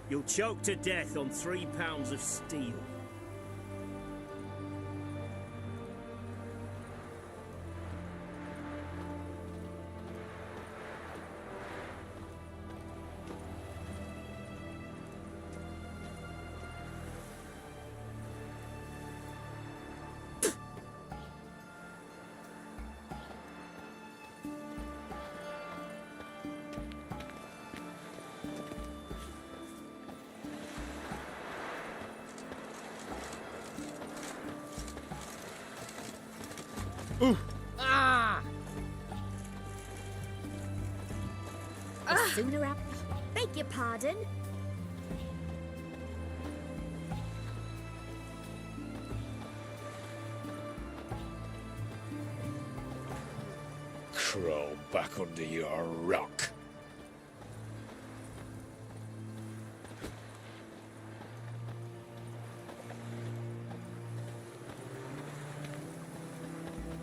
You'll choke to death on 3 pounds of steel. Ah! The sooner up. Beg your pardon. Crawl back under your rock.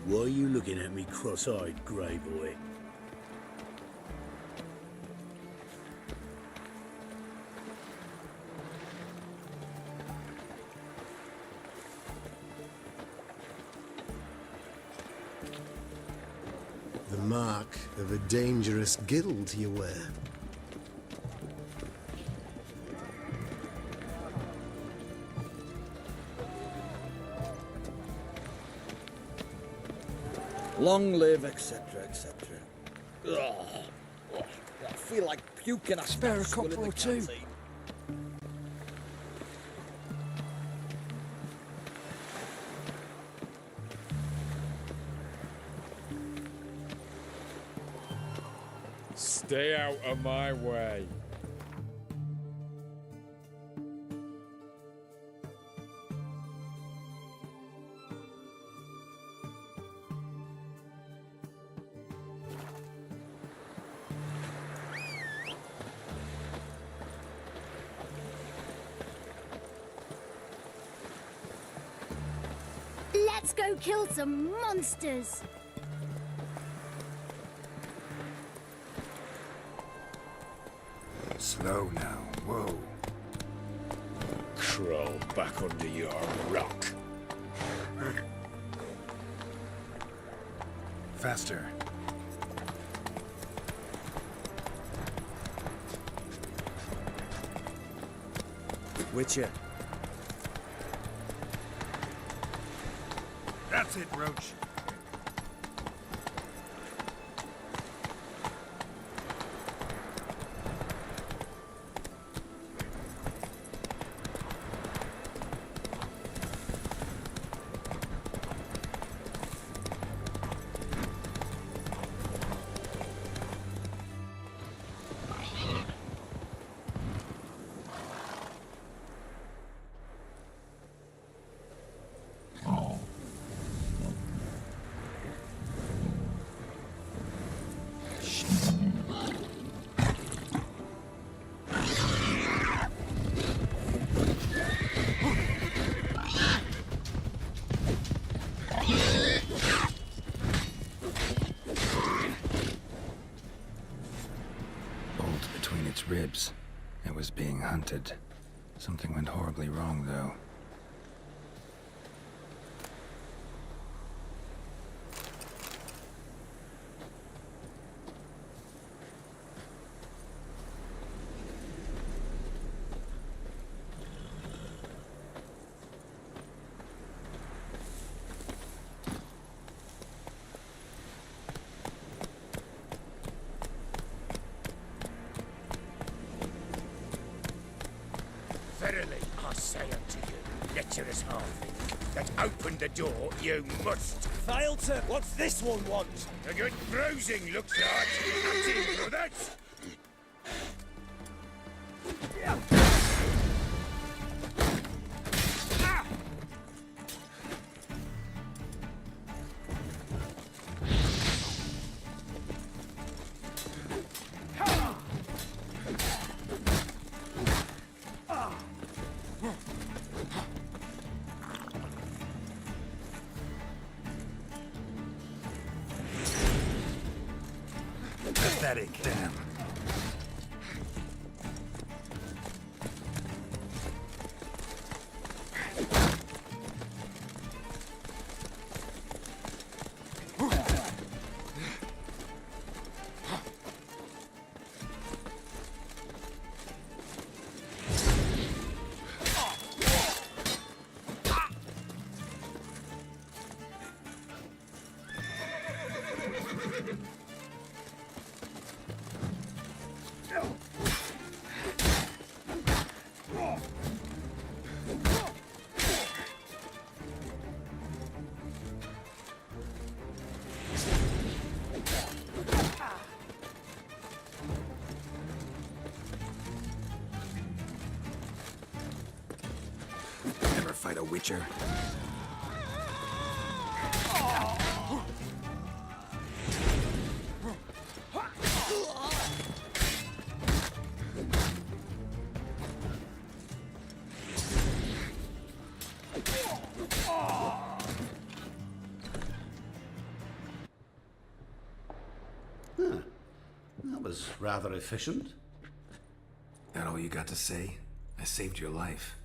Why are you looking at me cross-eyed, grey boy? The mark of a dangerous guild you wear. Long live, etc., etc. I feel like puking. I spare a cup or two. Stay out of my way. Let's go kill some monsters. Slow now. Whoa. Crawl back under your rock. Faster. Whitcher. That's it, Roach. Between its ribs. It was being hunted. Something went horribly wrong, though. Verily, I say unto you, lecherous halfling, that open the door you must. Failed to. What's this one want? A good bruising looks like. Acting, brothers. Pathetic, damn. fight a Witcher? That was rather efficient. That all you got to say? I saved your life.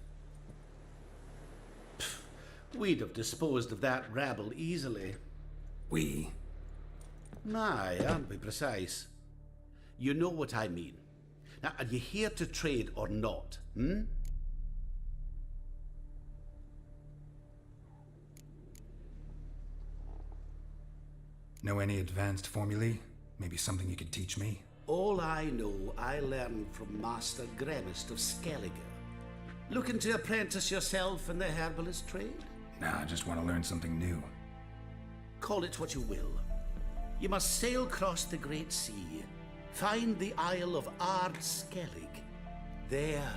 We'd have disposed of that rabble easily. We? Aye, aren't we precise? You know what I mean. Now, are you here to trade or not, hmm? Know any advanced formulae? Maybe something you could teach me? All I know, I learned from Master Gremist of Skellige. Looking to apprentice yourself in the herbalist trade? Nah, I just want to learn something new. Call it what you will. You must sail across the Great Sea, find the Isle of Ard Skellig. There,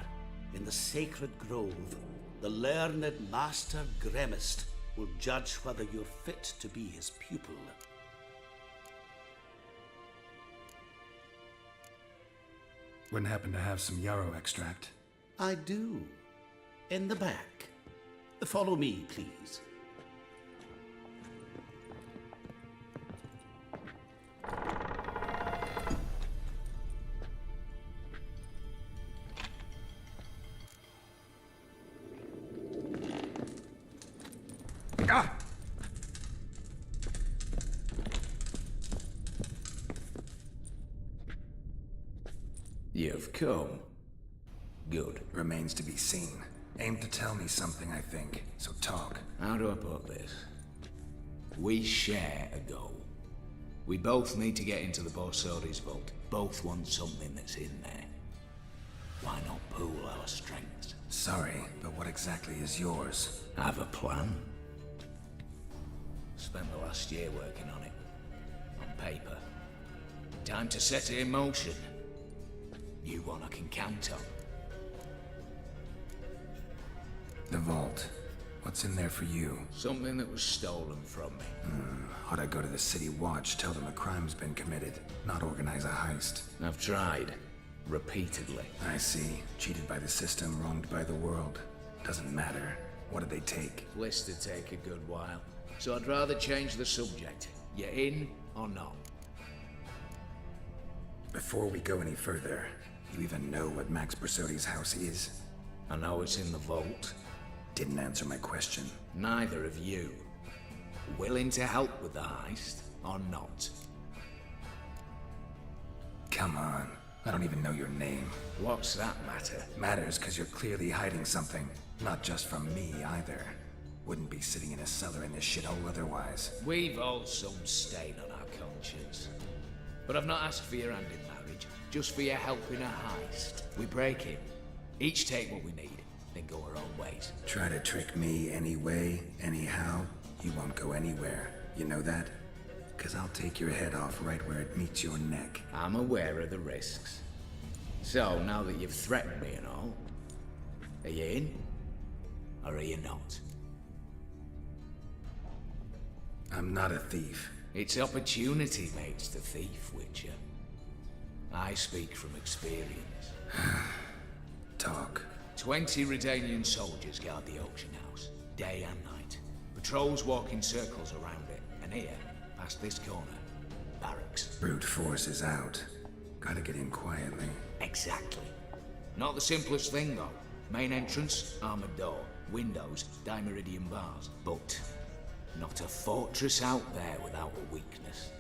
in the sacred grove, the learned Master Gremist will judge whether you're fit to be his pupil. Wouldn't happen to have some yarrow extract? I do. In the back. Follow me, please. Ah! You've come. Good. Remains to be seen. Aim to tell me something, I think. So talk. How do I put this? We share a goal. We both need to get into the Borsodi's vault. Both want something that's in there. Why not pool our strengths? Sorry, but what exactly is yours? I have a plan. Spent the last year working on it. On paper. Time to set it in motion. New one I can count on. The vault. What's in there for you? Something that was stolen from me. Ought I go to the city watch, tell them a crime's been committed, not organize a heist? I've tried. Repeatedly. I see. Cheated by the system, wronged by the world. Doesn't matter. What did they take? List to take a good while. So I'd rather change the subject. You in or not? Before we go any further, you even know what Max Bersodi's house is? I know it's in the vault. Didn't answer my question. Neither of you. Willing to help with the heist or not? Come on. I don't even know your name. What's that matter? Matters because you're clearly hiding something. Not just from me, either. Wouldn't be sitting in a cellar in this shithole otherwise. We've all some stain on our conscience. But I've not asked for your hand in marriage, just for your help in a heist. We break it. Each take what we need, then go our own ways. Try to trick me anyway, anyhow, you won't go anywhere. You know that? Because I'll take your head off right where it meets your neck. I'm aware of the risks. So, now that you've threatened me and all, are you in? Or are you not? I'm not a thief. It's opportunity makes the thief, Witcher. I speak from experience. Talk. 20 Redanian soldiers guard the auction house, day and night. Patrols walk in circles around it, and here, past this corner, barracks. Brute force is out. Gotta get in quietly. Exactly. Not the simplest thing, though. Main entrance, armored door. Windows, dimeridian bars. But not a fortress out there without a weakness.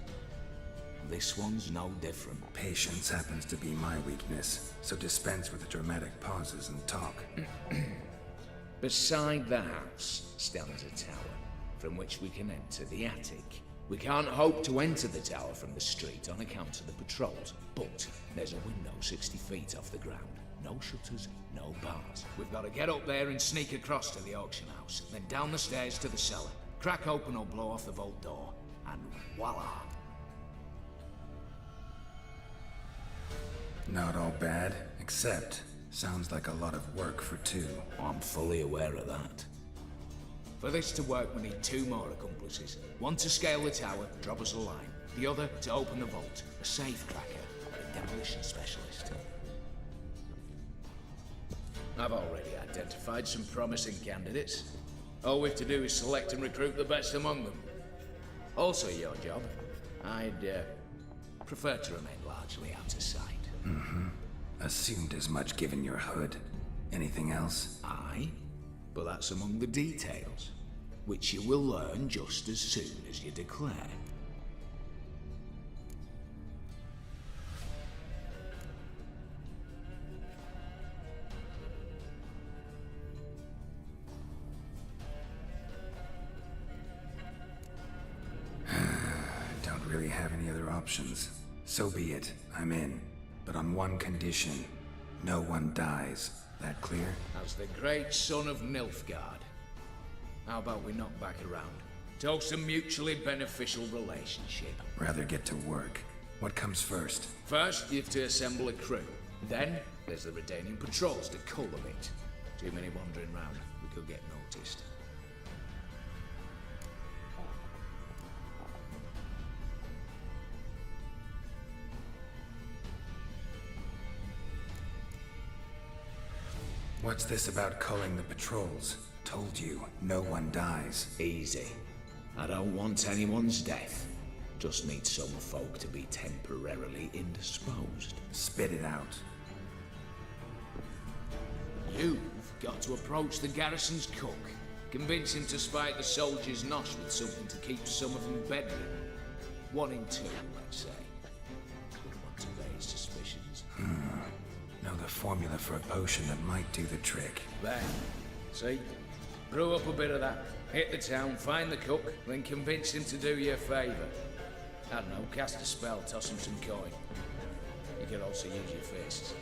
This one's no different. Patience happens to be my weakness, so dispense with the dramatic pauses and talk. Beside the house stands a tower, from which we can enter the attic. We can't hope to enter the tower from the street on account of the patrols, but there's a window 60 feet off the ground. No shutters, no bars. We've got to get up there and sneak across to the auction house, then down the stairs to the cellar. Crack open or blow off the vault door, and voila! Not all bad, except sounds like a lot of work for two. I'm fully aware of that. For this to work, we need 2 more accomplices. One to scale the tower, drop us a line. The other to open the vault, a safe cracker, and a demolition specialist. I've already identified some promising candidates. All we have to do is select and recruit the best among them. Also your job. I'd prefer to remain largely out of sight. Assumed as much given your hood. Anything else? Aye, but that's among the details, which you will learn just as soon as you declare. Don't really have any other options. So be it. I'm in. But on one condition. No one dies. That clear? As the great son of Nilfgaard. How about we knock back around? Toast a mutually beneficial relationship. Rather get to work. What comes first? First, you have to assemble a crew. Then, there's the Redanian patrols to cull a bit. Too many wandering round. We could get noticed. What's this about culling the patrols? Told you, no one dies. Easy. I don't want anyone's death. Just need some folk to be temporarily indisposed. Spit it out. You've got to approach the garrison's cook. Convince him to spike the soldiers' nosh with something to keep some of them bedridden. 1 in 2, let's say. Wouldn't want to raise suspicions. Know the formula for a potion that might do the trick. There. See? Brew up a bit of that. Hit the town, find the cook, then convince him to do you a favour. I don't know, cast a spell, toss him some coin. You could also use your fists.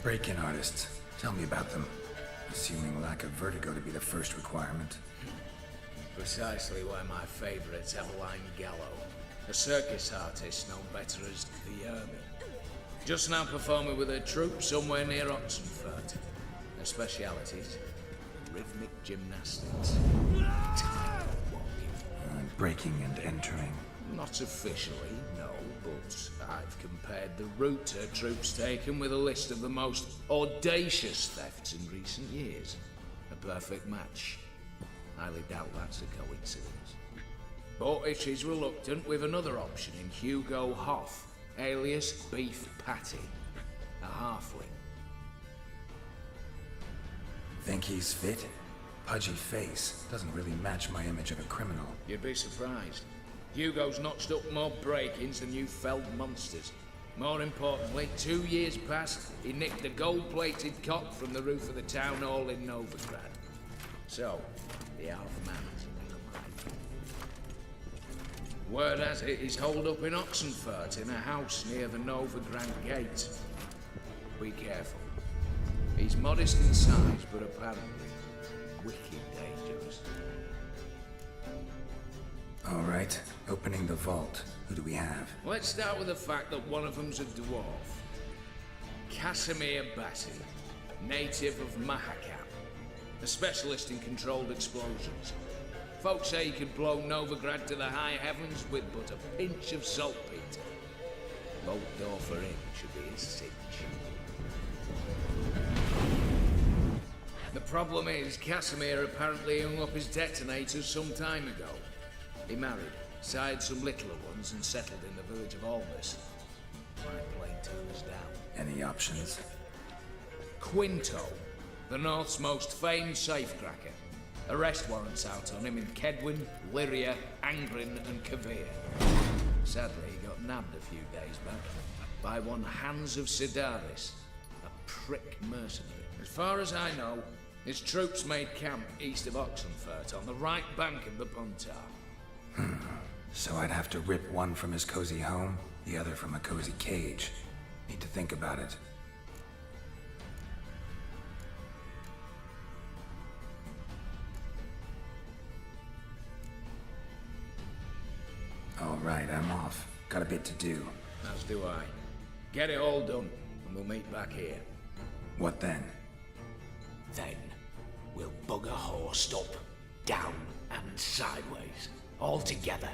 Break-in artists. Tell me about them. Assuming lack of vertigo to be the first requirement. Precisely why my favourite's Eveline Gallo. A circus artist known better as the Ermine. Just now performing with her troupe somewhere near Oxenfurt. Their specialities, rhythmic gymnastics. Breaking and entering. Not officially, no, but I've compared the route her troops taken with a list of the most audacious thefts in recent years. A perfect match. Highly doubt that's a coincidence. But if she's reluctant, we've another option in Hugo Hoff, alias Beef Patty, a halfling. Think he's fit? Pudgy face. Doesn't really match my image of a criminal. You'd be surprised. Hugo's notched up more break-ins than you felled monsters. More importantly, 2 years past, he nicked a gold-plated cock from the roof of the town hall in Novigrad. So, the half-man is a word has it he's holed up in Oxenfurt in a house near the Novigrad gate. Be careful. He's modest in size, but apparently wicked dangerous. All right, opening the vault. Who do we have? Let's start with the fact that one of them's a dwarf. Casimir Bassi, native of Mahakam, a specialist in controlled explosions. Folks say he could blow Novigrad to the high heavens with but a pinch of saltpeter. Bolt door for him should be a cinch. The problem is, Casimir apparently hung up his detonators some time ago. He married, sired some littler ones, and settled in the village of Almas. Might plain turn us down. Any options? Quinto, the North's most famed safecracker. Arrest warrants out on him in Kedwin, Lyria, Angrin, and Kavir. Sadly, he got nabbed a few days back by one Hans of Sidaris, a prick mercenary. As far as I know, his troops made camp east of Oxenfurt on the right bank of the Puntar. So I'd have to rip one from his cozy home, the other from a cozy cage. Need to think about it. All right, I'm off. Got a bit to do. As do I. Get it all done, and we'll meet back here. What then? Then, we'll bugger horsed up, down, and sideways. All together.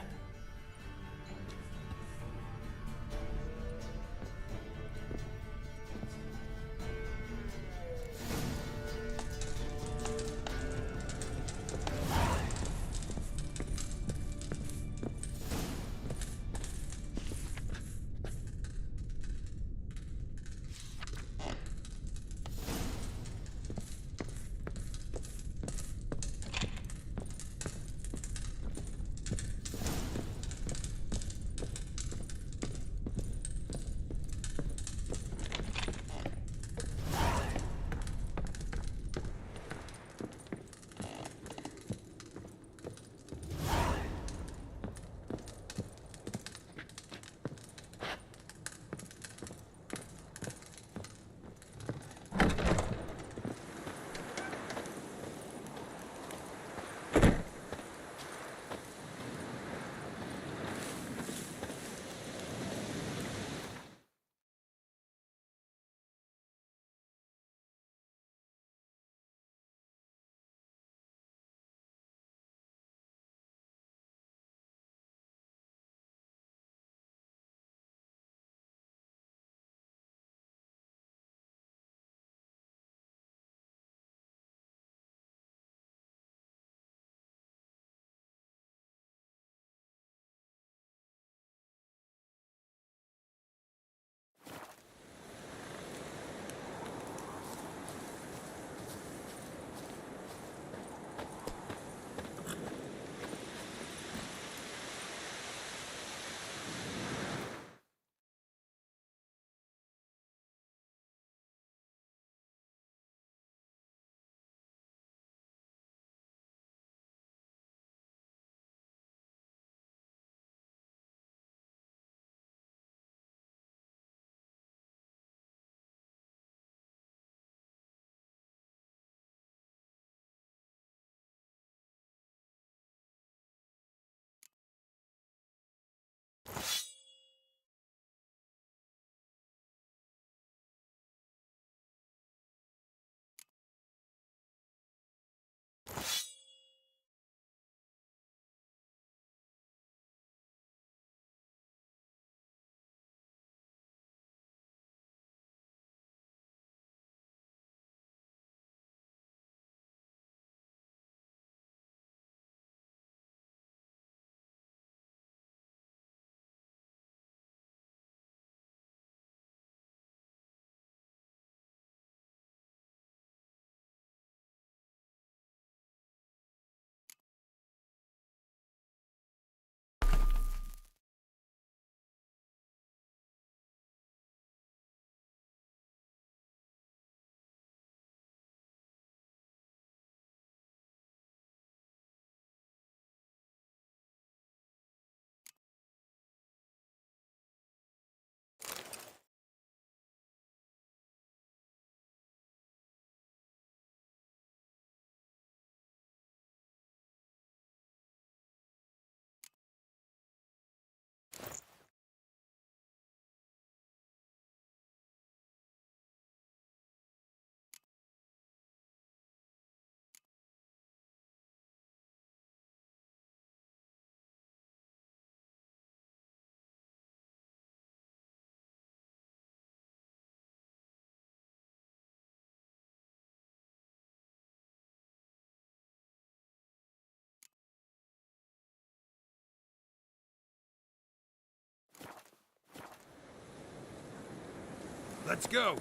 Let's go!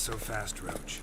so fast, Roach.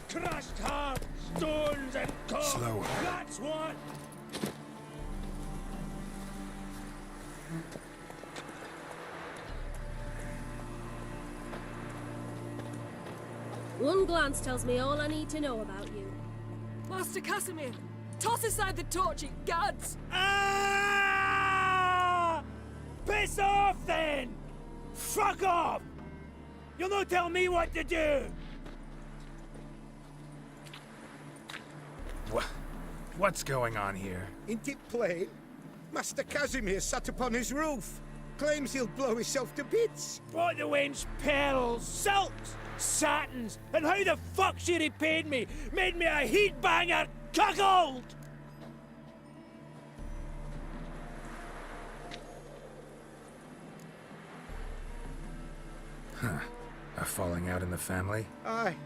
Crushed heart, stones and coal. Slower. That's what. One glance tells me all I need to know about you. Master Casimir, toss aside the torch, it gads! Ah! Piss off then! Fuck off! You'll not tell me what to do! What's going on here? Ain't it plain? Master Casimir sat upon his roof. Claims he'll blow himself to bits. Bought the wench pearls, silks, satins, and how the fuck she repaid me? Made me a heat banger cuckold! Huh. A falling out in the family? Aye.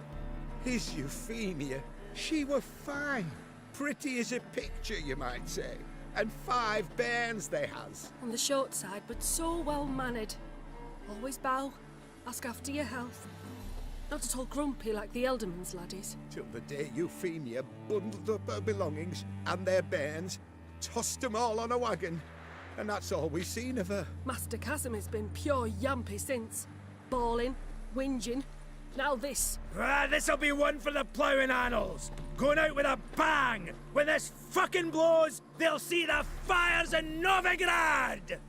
His Euphemia, she were fine. Pretty as a picture, you might say. And 5 bairns they has. On the short side, but so well mannered. Always bow, ask after your health. Not at all grumpy like the Elderman's laddies. Till the day Euphemia bundled up her belongings and their bairns, tossed 'em all on a wagon. And that's all we've seen of her. Master Casimir's been pure yampy since. Bawling, whinging, now this. Ah, this'll be one for the ploughing annals. Going out with a bang. When this fucking blows, they'll see the fires in Novigrad!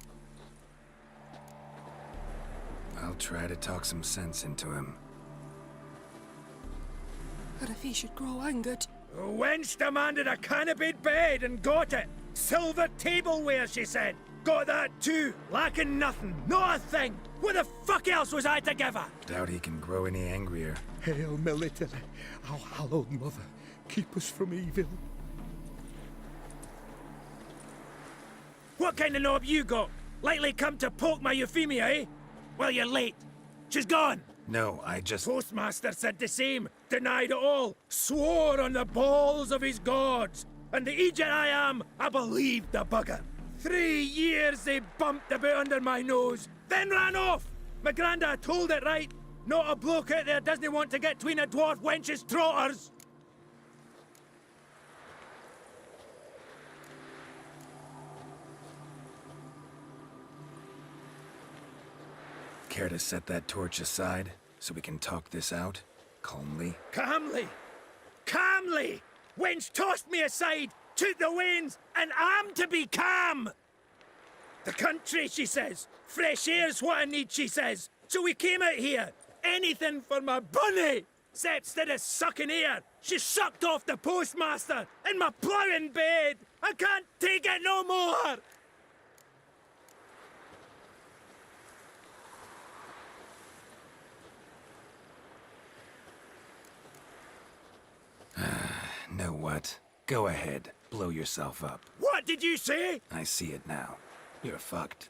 I'll try to talk some sense into him. But if he should grow angered. The wench demanded a canopied bed and got it. Silver tableware, she said. Got that too. Lacking nothing. Not a thing. What the fuck else was I to give her? Doubt he can grow any angrier. Hail military, our hallowed mother, keep us from evil. What kind of knob you got? Likely come to poke my Euphemia, eh? Well, you're late. She's gone. No, I just... Postmaster said the same. Denied it all. Swore on the balls of his gods. And the Egypt I am, I believed the bugger. 3 years they bumped about under my nose, then ran off. My granda told it right. Not a bloke out there doesn't want to get between a dwarf wench's trotters. Care to set that torch aside so we can talk this out? Calmly? Calmly! Calmly! Wench tossed me aside, took the wains, and I'm to be calm! The country, she says. Fresh air's what I need, she says. So we came out here. Anything for my bunny! Except instead of sucking air, she sucked off the postmaster in my ploughing bed! I can't take it no more! Know what? Go ahead. Blow yourself up. What did you say? I see it now. You're fucked.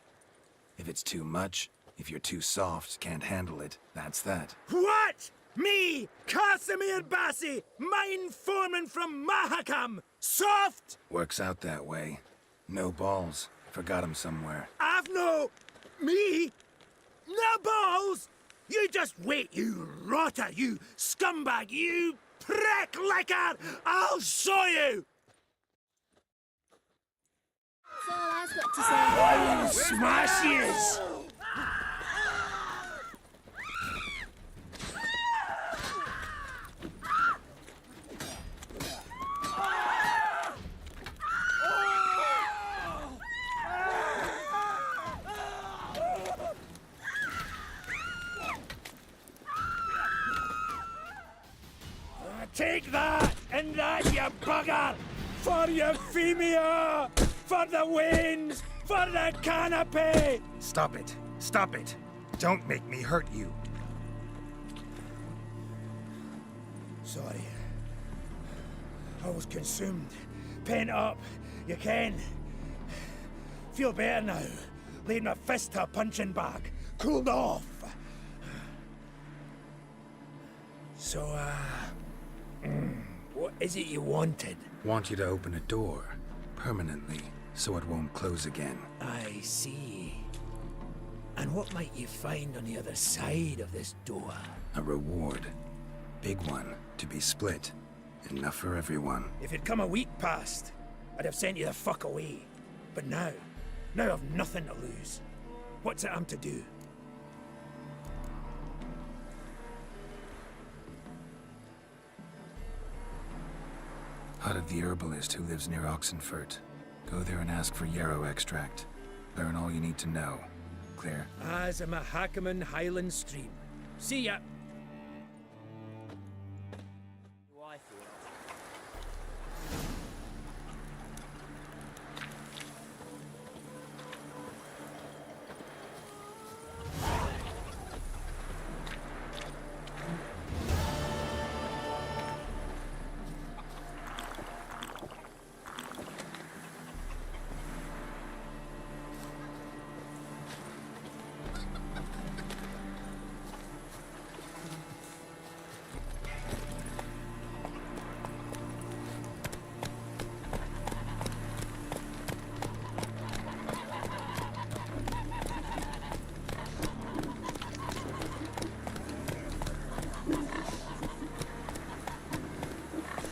If it's too much, if you're too soft, can't handle it, that's that. What? Me, Casimir Bassi, mine foreman from Mahakam, soft? Works out that way. No balls. Forgot 'em somewhere. I've no... Me? No balls? You just wait, you rotter, you scumbag, you prick licker! I'll show you! That's all I've got to say. Smash yous! Take that, and that, you bugger! For Euphemia! For the winds! For the canopy! Stop it. Stop it. Don't make me hurt you. Sorry. I was consumed. Pent up. You can. Feel better now. Laid my fist to a punching bag. Cooled off. So, what is it you wanted? Want you to open a door. Permanently. So it won't close again. I see. And what might you find on the other side of this door? A reward. Big one. To be split. Enough for everyone. If it'd come a week past, I'd have sent you the fuck away. But now I've nothing to lose. What's it I'm to do? Hut of the herbalist who lives near Oxenfurt. Go there and ask for yarrow extract. Learn all you need to know. Clear? As a Mahakaman Highland Stream. See ya!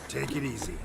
Take it easy.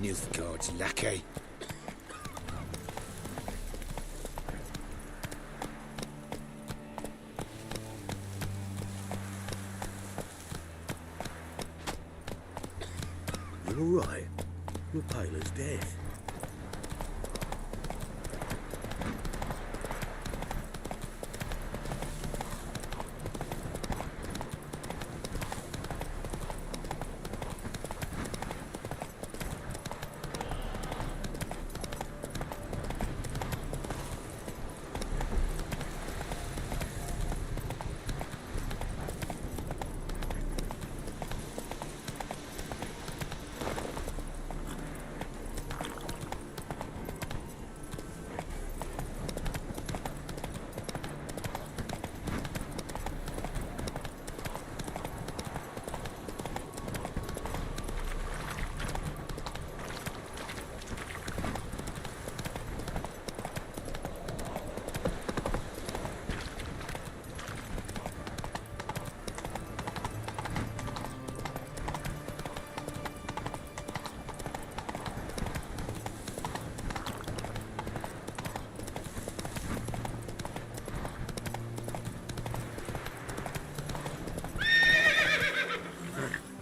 Nilfgaard's lackey. You're all right. You're pale as death.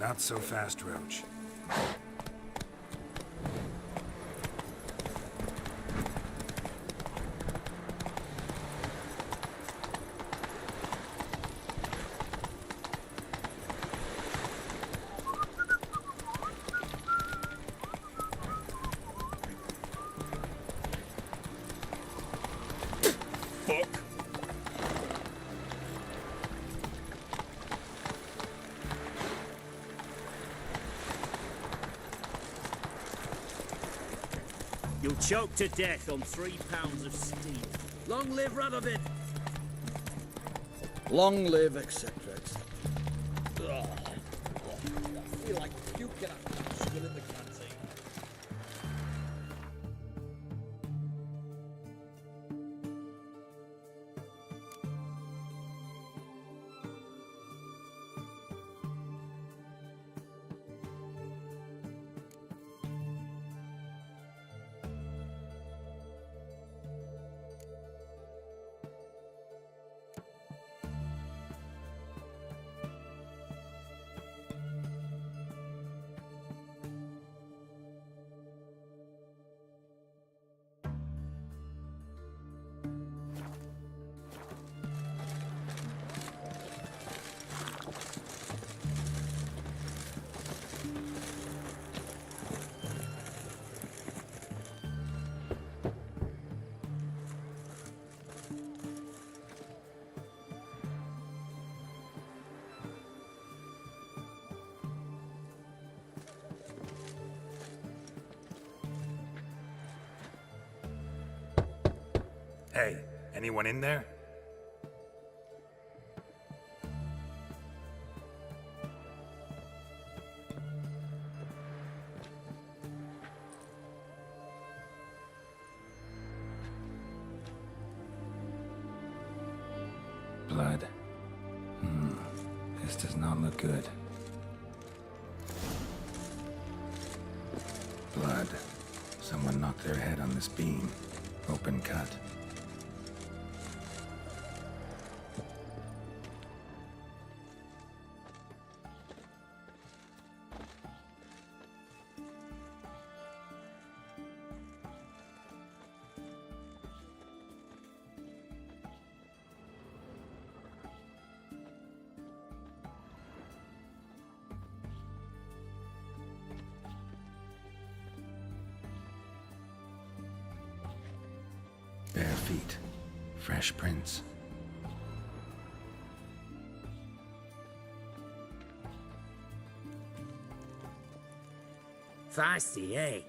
Not so fast, Roach. You'll choke to death on 3 pounds of steel. Long live Radovid! Long live, etc., etc. I feel like puking after that spill in the canteen. Hey, anyone in there? Blood. This does not look good. Blood. Someone knocked their head on this beam. Open cut. Bare feet. Fresh prints. Feisty, eh?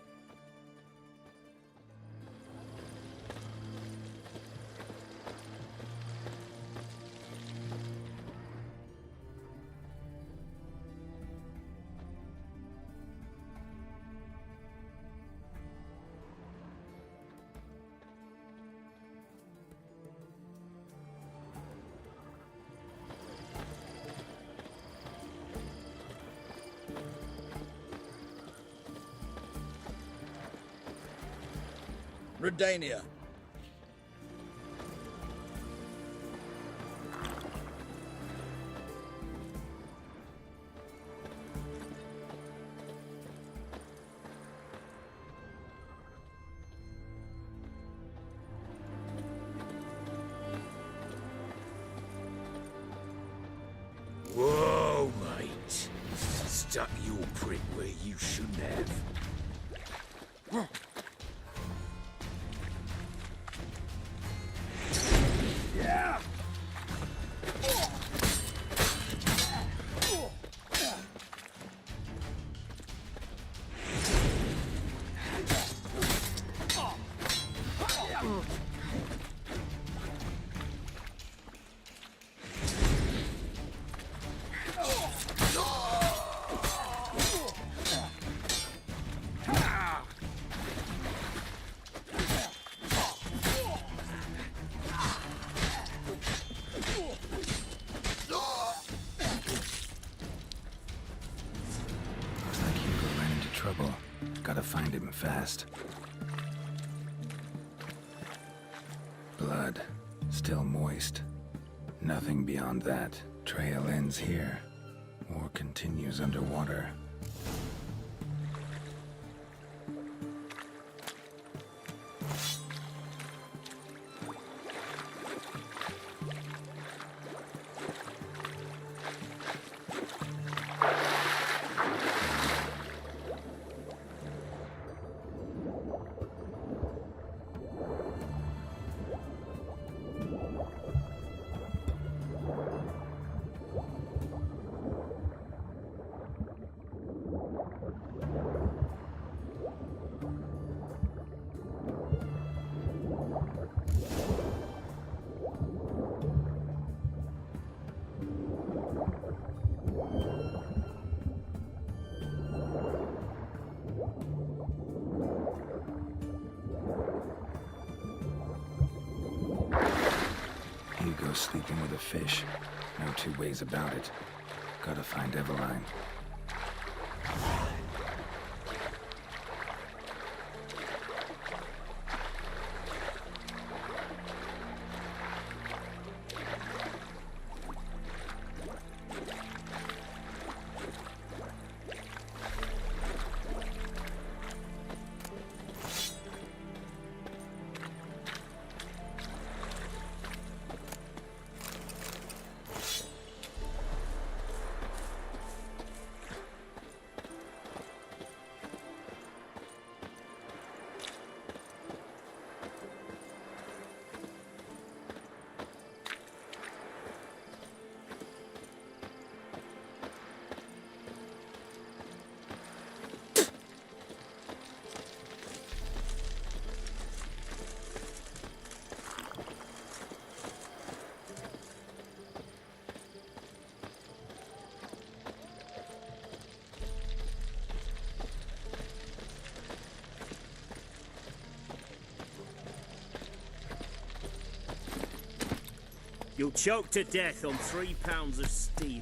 Redania. Whoa, mate. Stuck your prick where you shouldn't have. Trouble. Gotta find him fast. Blood. Still moist. Nothing beyond that. Trail ends here. Or continues underwater. Hugo's sleeping with a fish. No two ways about it. Gotta find Eveline. You'll choke to death on 3 pounds of steel.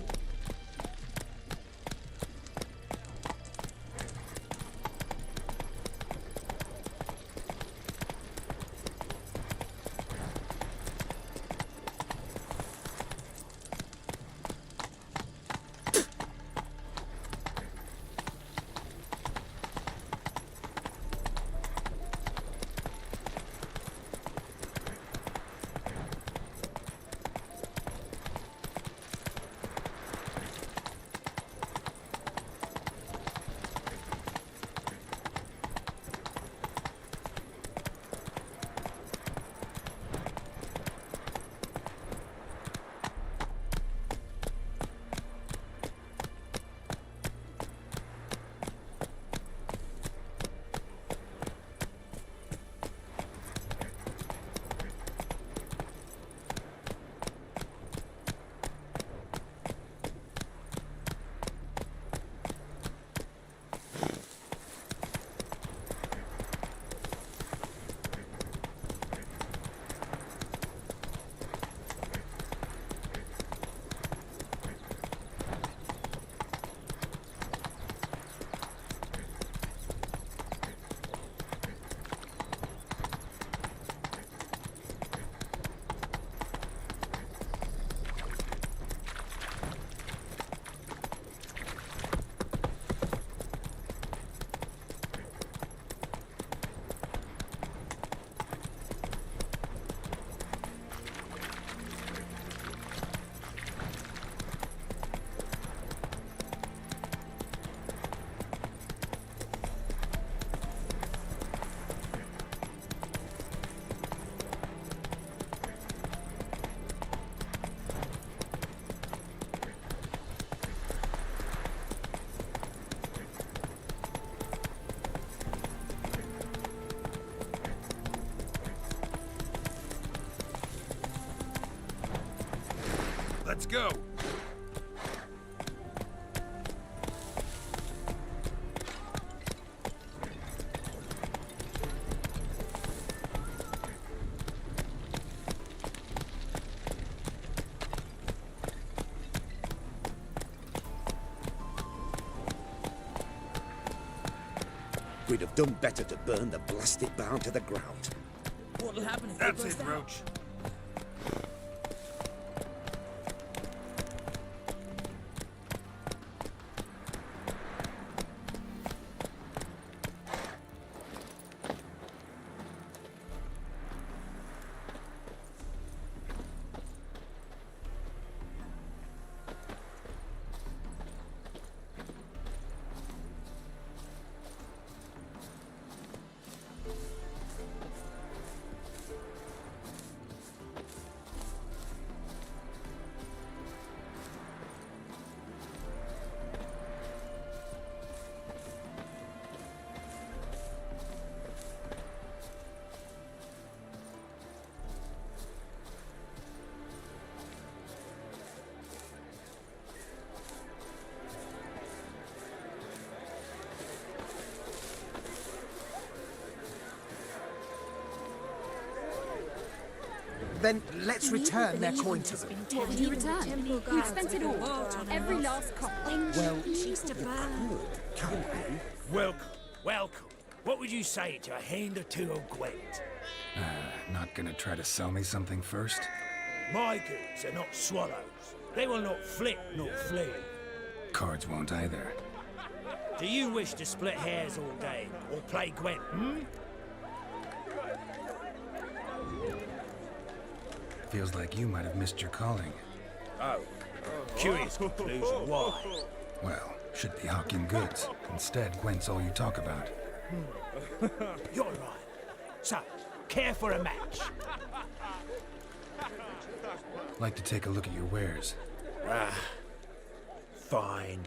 Let's go. We'd have done better to burn the blasted barn to the ground. What'll happen if That's they it, burst out? Roach. Then let's return their coin to them. What would you return? We've spent it all. Every last copper. Well, Welcome, welcome. What would you say to a hand or two of Gwent? Not gonna try to sell me something first? My goods are not swallows. They will not flit nor flee. Cards won't either. Do you wish to split hairs all day or play Gwent, Feels like you might have missed your calling. Oh. Curious conclusion. Why? Well, should be hawking goods. Instead, Gwent's all you talk about. You're right. So, care for a match? Like to take a look at your wares. Fine.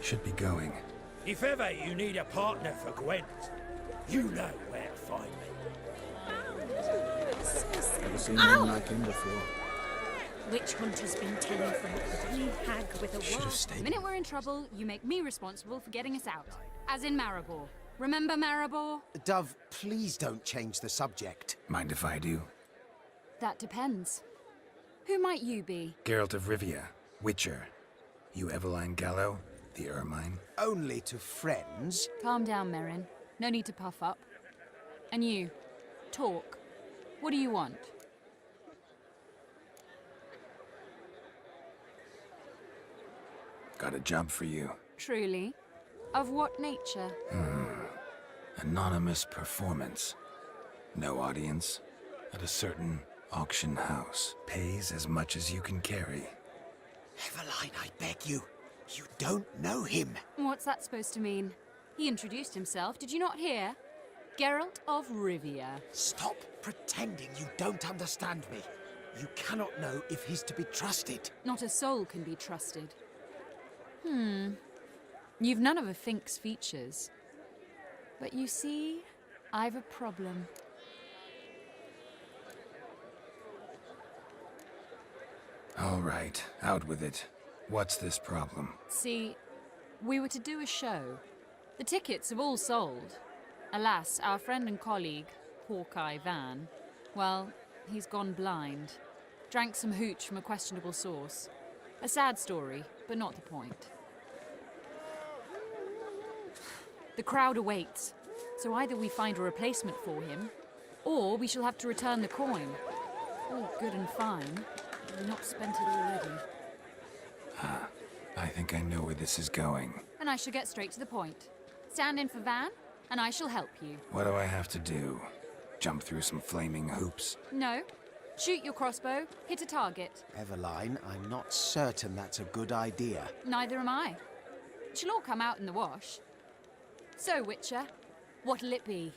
Should be going. If ever you need a partner for Gwent, you know where to find me. Never seen anyone like him before. Witch Hunter's been telling from the wee hag with a Should have wand. stayed. The minute we're in trouble, you make me responsible for getting us out. As in Maribor. Remember Maribor? Dove, please don't change the subject. Mind if I do? That depends. Who might you be? Geralt of Rivia, Whitcher. You Eveline Gallo, the Ermine. Only to friends. Calm down, Merrin. No need to puff up. And you, talk. What do you want? Got a job for you. Truly? Of what nature? Anonymous performance. No audience. At a certain auction house. Pays as much as you can carry. Eveline, I beg you. You don't know him. What's that supposed to mean? He introduced himself, did you not hear? Geralt of Rivia. Stop pretending you don't understand me. You cannot know if he's to be trusted. Not a soul can be trusted. You've none of a Fink's features. But you see, I've a problem. All right, out with it. What's this problem? See, we were to do a show. The tickets have all sold. Alas, our friend and colleague, Hawkeye Van, well, he's gone blind. Drank some hooch from a questionable source. A sad story, but not the point. The crowd awaits, so either we find a replacement for him, or we shall have to return the coin. All good and fine, but we've not spent it already. I think I know where this is going. And I shall get straight to the point. Stand in for Van, and I shall help you. What do I have to do? Jump through some flaming hoops? No. Shoot your crossbow, hit a target. Eveline, I'm not certain that's a good idea. Neither am I. It shall all come out in the wash. So, Witcher, what'll it be?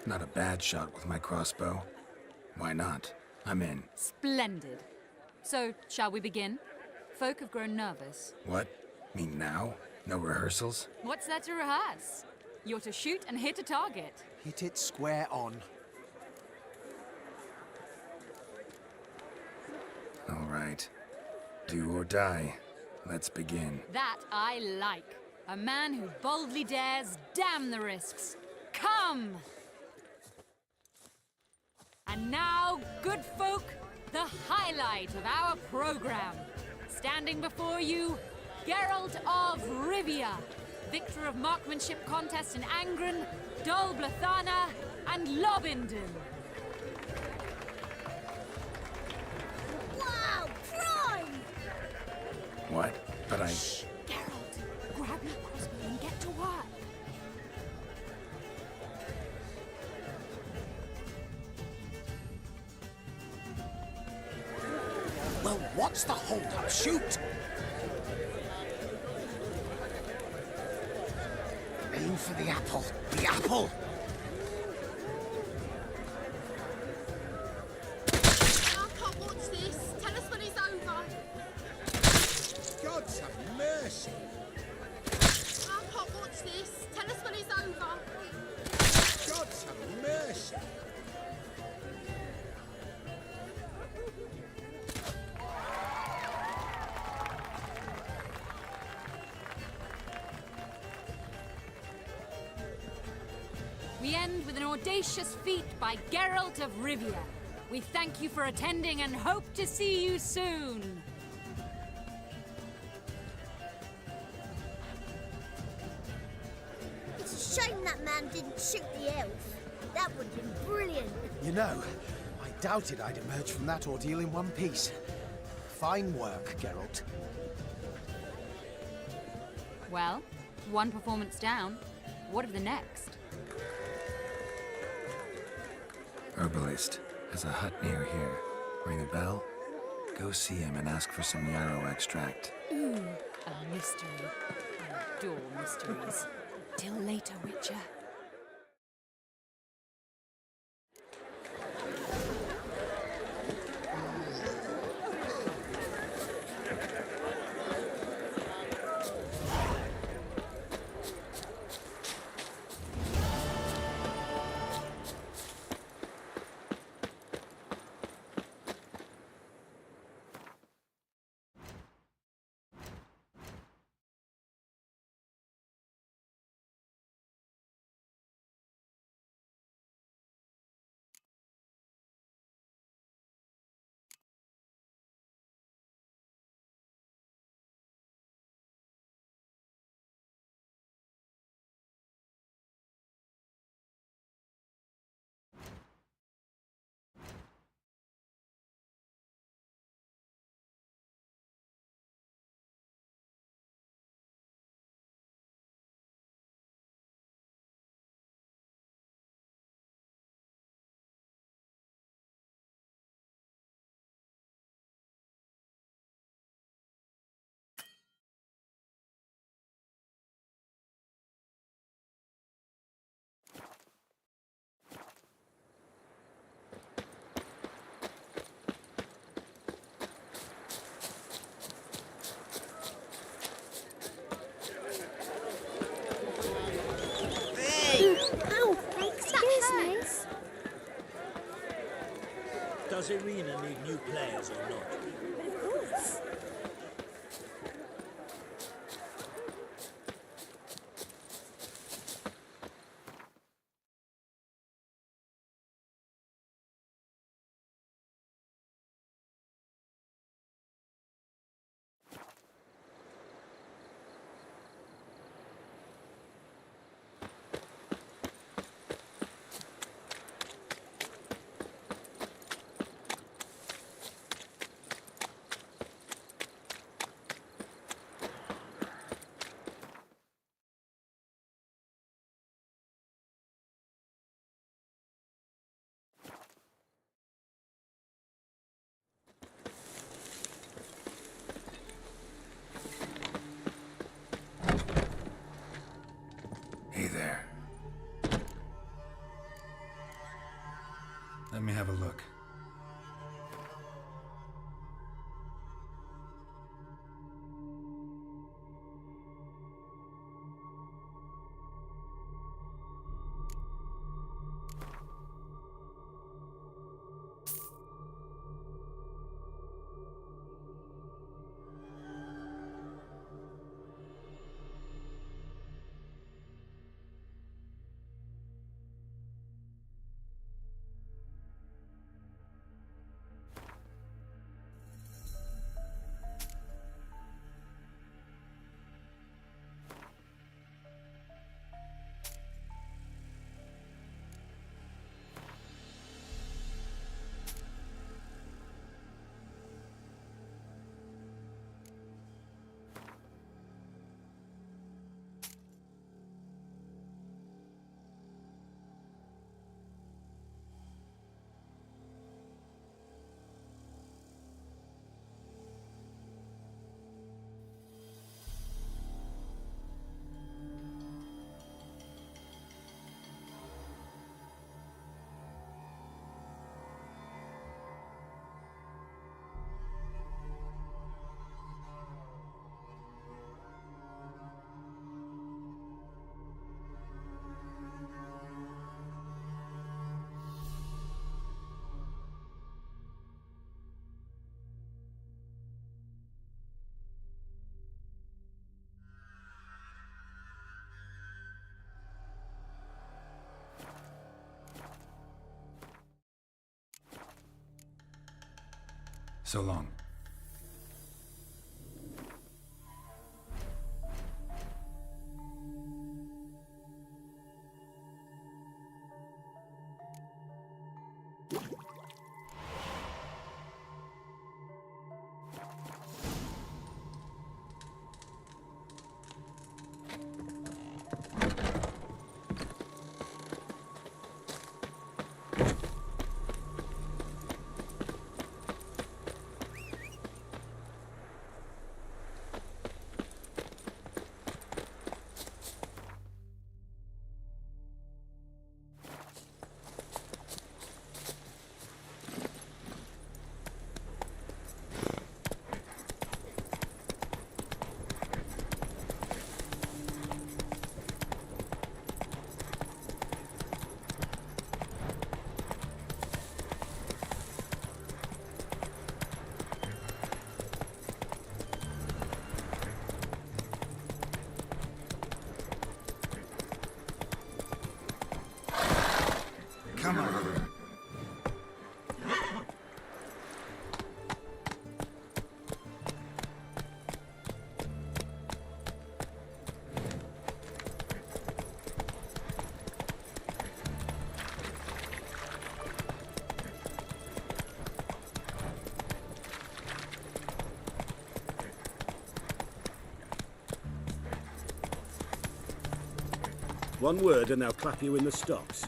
Not a bad shot with my crossbow. Why not? I'm in. Splendid. So, shall we begin? Folk have grown nervous. What? Mean now? No rehearsals? What's there to rehearse? You're to shoot and hit a target. Hit it square on. All right. Do or die. Let's begin. That I like. A man who boldly dares, damn the risks. Come! And now, good folk, the highlight of our program. Standing before you, Geralt of Rivia, victor of marksmanship contests in Angren, Dol Blathana, and Lobindon. Wow, prime! What? But I... Shh, Geralt, grab your crossbow and get to work. Well, what's the hold-up? Shoot! Aim for the apple. The apple! Arcot, watch this. Tell us when it's over. Gods have mercy. Arcot, watch this. Tell us when it's over. Gods have mercy. We end with an audacious feat by Geralt of Rivia. We thank you for attending and hope to see you soon. It's a shame that man didn't shoot the elf. That would have been brilliant. You know, I doubted I'd emerge from that ordeal in one piece. Fine work, Geralt. Well, one performance down. What of the next? Herbalist has a hut near here. Ring a bell? Go see him and ask for some yarrow extract. Ooh, a mystery. I adore mysteries. Till later, Witcher. this arena need new players or not? Of course. Hey there. Let me have a look. So long. Come on. One word and they'll clap you in the stocks.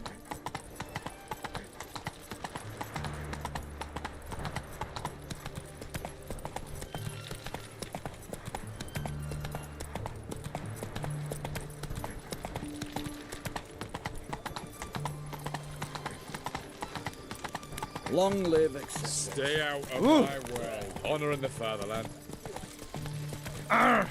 Long live, etc. Stay out of my way. Honor in the fatherland. Arr!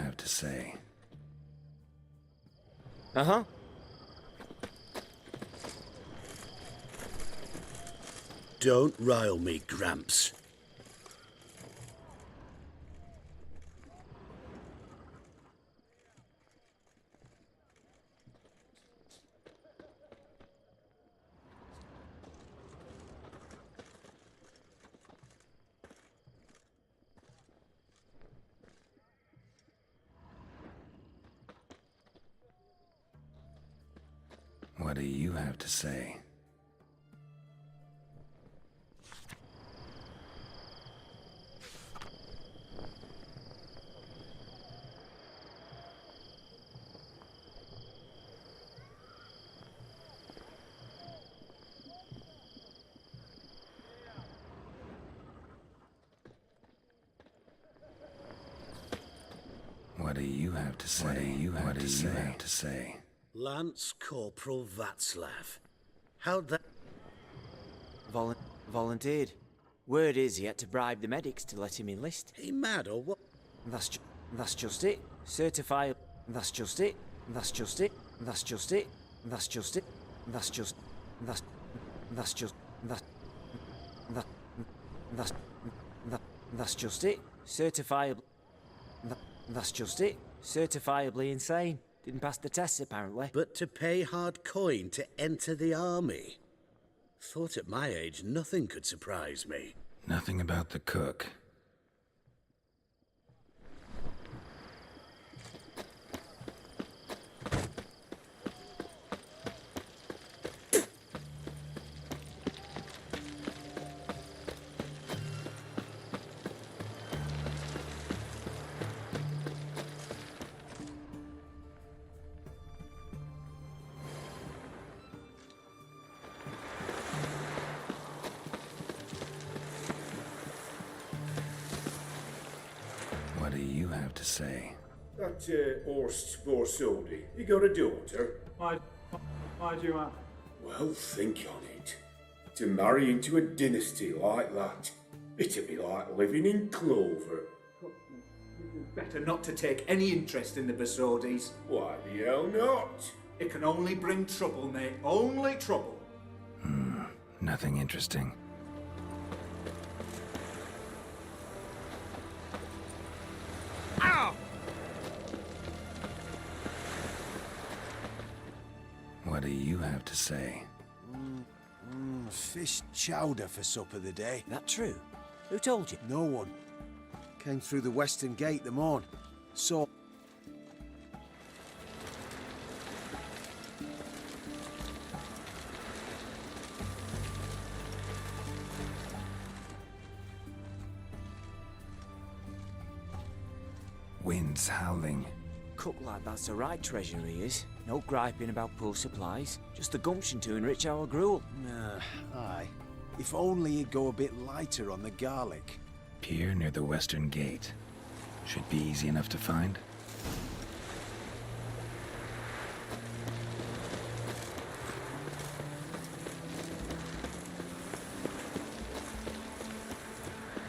have to say? Uh-huh. Don't rile me, Gramps. What do you have to say? What do you have to say? What do you have to say? Lance Corporal Václav. How'd that... Volunteered. Word is he had to bribe the medics to let him enlist. He mad or what? That's just it. Certified. That's just it. That's just it. That's just it. That's just it. That's just just it. Certifiably. That's just it. Certifiably insane. Didn't pass the tests, apparently. But to pay hard coin to enter the army? Thought at my age nothing could surprise me. Nothing about the cook. What do you have to say? That Horst Borsodi, he got a daughter? Why do you ask? Well, think on it. To marry into a dynasty like that, it'd be like living in clover. Better not to take any interest in the Borsodis. Why the hell not? It can only bring trouble, mate. Only trouble. Nothing interesting. Ow! What do you have to say? Fish chowder for supper the day. That true? Who told you? No one. Came through the western gate the morn. Saw... Wind's howling. Cook like that's the right treasure he is. No griping about poor supplies. Just the gumption to enrich our gruel. Aye. If only he'd go a bit lighter on the garlic. Pier near the western gate. Should be easy enough to find.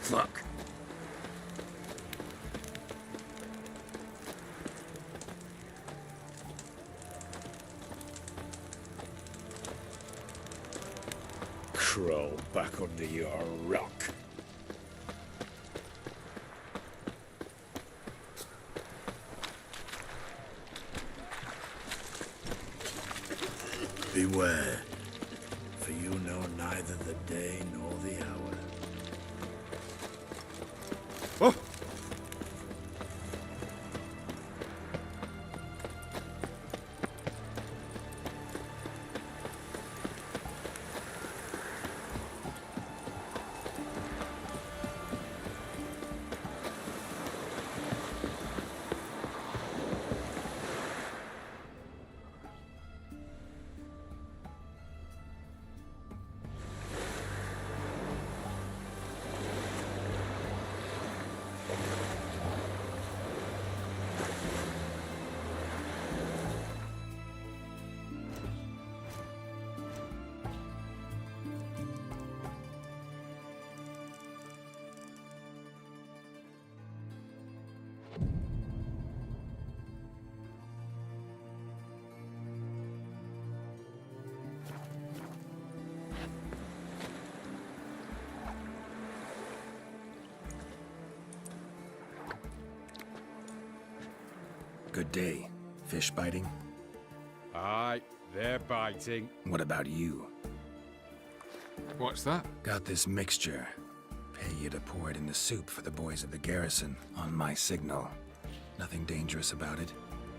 Fuck. Crawl back under your rock. Beware, for you know neither the day nor the hour. Oh! Good day. Fish biting? Aye, they're biting. What about you? What's that? Got this mixture. Pay you to pour it in the soup for the boys of the garrison, on my signal. Nothing dangerous about it.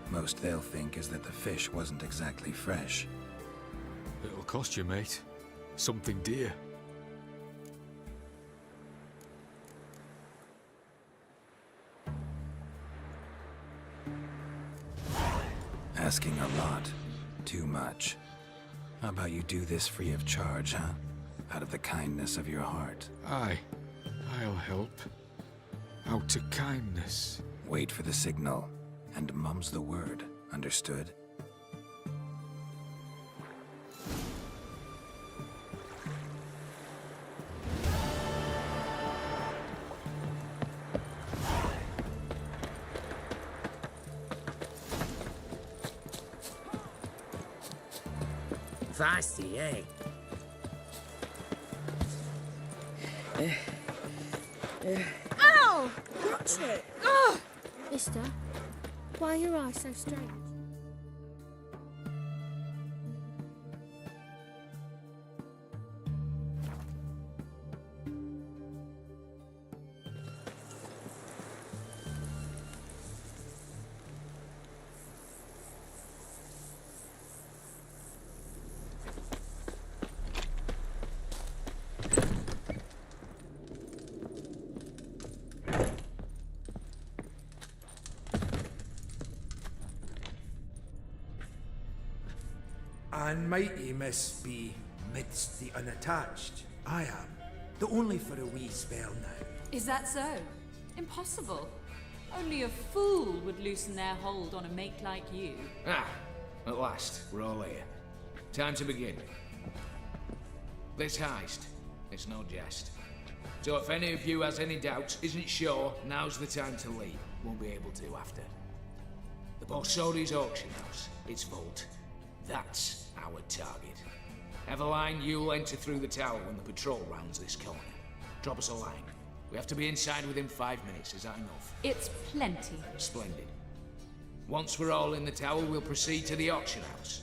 Most they'll think is that the fish wasn't exactly fresh. It'll cost you, mate. Something dear. Asking a lot. Too much. How about you do this free of charge, huh? Out of the kindness of your heart. Aye, I'll help. Out of kindness. Wait for the signal, and mum's the word. Understood? Feisty, eh? Ow! Watch it! Oh! Mister, why are your eyes so strange? And mighty miss be midst the unattached. I am, though only for a wee spell now. Is that so? Impossible. Only a fool would loosen their hold on a mate like you. Ah, at last, we're all here. Time to begin. This heist, it's no jest. So if any of you has any doubts, isn't sure, now's the time to leave. Won't be able to after. The Borsodi's auction house, its vault. That's our target. Eveline, you'll enter through the tower when the patrol rounds this corner. Drop us a line. We have to be inside within 5 minutes, is that enough? It's plenty. Splendid. Once we're all in the tower, we'll proceed to the auction house.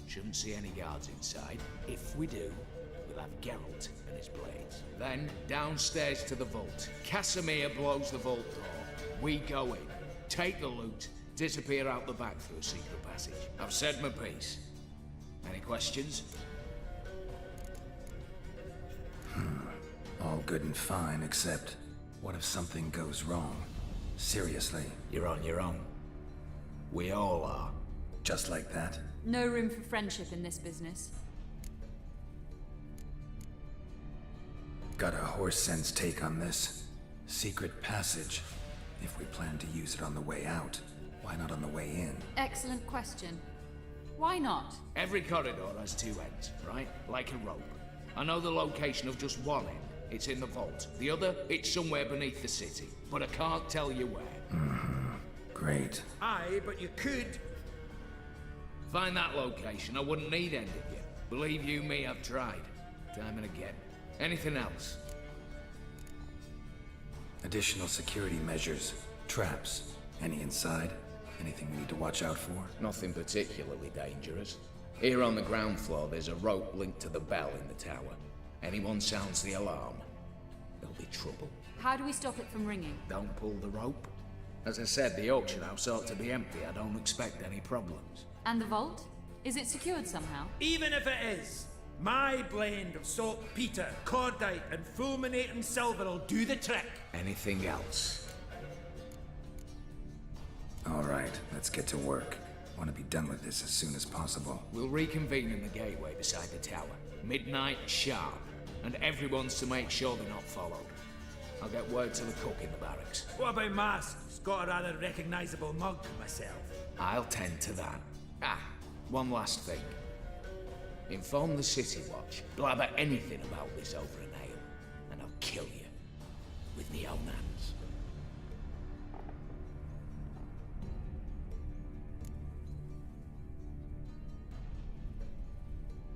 Shouldn't see any guards inside. If we do, we'll have Geralt and his blades. Then, downstairs to the vault. Casimir blows the vault door. We go in, take the loot, disappear out the back through a secret passage. I've said my piece. Any questions? All good and fine, except what if something goes wrong? Seriously. You're on your own. We all are. Just like that? No room for friendship in this business. Got a horse sense take on this. Secret passage. If we plan to use it on the way out, why not on the way in? Excellent question. Why not? Every corridor has two ends, right? Like a rope. I know the location of just one end. It's in the vault. The other, it's somewhere beneath the city. But I can't tell you where. Great. Aye, but you could. Find that location, I wouldn't need any of you. Believe you me, I've tried. Time and again. Anything else? Additional security measures. Traps. Any inside? Anything we need to watch out for? Nothing particularly dangerous. Here on the ground floor, there's a rope linked to the bell in the tower. Anyone sounds the alarm, there'll be trouble. How do we stop it from ringing? Don't pull the rope. As I said, the auction house ought to be empty. I don't expect any problems. And the vault? Is it secured somehow? Even if it is, my blend of saltpeter, cordite, and fulminating silver will do the trick. Anything else? All right, let's get to work. Want to be done with this as soon as possible. We'll reconvene in the gateway beside the tower. Midnight sharp. And everyone's to make sure they're not followed. I'll get word to the cook in the barracks. What about masks? Got a rather recognizable mug myself. I'll tend to that. Ah, one last thing. Inform the City Watch. Blabber anything about this over an ale, and I'll kill you. With me own hands.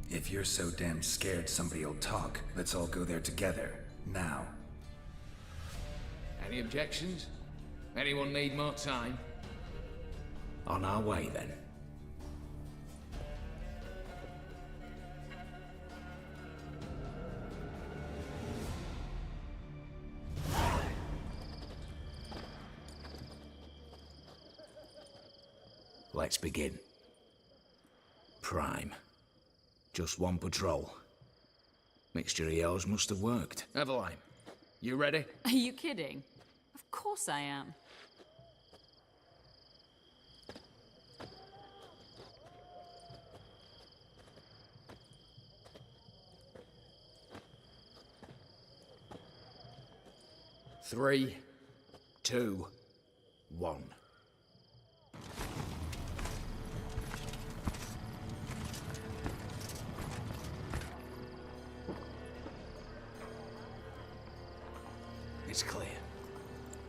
If you're so damn scared somebody'll talk, let's all go there together. Now. Any objections? Anyone need more time? On our way, then. Let's begin. Prime. Just one patrol. Mixture of yours must have worked. Eveline, you ready? Are you kidding? Of course I am. Three, 2, 1. It's clear.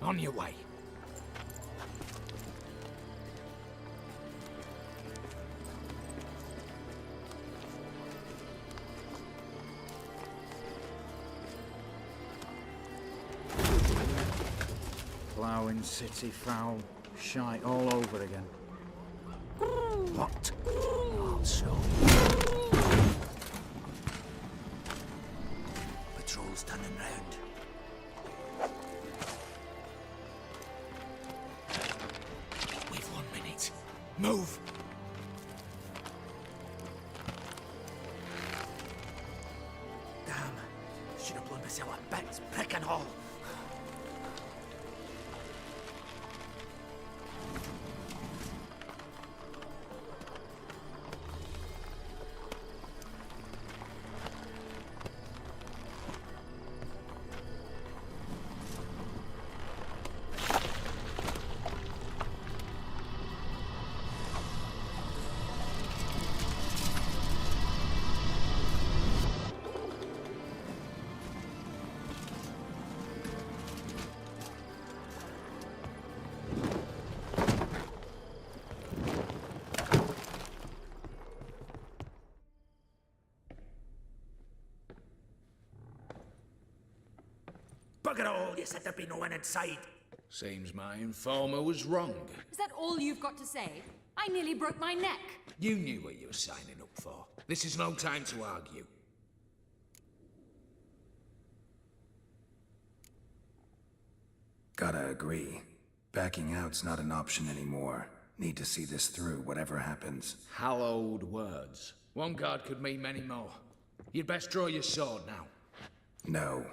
On your way. Ploughing city foul, shite all over again. What? Also. Patrol's turning round. We've 1 minute. Move! Damn. Should have blown myself a bit, prick and all. Bugger all, you said there'd be no one inside. Seems my informer was wrong. Is that all you've got to say? I nearly broke my neck. You knew what you were signing up for. This is no time to argue. Gotta agree. Backing out's not an option anymore. Need to see this through, whatever happens. Hallowed words. One guard could mean many more. You'd best draw your sword now. No.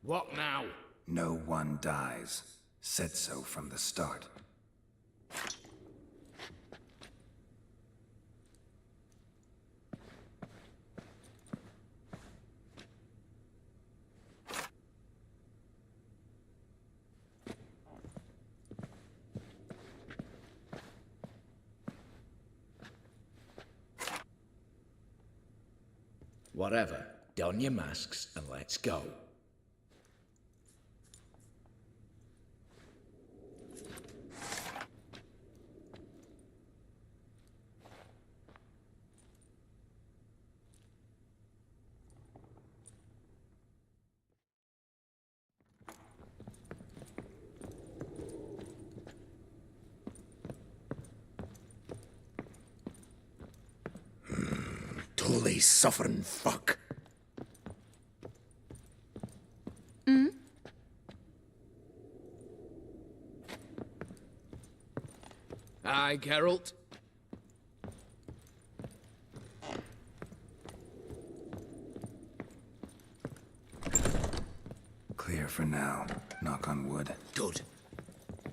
What now? No one dies. Said so from the start. Whatever. Don your masks and let's go. Holy suffering fuck. Aye, Geralt. Clear for now. Knock on wood. Good.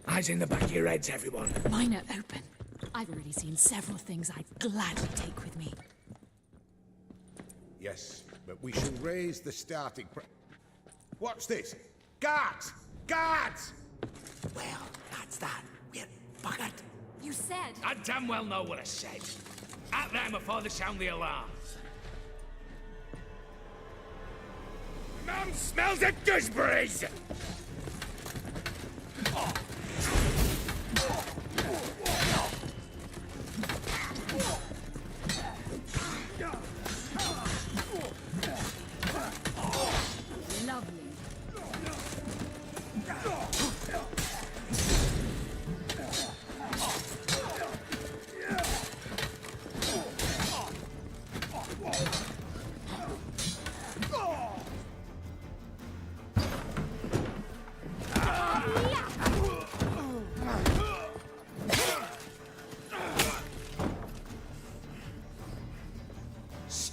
Eyes in the back of your heads, everyone. Mine are open. I've already seen several things I'd gladly take with me. Yes, but we shall raise the starting What's this? Guards! Guards! Well, that's that. We're buggered. You said... I damn well know what I said. At them before they sound the alarm. Mum smells of gooseberries! Lovely.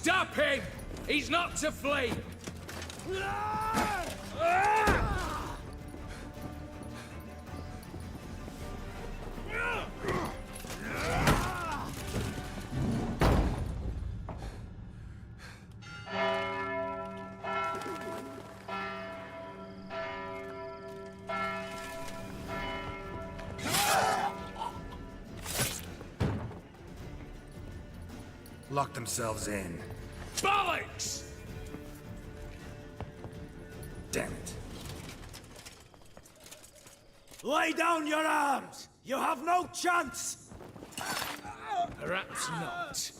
Stop him! He's not to flee! Lock themselves in. Bollocks! Damn it. Lay down your arms! You have no chance! Perhaps not.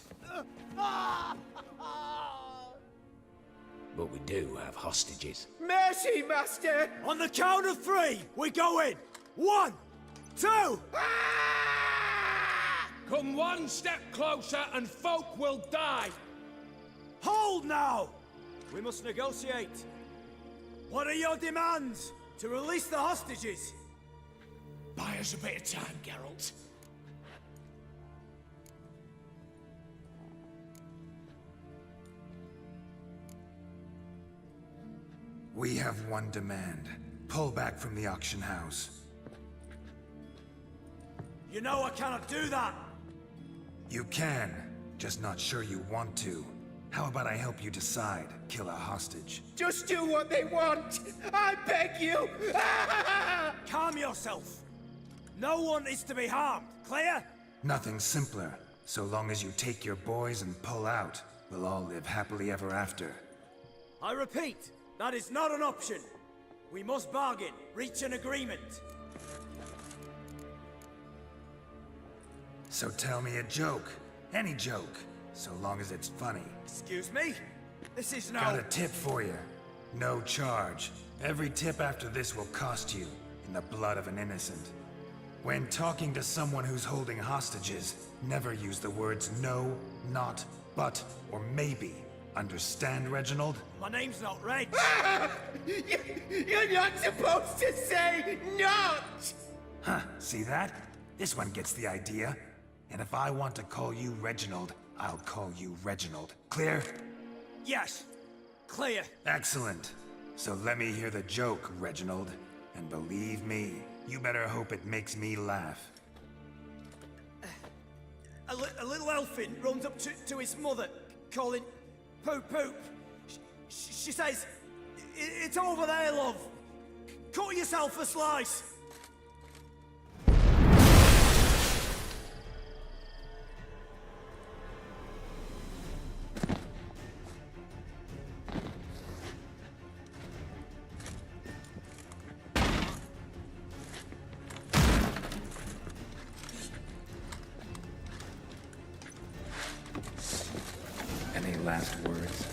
But we do have hostages. Mercy, Master! On the count of 3, we go in! 1, 2... Come one step closer and folk will die! Hold now! We must negotiate. What are your demands to release the hostages? Buy us a bit of time, Geralt. We have one demand. Pull back from the auction house. You know I cannot do that! You can, just not sure you want to. How about I help you decide, kill a hostage? Just do what they want! I beg you! Calm yourself! No one is to be harmed, clear? Nothing simpler. So long as you take your boys and pull out, we'll all live happily ever after. I repeat, that is not an option. We must bargain, reach an agreement. So tell me a joke. Any joke. So long as it's funny. Excuse me? This is no... Got a tip for you. No charge. Every tip after this will cost you, in the blood of an innocent. When talking to someone who's holding hostages, never use the words no, not, but, or maybe. Understand, Reginald? My name's not Reg. You're not supposed to say not! Huh, see that? This one gets the idea. And if I want to call you Reginald, I'll call you Reginald. Clear? Yes. Clear. Excellent. So let me hear the joke, Reginald. And believe me, you better hope it makes me laugh. A little elfin runs up to his mother, calling, "Poop, poop." She says, "It's over there, love. Cut yourself a slice." Any last words?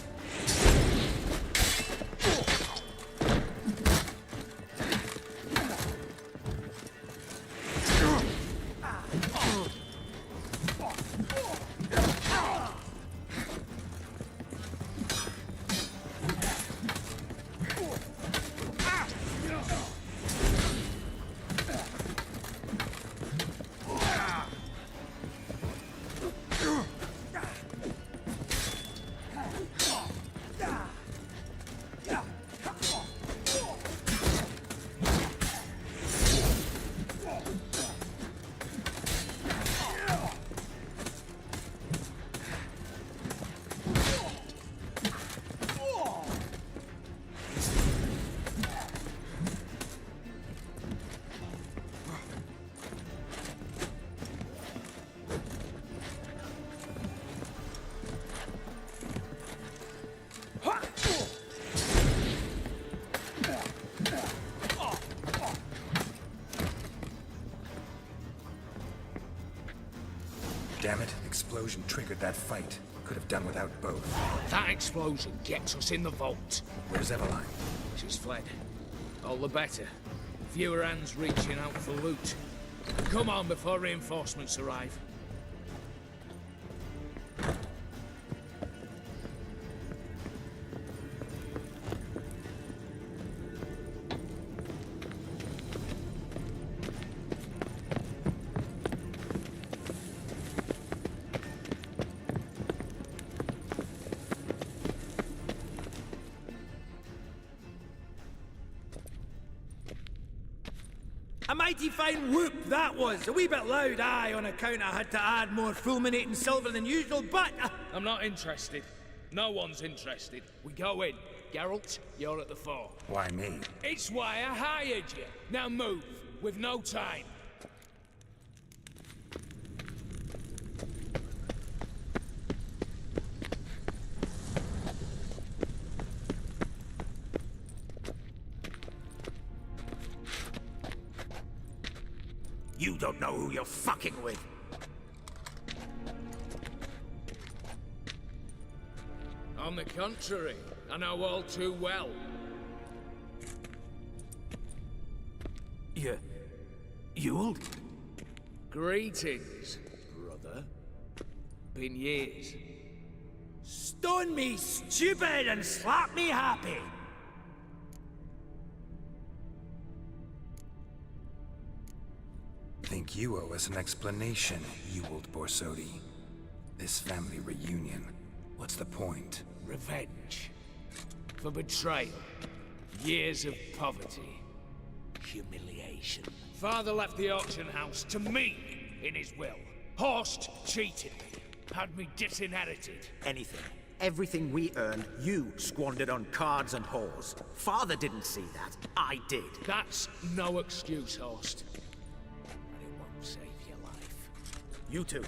Damn it, explosion triggered that fight. Could have done without both. That explosion gets us in the vault. Where's Eveline? She's fled. All the better. Fewer hands reaching out for loot. Come on before reinforcements arrive. mighty fine whoop that was. A wee bit loud, aye, on account I had to add more fulminating silver than usual, but... I'm not interested. No one's interested. We go in. Geralt, you're at the fore. Why me? It's why I hired you. Now move. We've no time. You don't know who you're fucking with. On the contrary, I know all too well. You'll? Greetings, brother. Been years. Stone me stupid and slap me happy. Think you owe us an explanation, you old Borsodi. This family reunion, what's the point? Revenge. For betrayal. Years of poverty. Humiliation. Father left the auction house to me in his will. Horst cheated me. Had me disinherited. Anything. Everything we earned, you squandered on cards and whores. Father didn't see that. I did. That's no excuse, Horst. Save your life. You two,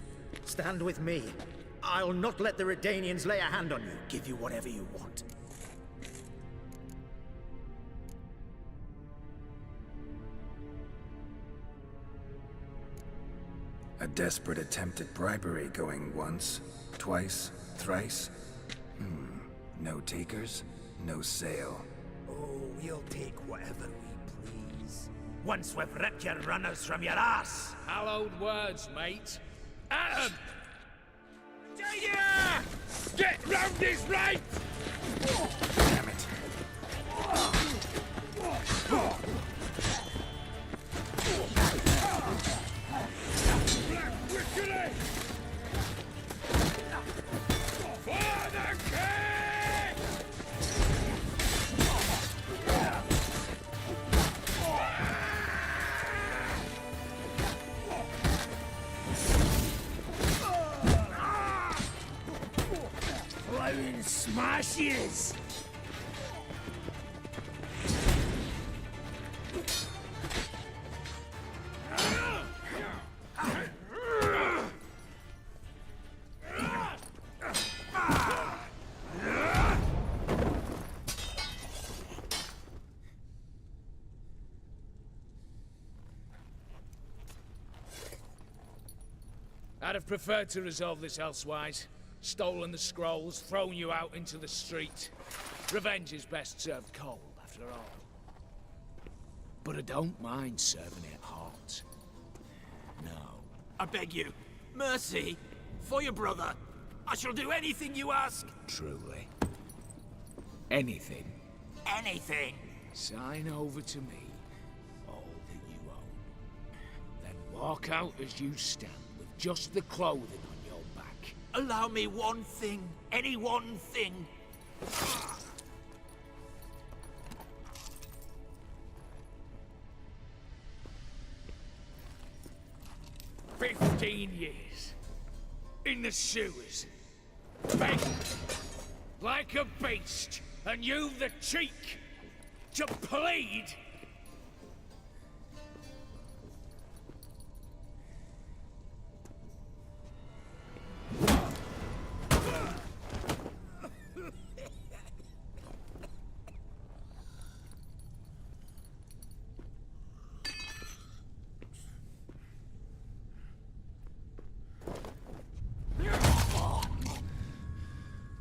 stand with me. I'll not let the Redanians lay a hand on you. Give you whatever you want. A desperate attempt at bribery going once, twice, thrice? No takers, no sale. Oh, we'll take whatever we please. Once we've ripped your runners from your ass! Hallowed words, mate. At 'em! Get round his right! Damn it. Black Whitcher! For the king! Plowing smashes! I'd have preferred to resolve this elsewise. Stolen the scrolls, thrown you out into the street. Revenge is best served cold, after all. But I don't mind serving it hot. No. I beg you, mercy, for your brother. I shall do anything you ask. Truly. Anything. Anything. Sign over to me all that you own. Then walk out as you stand with just the clothing on your back. Allow me one thing. Any one thing. 15 years. In the sewers. Begging. Like a beast. And you've the cheek to plead.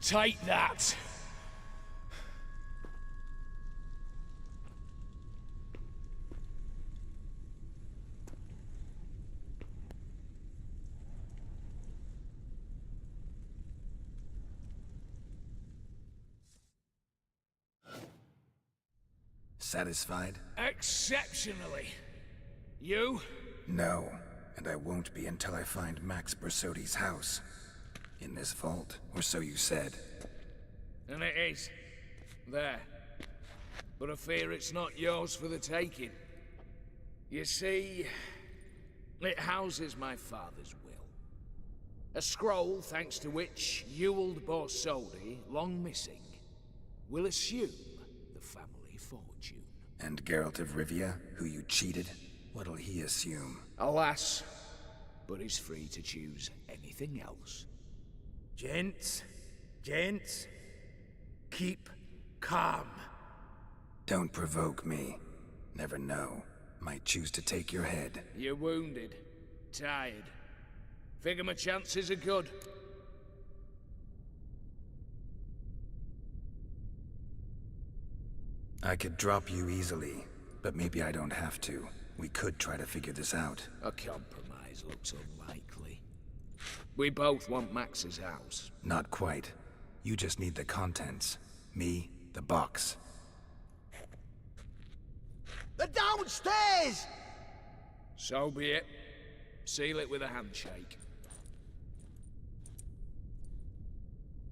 Take that. Satisfied? Exceptionally. You? No, and I won't be until I find Max Bersodi's house. In this vault, or so you said. And it is. There. But I fear it's not yours for the taking. You see, it houses my father's will. A scroll thanks to which Ewald Borsodi, long missing, will assume the family fortune. And Geralt of Rivia, who you cheated, what'll he assume? Alas, but he's free to choose anything else. Gents, keep calm. Don't provoke me. Never know. Might choose to take your head. You're wounded, tired. Figure my chances are good. I could drop you easily, but maybe I don't have to. We could try to figure this out. A compromise looks unlikely. We both want Max's house. Not quite. You just need the contents. Me, the box. They're downstairs! So be it. Seal it with a handshake.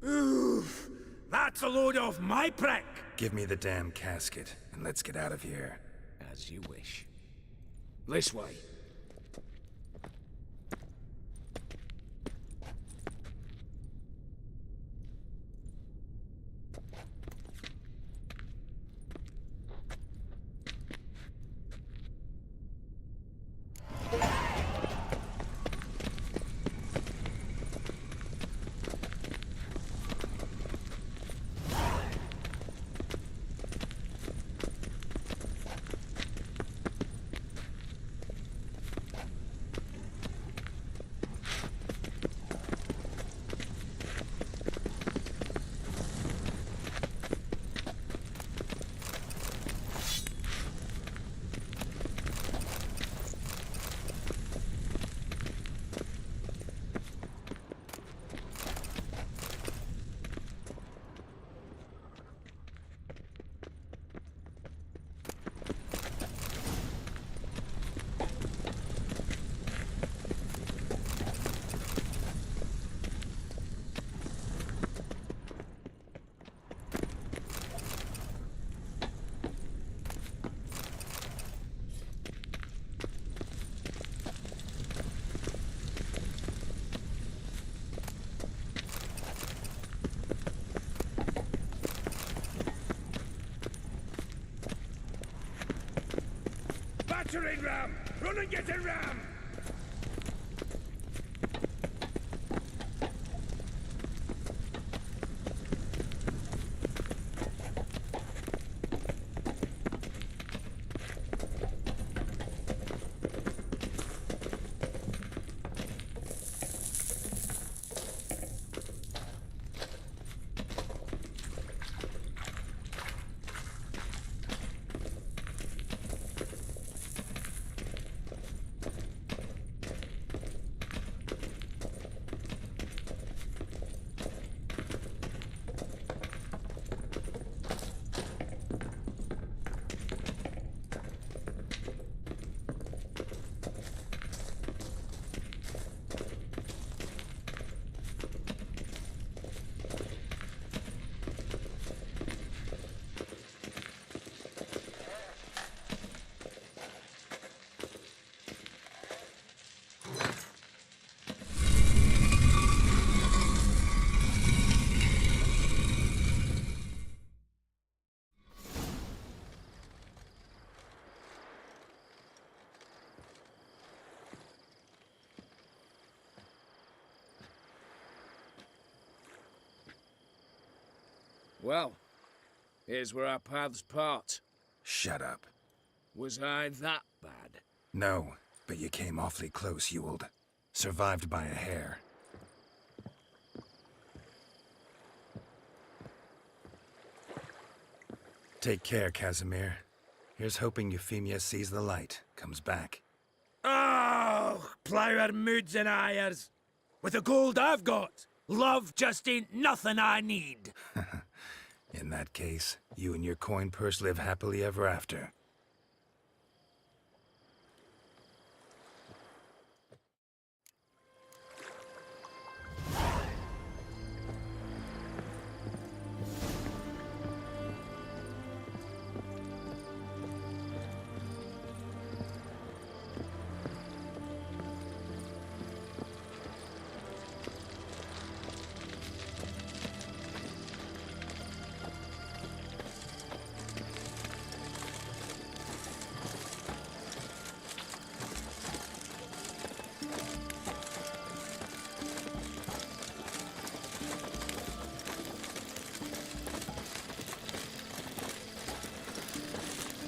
Oof! That's a load off my prick! Give me the damn casket, and let's get out of here. As you wish. This way. Battering ram! Run and get a ram! Well, here's where our paths part. Shut up. Was I that bad? No, but you came awfully close, Ewald. Survived by a hair. Take care, Casimir. Here's hoping Euphemia sees the light, comes back. Oh, plough our moods and ires. With the gold I've got, love just ain't nothing I need. In that case, you and your coin purse live happily ever after.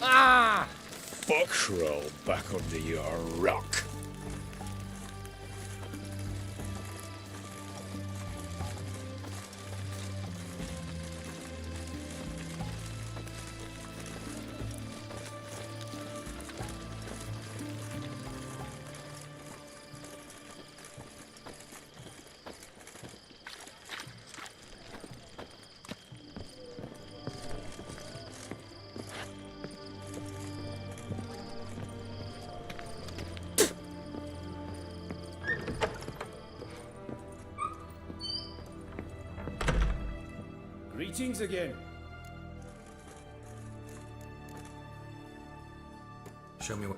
Ah! Fuck crawl back under your rock. Greetings again. Show me what...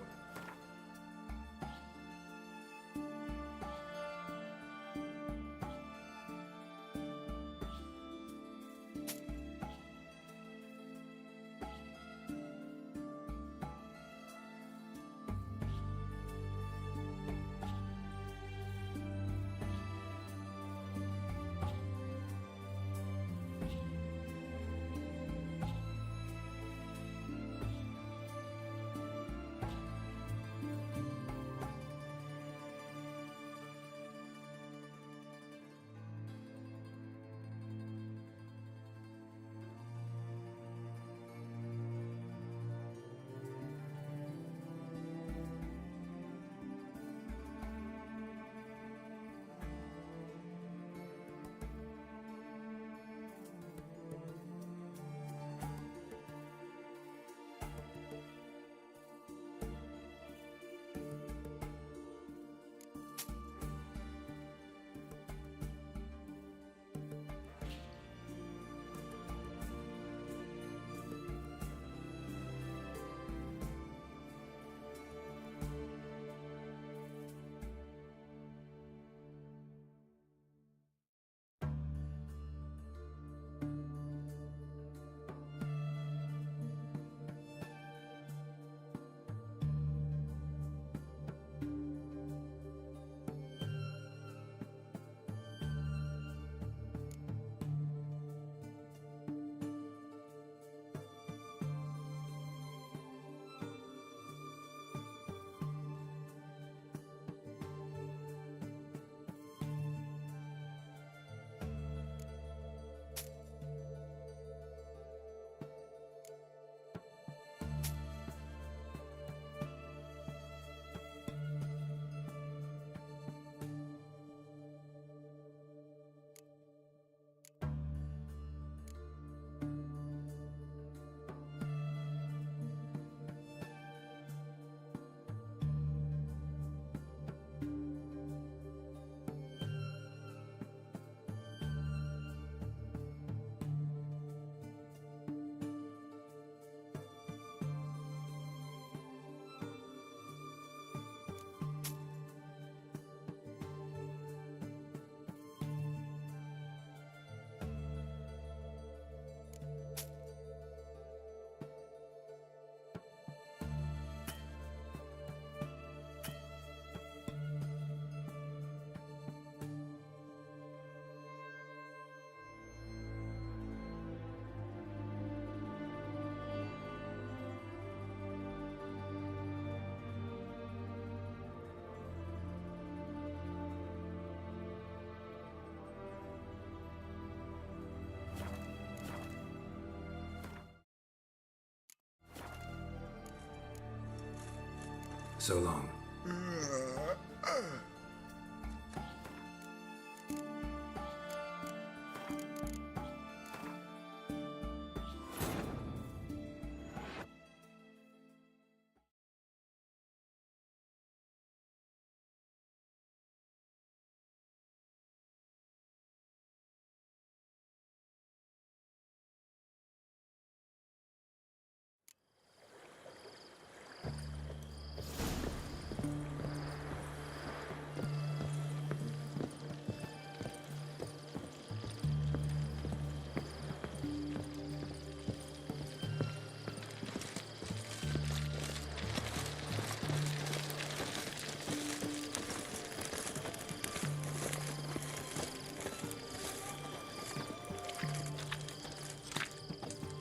So long.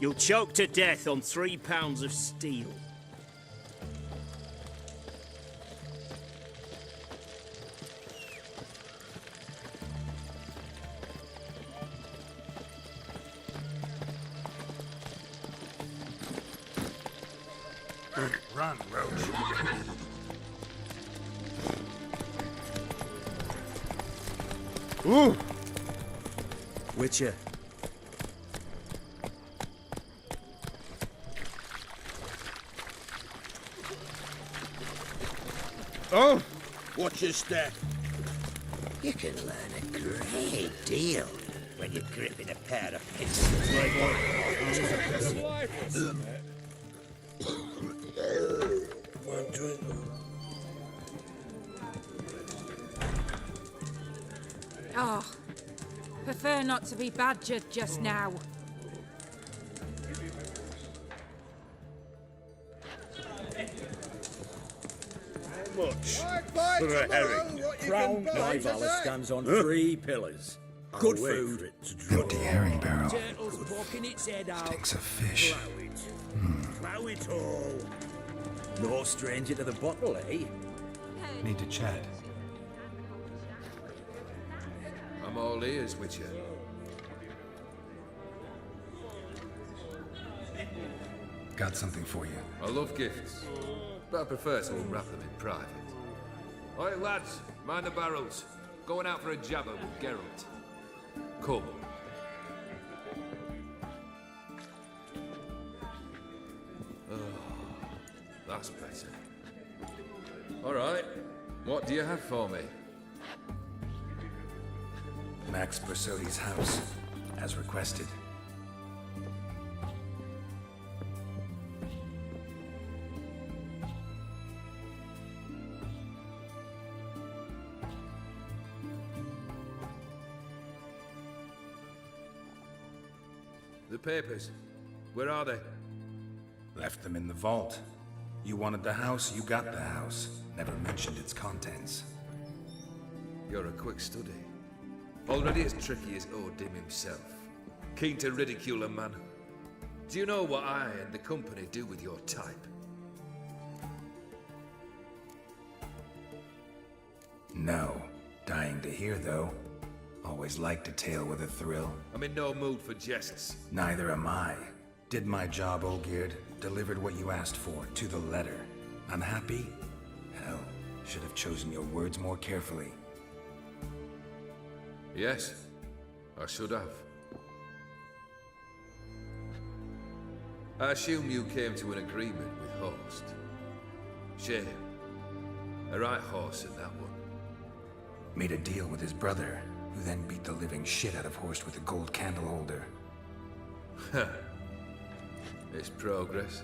You'll choke to death on 3 pounds of steel. Run, Roach. Ooh! Whitcher. Oh! Watch your step. You can learn a great deal when you're gripping a pair of pistols like Oh, prefer not to be badgered just now. Much for a herring. Crown Nivala stands on 3 pillars. Good I'll wait food. for it to dry. Empty herring barrel. Turtle's poking its head out. Sticks of fish. Plow it all. No stranger to the bottle, eh? Need to chat. I'm all ears, Whitcher. Got something for you. I love gifts, but I prefer to unwrap them in private. Oi, lads, mind the barrels. Going out for a jabber with Geralt. Come. Oh, that's better. All right, what do you have for me? Max Bersodi's house, as requested. The papers, where are they? Left them in the vault. You wanted the house, you got the house. Never mentioned its contents. You're a quick study. Already as tricky as Odin himself. Keen to ridicule a man. Do you know what I and the company do with your type? No. Dying to hear, though. Always liked a tale with a thrill. I'm in no mood for jests. Neither am I. Did my job, Olgierd. Delivered what you asked for, to the letter. Unhappy? Hell, should have chosen your words more carefully. Yes, I should have. I assume you came to an agreement with Horst. Shame. A right horse in that one. Made a deal with his brother, who then beat the living shit out of Horst with a gold candle holder. Huh. It's progress.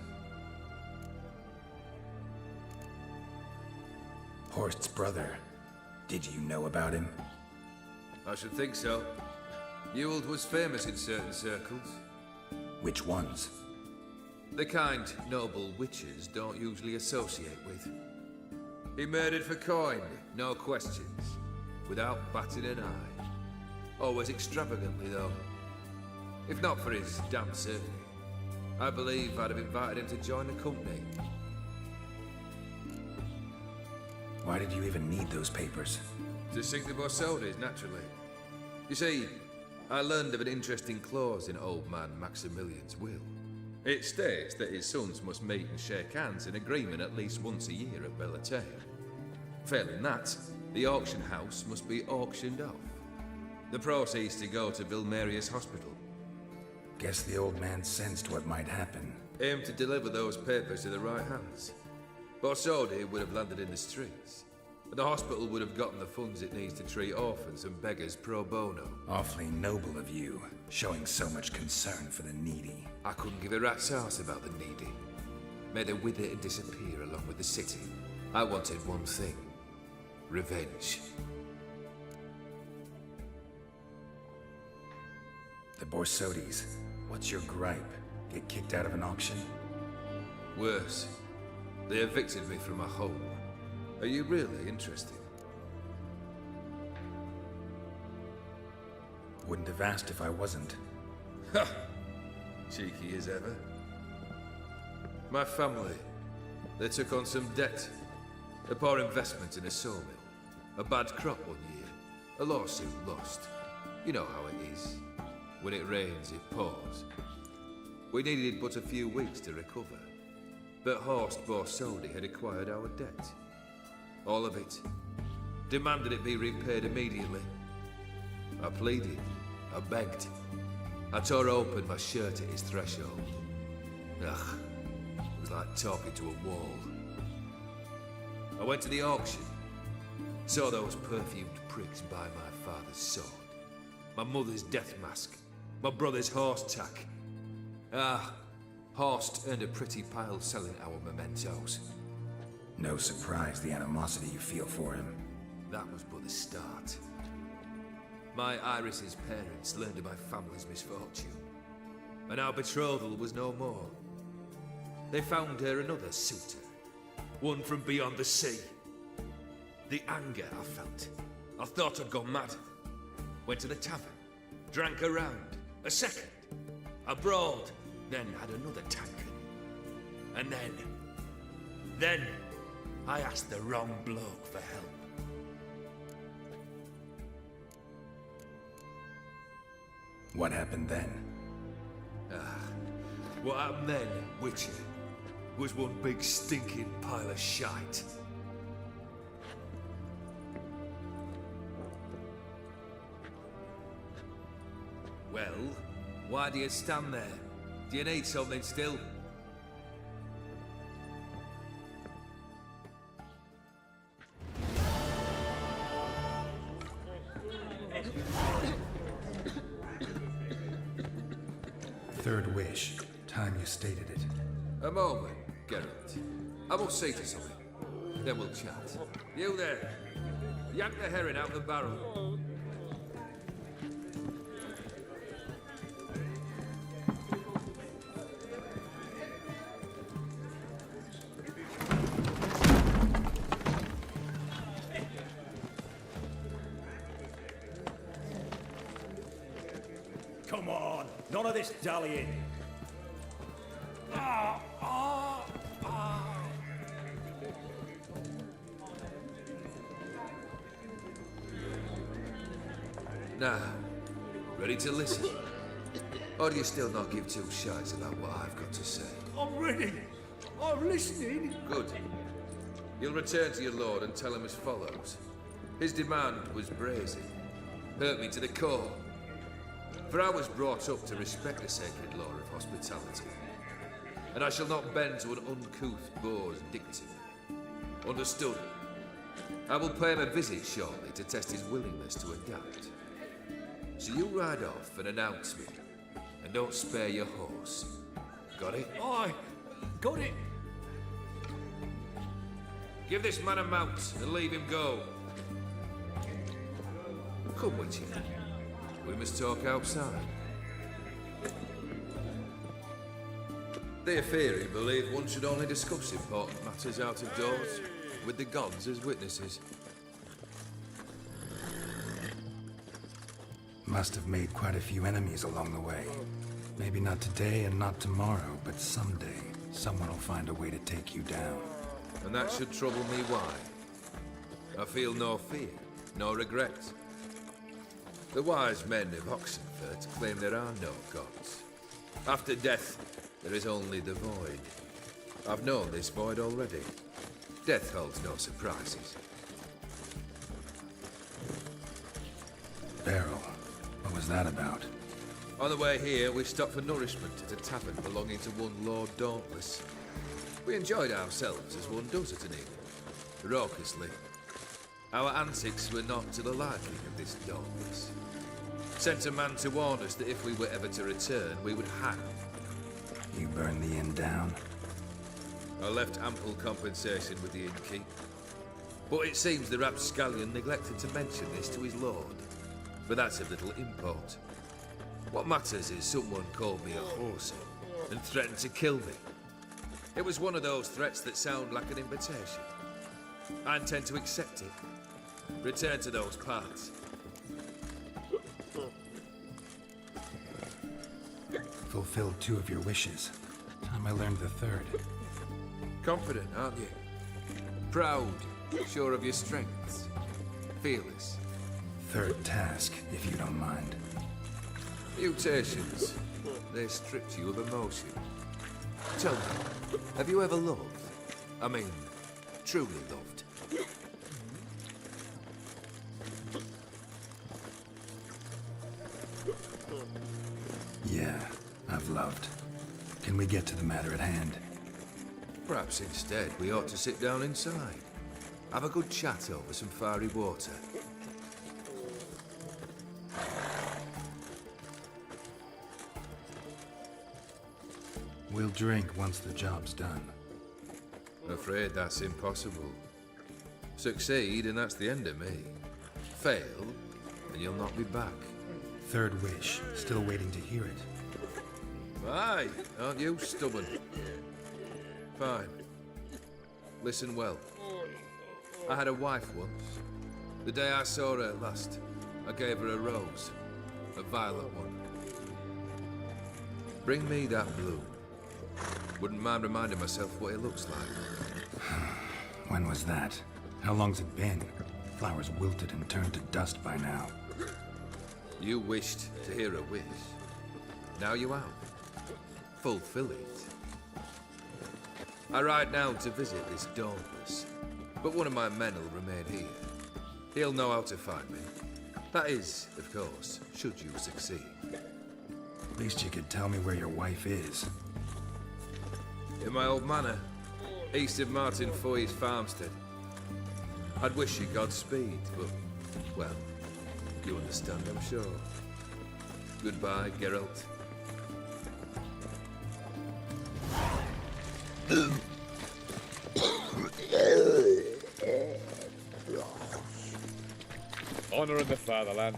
Horst's brother. Did you know about him? I should think so. Ewald was famous in certain circles. Which ones? The kind noble witches don't usually associate with. He murdered for coin, no questions. Without batting an eye. Always extravagantly, though. If not for his damn surname, I believe I'd have invited him to join the company. Why did you even need those papers? To sink the Borsodis, naturally. You see, I learned of an interesting clause in old man Maximilian's will. It states that his sons must meet and shake hands in agreement at least once a year at Bellatane. Failing that, the auction house must be auctioned off. The proceeds to go to Vilmerius Hospital. Guess the old man sensed what might happen. Aimed to deliver those papers to the right hands. Borsodi would have landed in the streets. The hospital would have gotten the funds it needs to treat orphans and beggars pro bono. Awfully noble of you, showing so much concern for the needy. I couldn't give a rat's ass about the needy. Made her wither and disappear along with the city. I wanted one thing. Revenge. The Borsodis. What's your gripe? Get kicked out of an auction? Worse. They evicted me from my home. Are you really interested? Wouldn't have asked if I wasn't. Ha! Cheeky as ever. My family, they took on some debt. A poor investment in a sawmill. A bad crop one year. A lawsuit lost. You know how it is. When it rains, it pours. We needed but a few weeks to recover. But Horst Borsodi had acquired our debt. All of it. Demanded it be repaid immediately. I pleaded. I begged. I tore open my shirt at his threshold. Ugh. It was like talking to a wall. I went to the auction. Saw those perfumed pricks buy my father's sword. My mother's death mask. My brother's horse tack. Ah, Horst earned a pretty pile selling our mementos. No surprise the animosity you feel for him. That was but the start. My Iris's parents learned of my family's misfortune, and our betrothal was no more. They found her another suitor, one from beyond the sea. The anger I felt, I thought I'd gone mad. Went to the tavern, drank a round, a second. I brawled, then had another tankard. And then I asked the wrong bloke for help. What happened then? What happened then, Whitcher, was one big stinking pile of shite. Well, why do you stand there? Do you need something still? Third wish. Time you stated it. A moment, Geralt. I will see to something. Then we'll chat. You there. Yank the herring out the barrel. Come on, none of this dallying. Now, ready to listen? Or do you still not give two shites about what I've got to say? I'm ready. I'm listening. Good. You'll return to your lord and tell him as follows. His demand was brazen. Hurt me to the core. For I was brought up to respect the sacred law of hospitality. And I shall not bend to an uncouth boor's dictum. Understood? I will pay him a visit shortly to test his willingness to adapt. So you ride off and announce me. And don't spare your horse. Got it? Aye, got it. Give this man a mount and leave him go. Come with you. We must talk outside. The Aetheri believe one should only discuss important matters out of doors, with the gods as witnesses. Must have made quite a few enemies along the way. Maybe not today and not tomorrow, but someday, someone will find a way to take you down. And that should trouble me why? I feel no fear, no regret. The wise men of Oxenfurt claim there are no gods. After death, there is only the void. I've known this void already. Death holds no surprises. Beryl, what was that about? On the way here, we stopped for nourishment at a tavern belonging to one Lord Dauntless. We enjoyed ourselves as one does at an inn, raucously. Our antics were not to the liking of this Dauntless. Sent a man to warn us that if we were ever to return, we would hang. You burned the inn down? I left ample compensation with the innkeep. But it seems the rapscallion neglected to mention this to his lord. But that's of little import. What matters is someone called me a whoreson and threatened to kill me. It was one of those threats that sound like an invitation. I intend to accept it. Return to those parts. fulfilled 2 of your wishes. Time I learned the 3rd. Confident, aren't you? Proud, sure of your strengths. Fearless. 3rd task, if you don't mind. Mutations. They stripped you of emotion. Tell me, have you ever loved? I mean, truly loved? Yeah, I've loved. Can we get to the matter at hand? Perhaps instead we ought to sit down inside. Have a good chat over some fiery water. We'll drink once the job's done. Afraid that's impossible. Succeed and that's the end of me. Fail and you'll not be back. 3rd wish, still waiting to hear it. Aye, aren't you stubborn? Fine. Listen well. I had a wife once. The day I saw her last, I gave her a rose. A violet one. Bring me that bloom. Wouldn't mind reminding myself what it looks like. When was that? How long's it been? Flowers wilted and turned to dust by now. You wished to hear a wish. Now you have. Fulfill it. I ride now to visit this Dauntless, but one of my men will remain here. He'll know how to find me. That is, of course, should you succeed. At least you could tell me where your wife is. In my old manor, east of Martin Foy's farmstead. I'd wish you Godspeed, but, well, you understand, I'm sure. Goodbye, Geralt. Honor in the fatherland.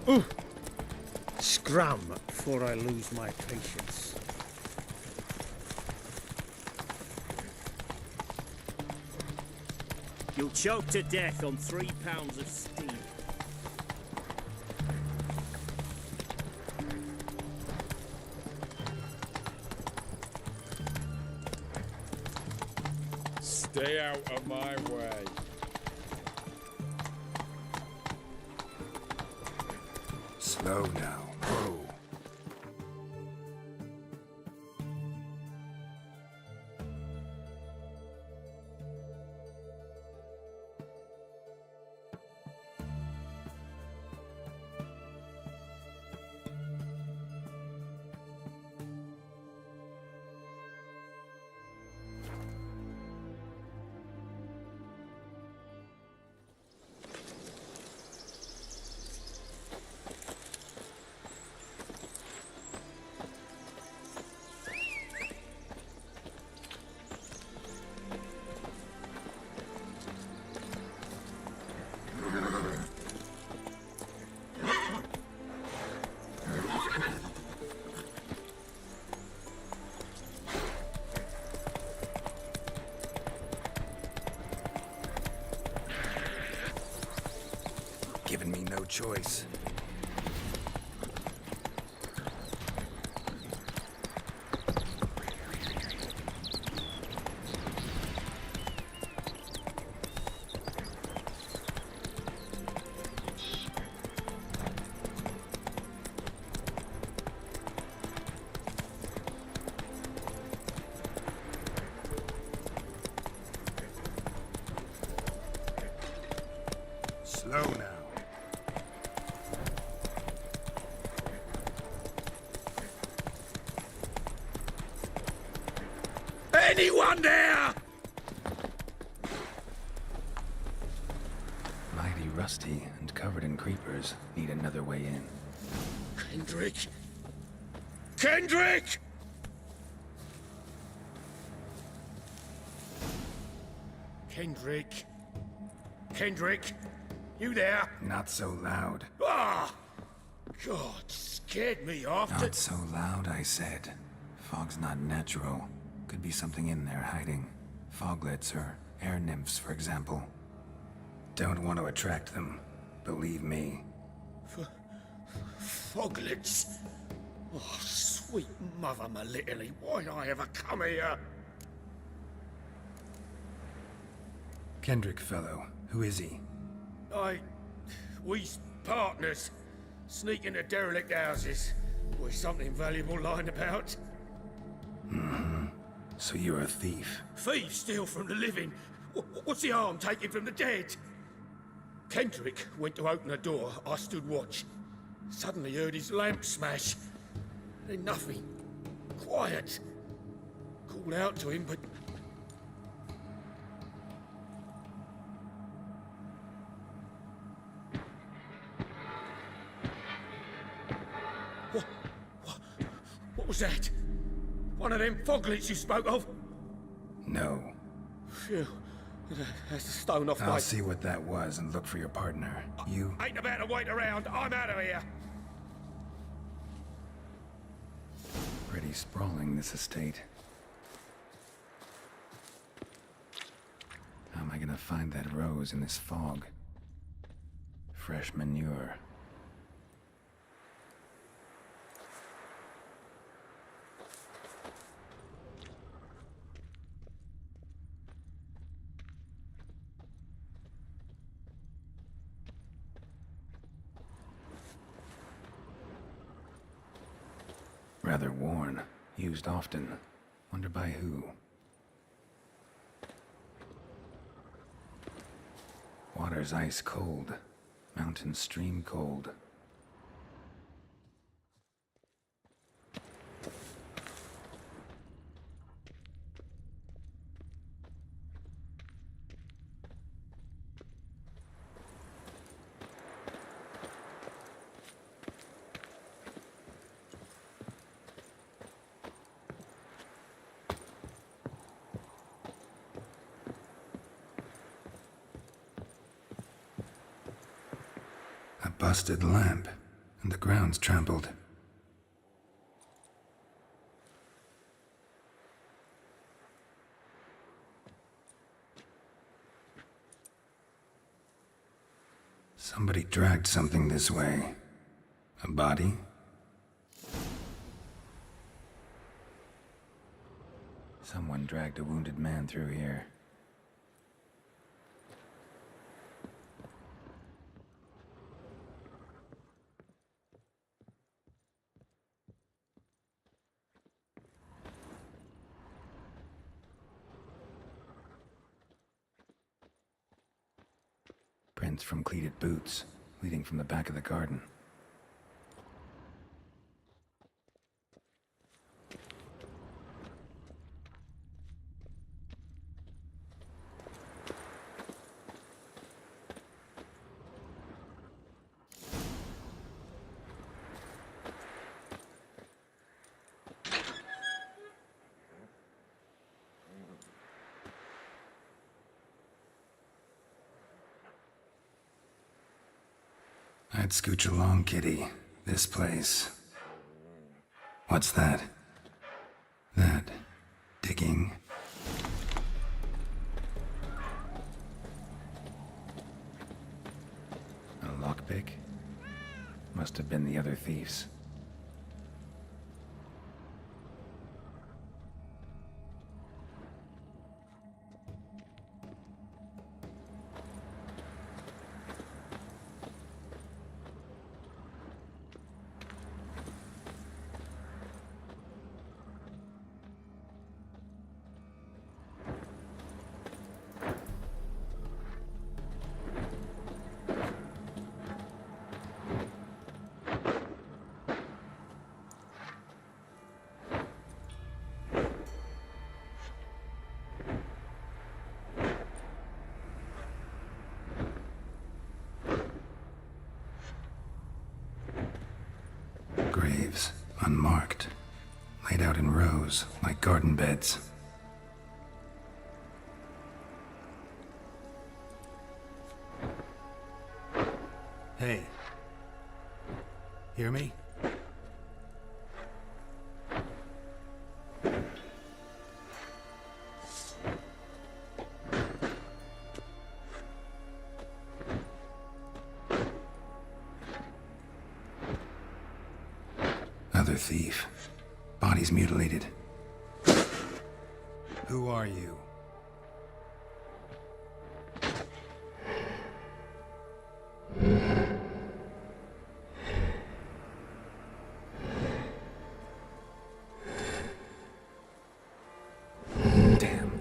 Ooh. Scram before I lose my patience. You'll choke to death on 3 pounds of steel. Stay out of my way. Slow now. Whoa. Given me no choice. Slow now. Anyone there? Mighty rusty and covered in creepers. Need another way in. Kendrick? Kendrick! Kendrick? Kendrick? You there? Not so loud. Ah! God, scared me off. Not so loud, I said. Fog's not natural. Could be something in there hiding. Foglets or air nymphs, for example. Don't want to attract them, believe me. Foglets? Oh, sweet mother, my little, why'd I ever come here? Kendrick fellow, who is he? We's partners. Sneak into derelict houses with something valuable lying about. Mm-hmm. So you're a thief. Thieves steal from the living. What's the harm taking from the dead? Kendrick went to open a door. I stood watch. Suddenly heard his lamp smash. Then nothing. Quiet. Called out to him, but... What was that? One of them foglets you spoke of? No. Phew. That's a stone off my... I'll see what that was and look for your partner. You... Ain't about to wait around. I'm out of here. Pretty sprawling, this estate. How am I gonna find that rose in this fog? Fresh manure. Rather worn. Used often. Wonder by who? Water's ice cold. Mountain stream cold. Busted lamp, and the ground's trampled. Somebody dragged something this way. A body? Someone dragged a wounded man through here. Prints from cleated boots, leading from the back of the garden. I'd scooch along, kitty. This place. What's that? That. Digging. A lockpick? Must have been the other thieves. Graves, unmarked, laid out in rows like garden beds. Hey. Hear me? Another thief. Body's mutilated. Who are you? Damn.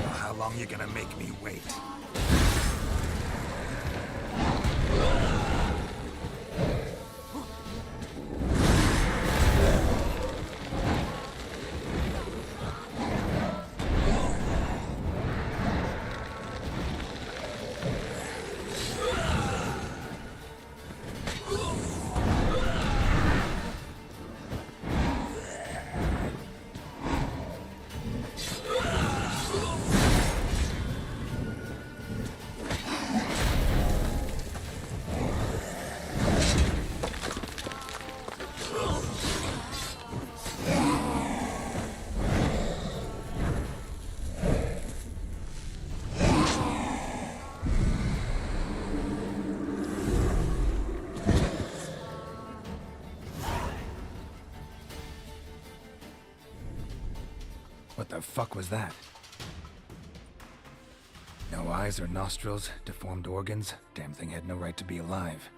How long you gonna make me wait? What the fuck was that? No eyes or nostrils, deformed organs. Damn thing had no right to be alive.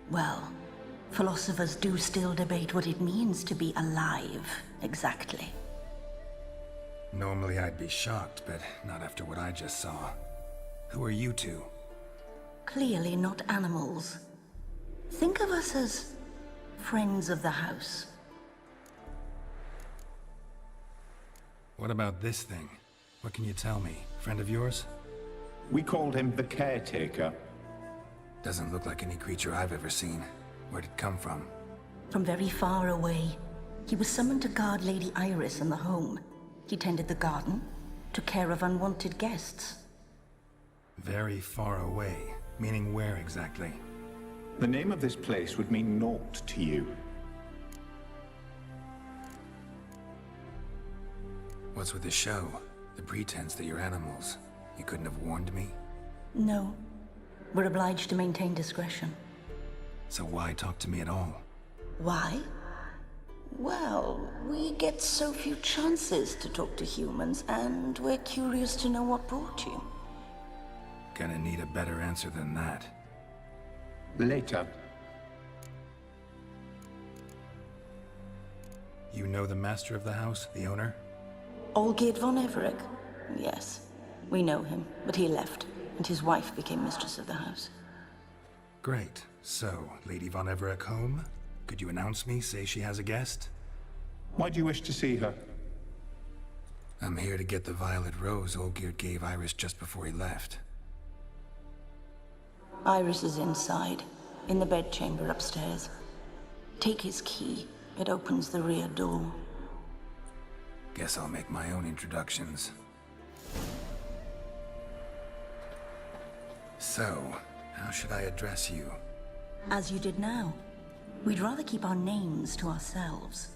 Well, philosophers do still debate what it means to be alive, exactly. Normally I'd be shocked, but not after what I just saw. Who are you two? Clearly not animals. Think of us as friends of the house. What about this thing? What can you tell me? Friend of yours? We called him the Caretaker. Doesn't look like any creature I've ever seen. Where'd it come from? From very far away. He was summoned to guard Lady Iris and the home. He tended the garden, took care of unwanted guests. Very far away. Meaning where exactly? The name of this place would mean naught to you. What's with the show? The pretense that you're animals. You couldn't have warned me? No. We're obliged to maintain discretion. So why talk to me at all? Why? Well, we get so few chances to talk to humans, and we're curious to know what brought you. Gonna need a better answer than that. Later. You know the master of the house, the owner? Olgierd von Everec? Yes. We know him, but he left, and his wife became mistress of the house. Great. So, Lady von Everec home? Could you announce me, say she has a guest? Why do you wish to see her? I'm here to get the violet rose Olgierd gave Iris just before he left. Iris is inside, in the bedchamber upstairs. Take his key. It opens the rear door. Guess I'll make my own introductions. So, how should I address you? As you did now. We'd rather keep our names to ourselves.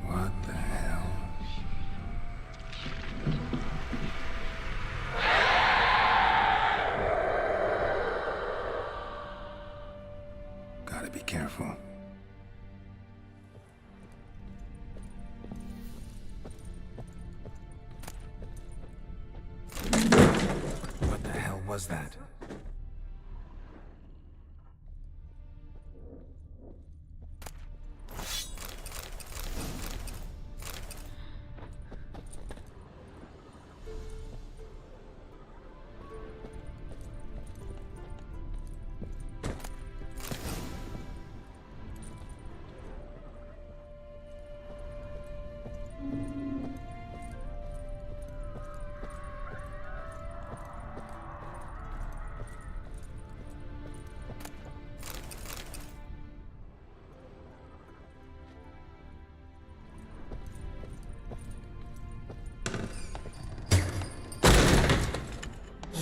What the hell? Gotta be careful. What the hell was that?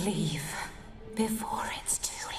Leave before it's too late.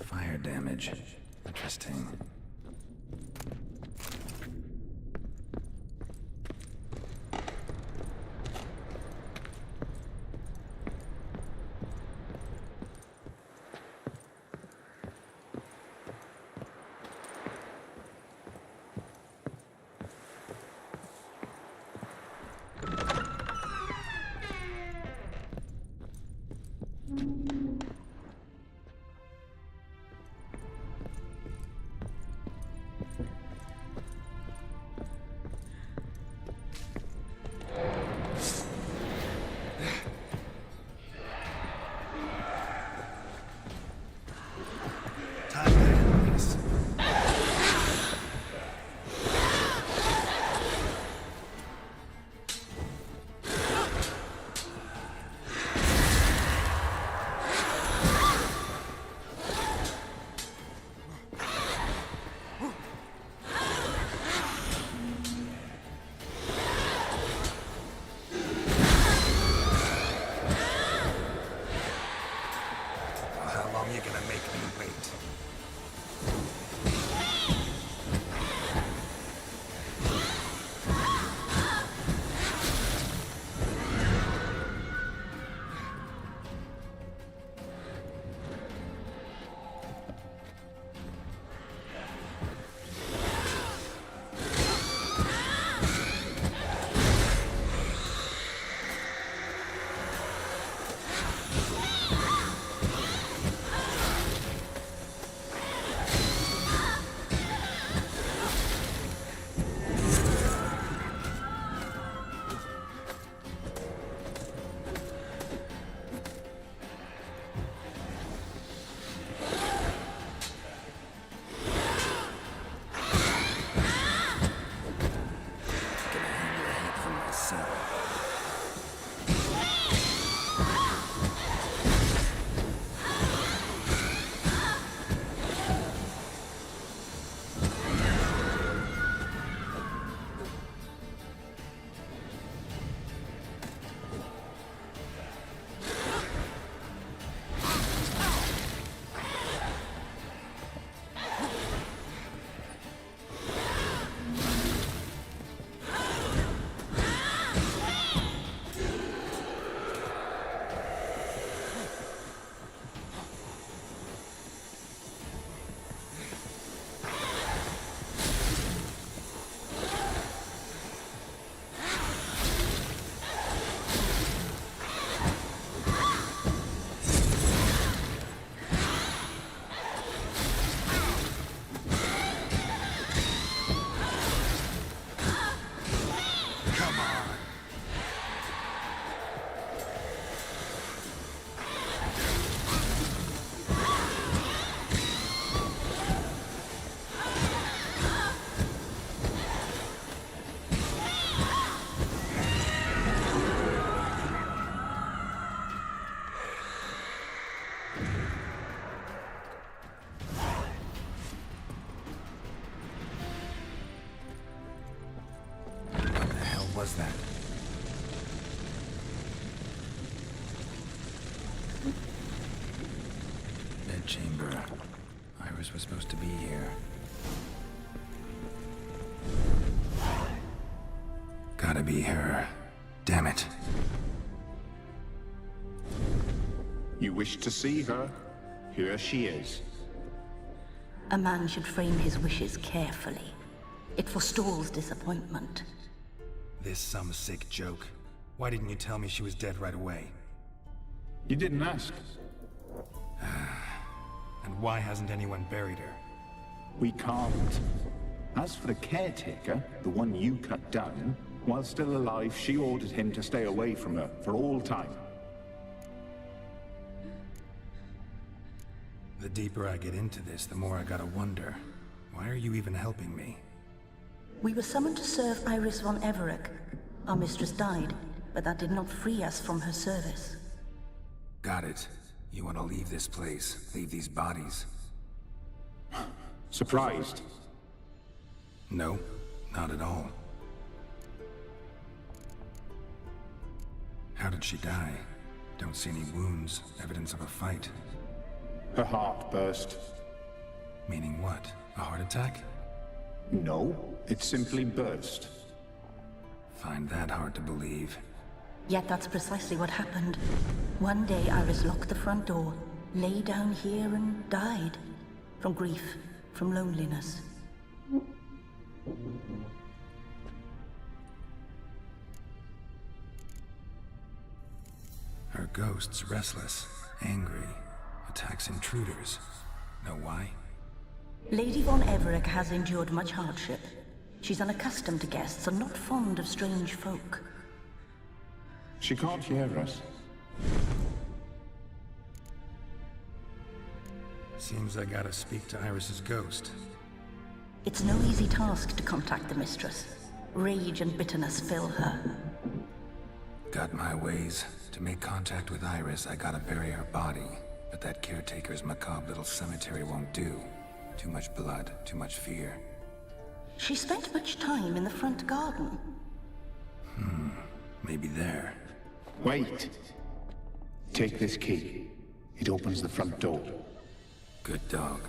Fire damage. Interesting. chamber. Iris was supposed to be here. Gotta be her. Damn it. You wish to see her? Here she is. A man should frame his wishes carefully. It forestalls disappointment. This some sick joke. Why didn't you tell me she was dead right away? You didn't ask. And why hasn't anyone buried her? We can't. As for the caretaker, the one you cut down, while still alive, she ordered him to stay away from her for all time. The deeper I get into this, the more I gotta wonder. Why are you even helping me? We were summoned to serve Iris von Everec. Our mistress died, but that did not free us from her service. Got it. You want to leave this place, leave these bodies. Surprised? No, not at all. How did she die? Don't see any wounds, evidence of a fight. Her heart burst. Meaning what? A heart attack? No, it simply burst. Find that hard to believe. Yet that's precisely what happened. One day Iris locked the front door, lay down here and died. From grief, from loneliness. Her ghost's restless, angry, attacks intruders. Know why? Lady von Everec has endured much hardship. She's unaccustomed to guests and not fond of strange folk. She can't hear us. Seems I gotta speak to Iris's ghost. It's no easy task to contact the mistress. Rage and bitterness fill her. Got my ways. To make contact with Iris, I gotta bury her body. But that caretaker's macabre little cemetery won't do. Too much blood, too much fear. She spent much time in the front garden. Maybe there. Wait. Take this key. It opens the front door. Good dog.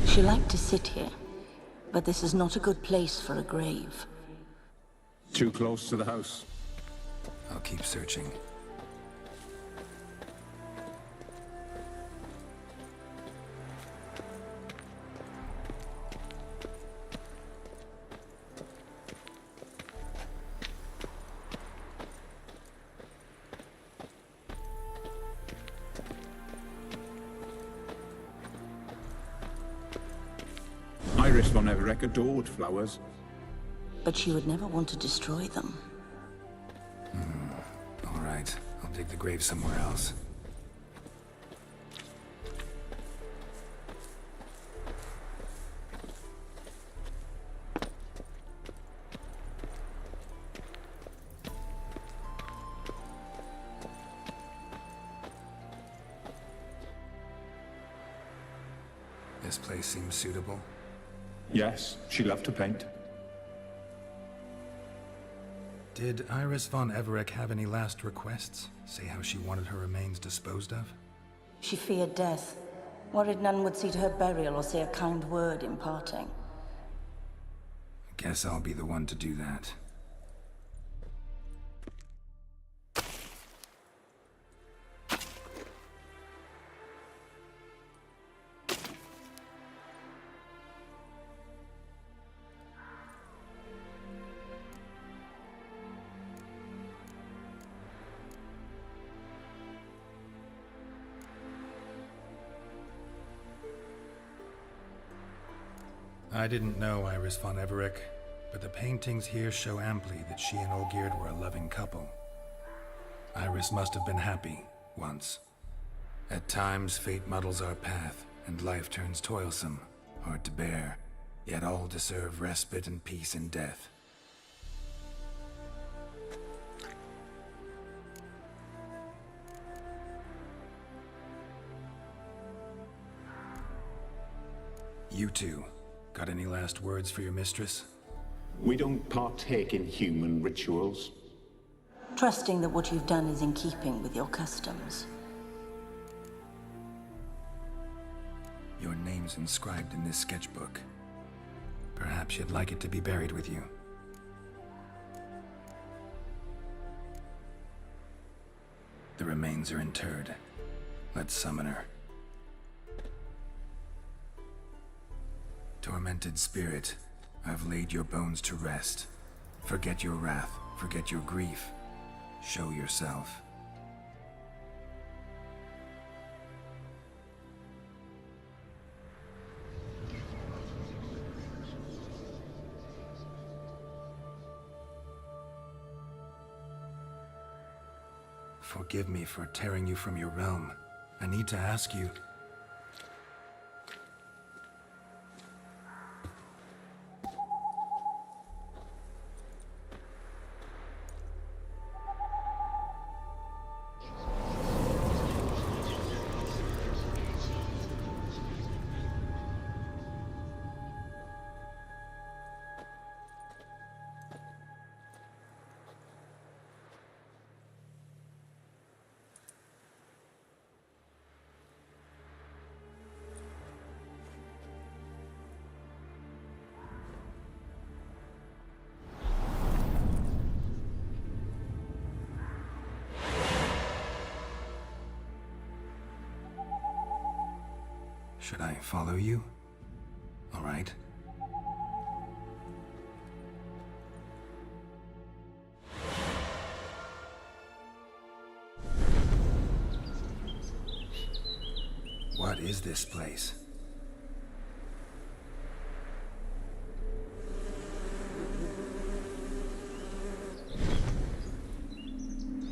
She liked to sit here, but this is not a good place for a grave. Too close to the house. I'll keep searching. Iris von Everec adored flowers. But she would never want to destroy them. All right, I'll dig the grave somewhere else. This place seems suitable. Yes, she loved to paint. Did Iris von Everec have any last requests? Say how she wanted her remains disposed of? She feared death, worried none would see to her burial or say a kind word in parting. Guess I'll be the one to do that. I didn't know Iris von Everec. but the paintings here show amply that she and Olgierd were a loving couple. Iris must have been happy, once. At times, fate muddles our path, and life turns toilsome, hard to bear, yet all deserve respite and peace in death. You two, got any last words for your mistress? We don't partake in human rituals. Trusting that what you've done is in keeping with your customs. Your name's inscribed in this sketchbook. Perhaps you'd like it to be buried with you. The remains are interred. Let's summon her. Tormented spirit, I've laid your bones to rest. Forget your wrath, forget your grief. Show yourself. Forgive me for tearing you from your realm. I need to ask you... Should I follow you? All right. What is this place?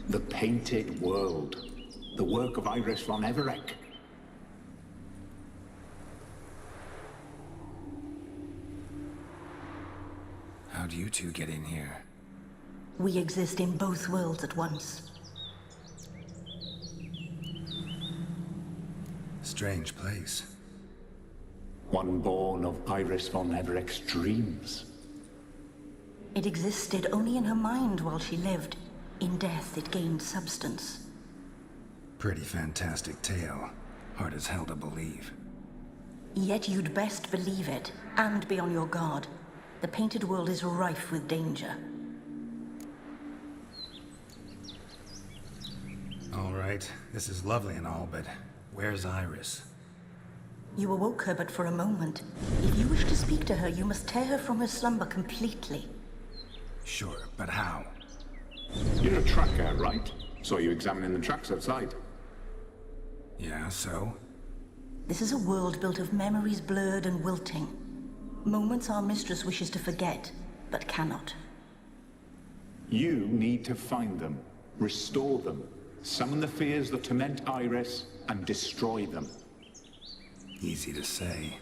The Painted World. The work of Iris von Everec. How'd you two get in here? We exist in both worlds at once. Strange place. One born of Iris von Everec's dreams. It existed only in her mind while she lived. In death, it gained substance. Pretty fantastic tale. Hard as hell to believe. Yet you'd best believe it, and be on your guard. The Painted World is rife with danger. All right, this is lovely and all, but where's Iris? You awoke her but for a moment. If you wish to speak to her, you must tear her from her slumber completely. Sure, but how? You're a tracker, right? Saw you examining the tracks outside. Yeah, so? This is a world built of memories blurred and wilting. Moments our mistress wishes to forget, but cannot. You need to find them, restore them, summon the fears that torment Iris, and destroy them. Easy to say.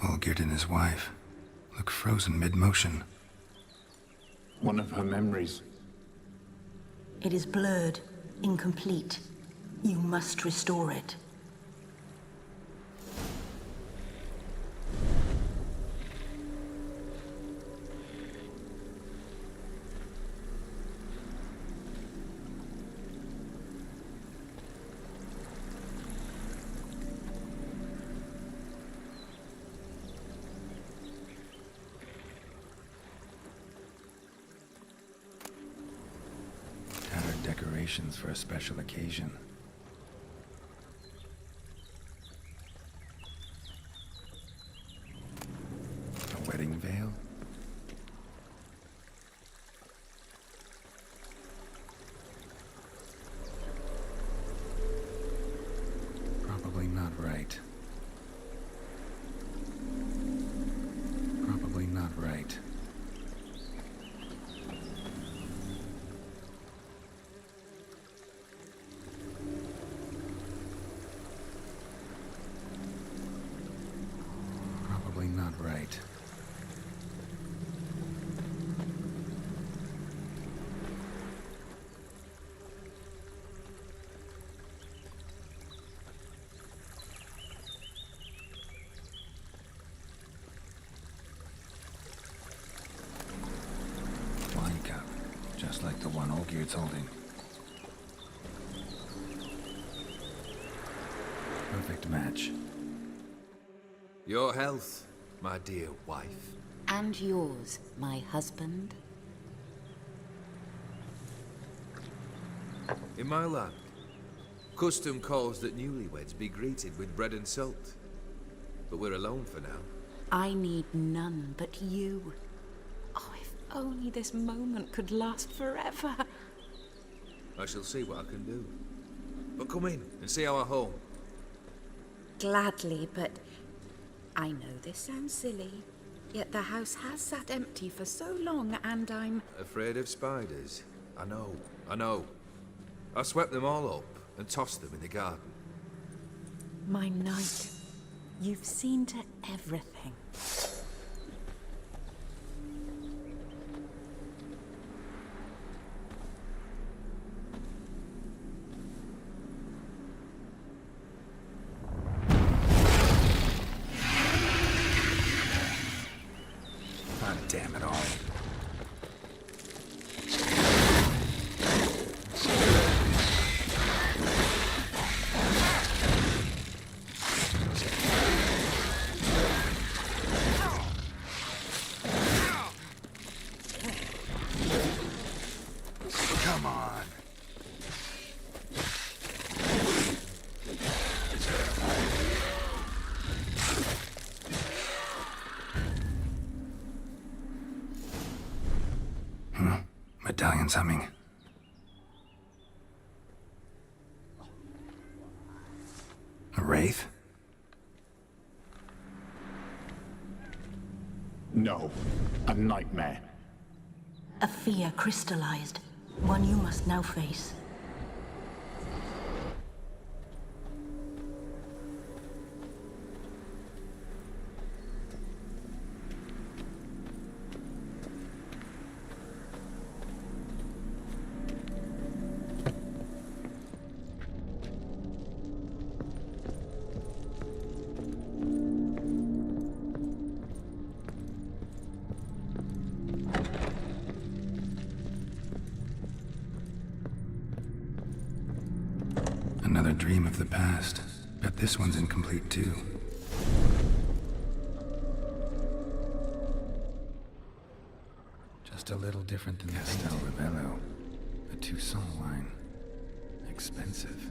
Olgierd and his wife. look frozen mid-motion. One of her memories. It is blurred, incomplete. You must restore it. Decorations for a special occasion. A wedding veil? Probably not right. Probably not right. Not right. Wine cup, just like the one Olgierd's holding. Perfect match. Your health, my dear wife. And yours, my husband. In my land, custom calls that newlyweds be greeted with bread and salt. But we're alone for now. I need none but you. Oh, if only this moment could last forever. I shall see what I can do. But come in and see our home. Gladly, but I know this sounds silly, yet the house has sat empty for so long, and I'm... Afraid of spiders? I know. I swept them all up and tossed them in the garden. My knight, you've seen to everything. Damn it all. Come on. Medallion's humming. A wraith? No, a nightmare. A fear crystallized, one you must now face. Another dream of the past. Bet this one's incomplete too. Just a little different than Castel Ravello. A Toussaint wine. Expensive.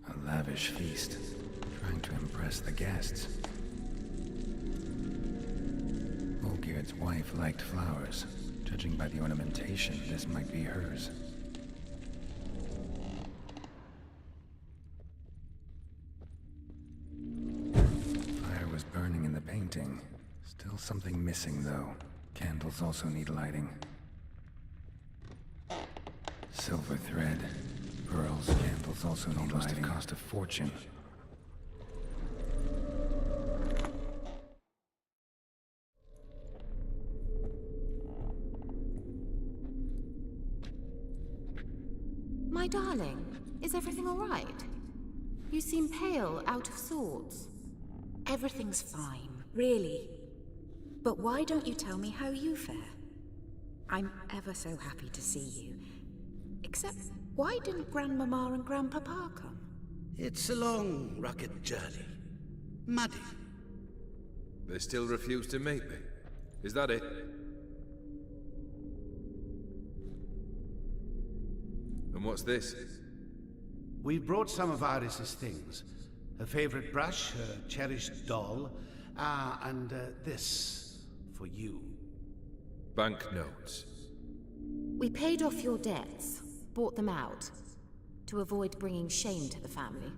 A lavish feast, trying to impress the guests. Olgierd's wife liked flowers. Judging by the ornamentation, this might be hers. missing, though. Candles also need lighting. Silver thread. Pearls. Candles also need lighting. Must cost a fortune. My darling, is everything all right? You seem pale, out of sorts. Everything's fine, really. But why don't you tell me how you fare? I'm ever so happy to see you. Except, why didn't Grandmama and Grandpapa come? It's a long, rugged journey. Muddy. They still refuse to meet me. Is that it? And what's this? We brought some of Iris's things. Her favorite brush, her cherished doll, and this for you. Banknotes. We paid off your debts, bought them out, to avoid bringing shame to the family.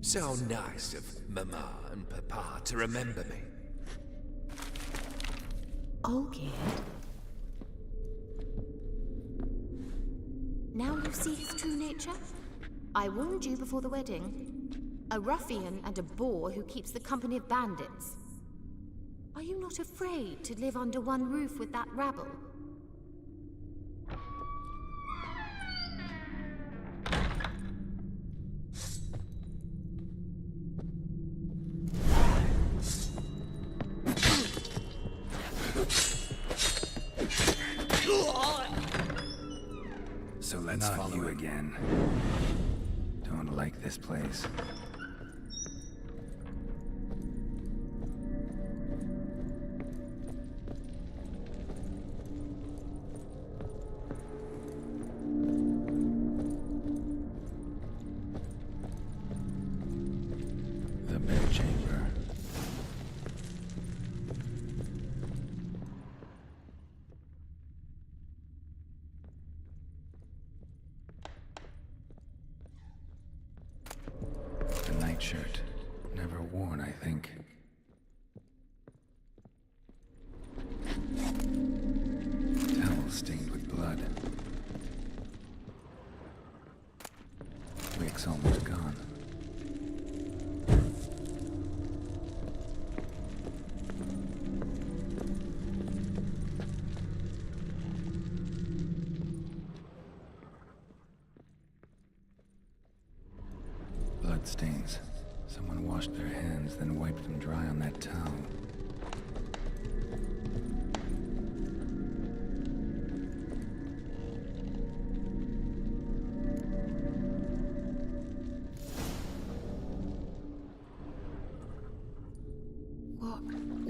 So nice of Mama and Papa to remember me. Olgierd? Now you see his true nature? I warned you before the wedding. A ruffian and a boor who keeps the company of bandits. Are you not afraid to live under one roof with that rabble? So let's follow you again. Don't like this place. The bedchamber. The nightshirt. Never worn, I think. Towel stained with blood. Wick's almost gone. Bloodstains. Someone washed their hands, then wiped them dry on that towel.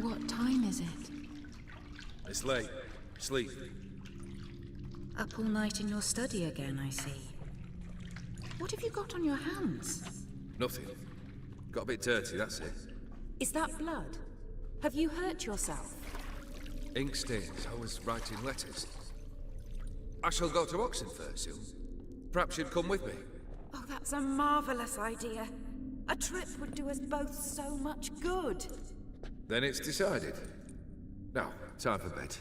What time is it? It's late. Sleep. Up all night in your study again, I see. What have you got on your hands? Nothing. Got a bit dirty, that's it. Is that blood? Have you hurt yourself? Ink stains. I was writing letters. I shall go to Oxenfurt soon. Perhaps you'd come with me. Oh, that's a marvelous idea. A trip would do us both so much good. Then it's decided. Now, time for bed.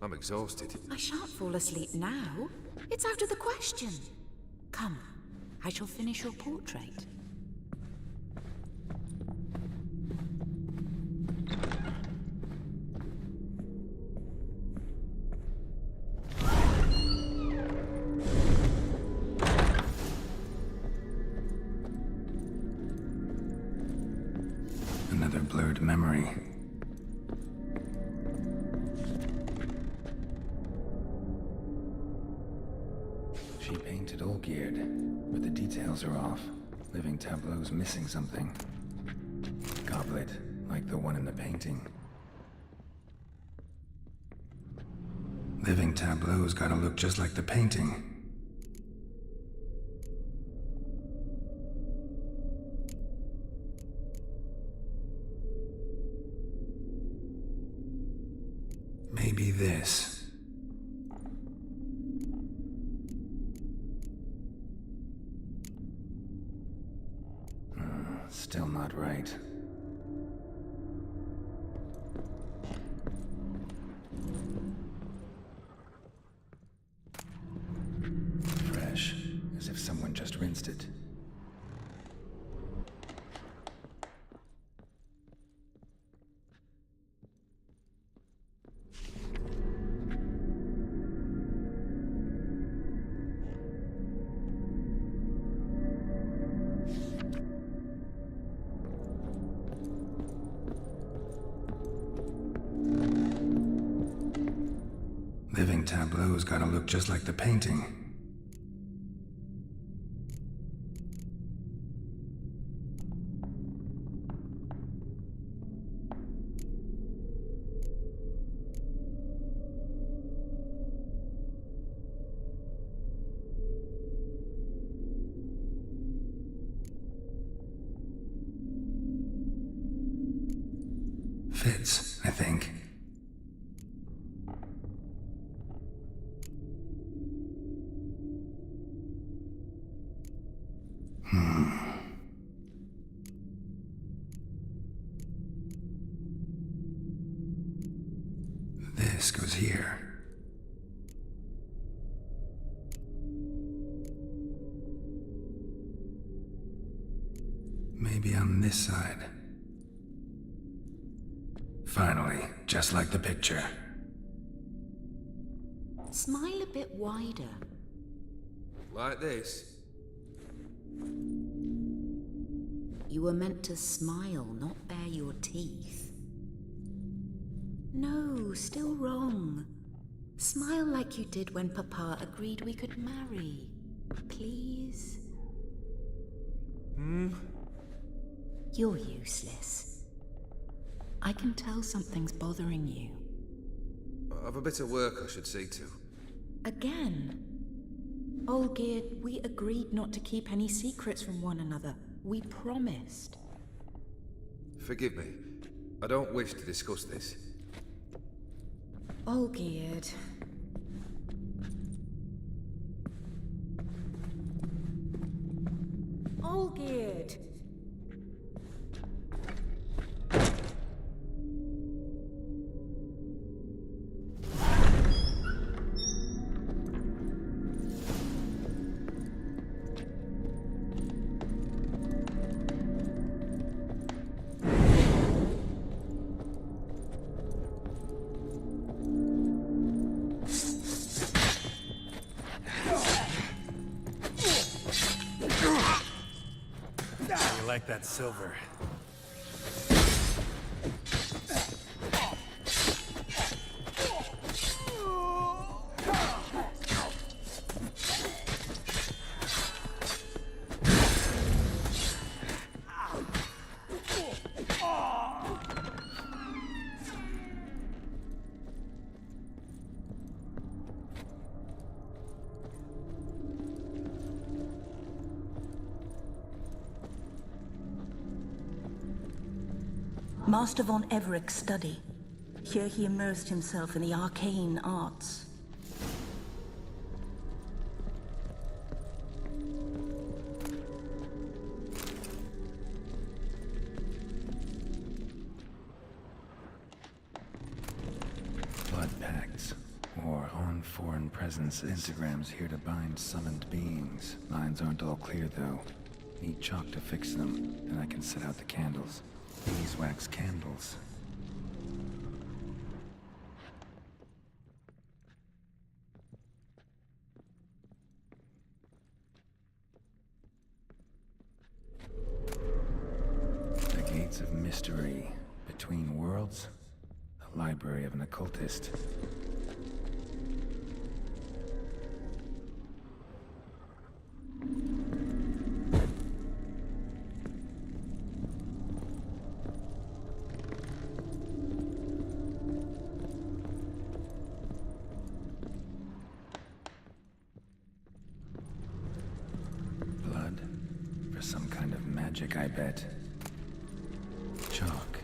I'm exhausted. I shan't fall asleep now. It's out of the question. Come, I shall finish your portrait. Another blurred memory. She painted Olgierd, but the details are off. Living tableau's missing something. Goblet, like the one in the painting. Living tableau's gotta look just like the painting. Maybe this. Still not right. Fresh, as if someone just rinsed it. Living tableau's gotta look just like the painting. Fits, I think. This goes here. Maybe on this side. Finally, just like the picture. Smile a bit wider. Like this? You were meant to smile, not bare your teeth. No, still wrong. Smile like you did when Papa agreed we could marry. Please? You're useless. I can tell something's bothering you. I've a bit of work I should see to. Again? Olgierd, we agreed not to keep any secrets from one another. We promised. Forgive me. I don't wish to discuss this. Olgierd. Olgierd! Like that silver. Master von Everett's study. Here he immersed himself in the arcane arts. Blood pacts, or on foreign presence pentagrams here to bind summoned beings. Lines aren't all clear though. Need chalk to fix them, then I can set out the candles. Beeswax candles. The gates of mystery. Between worlds. The library of an occultist. Some kind of magic, I bet. Chalk.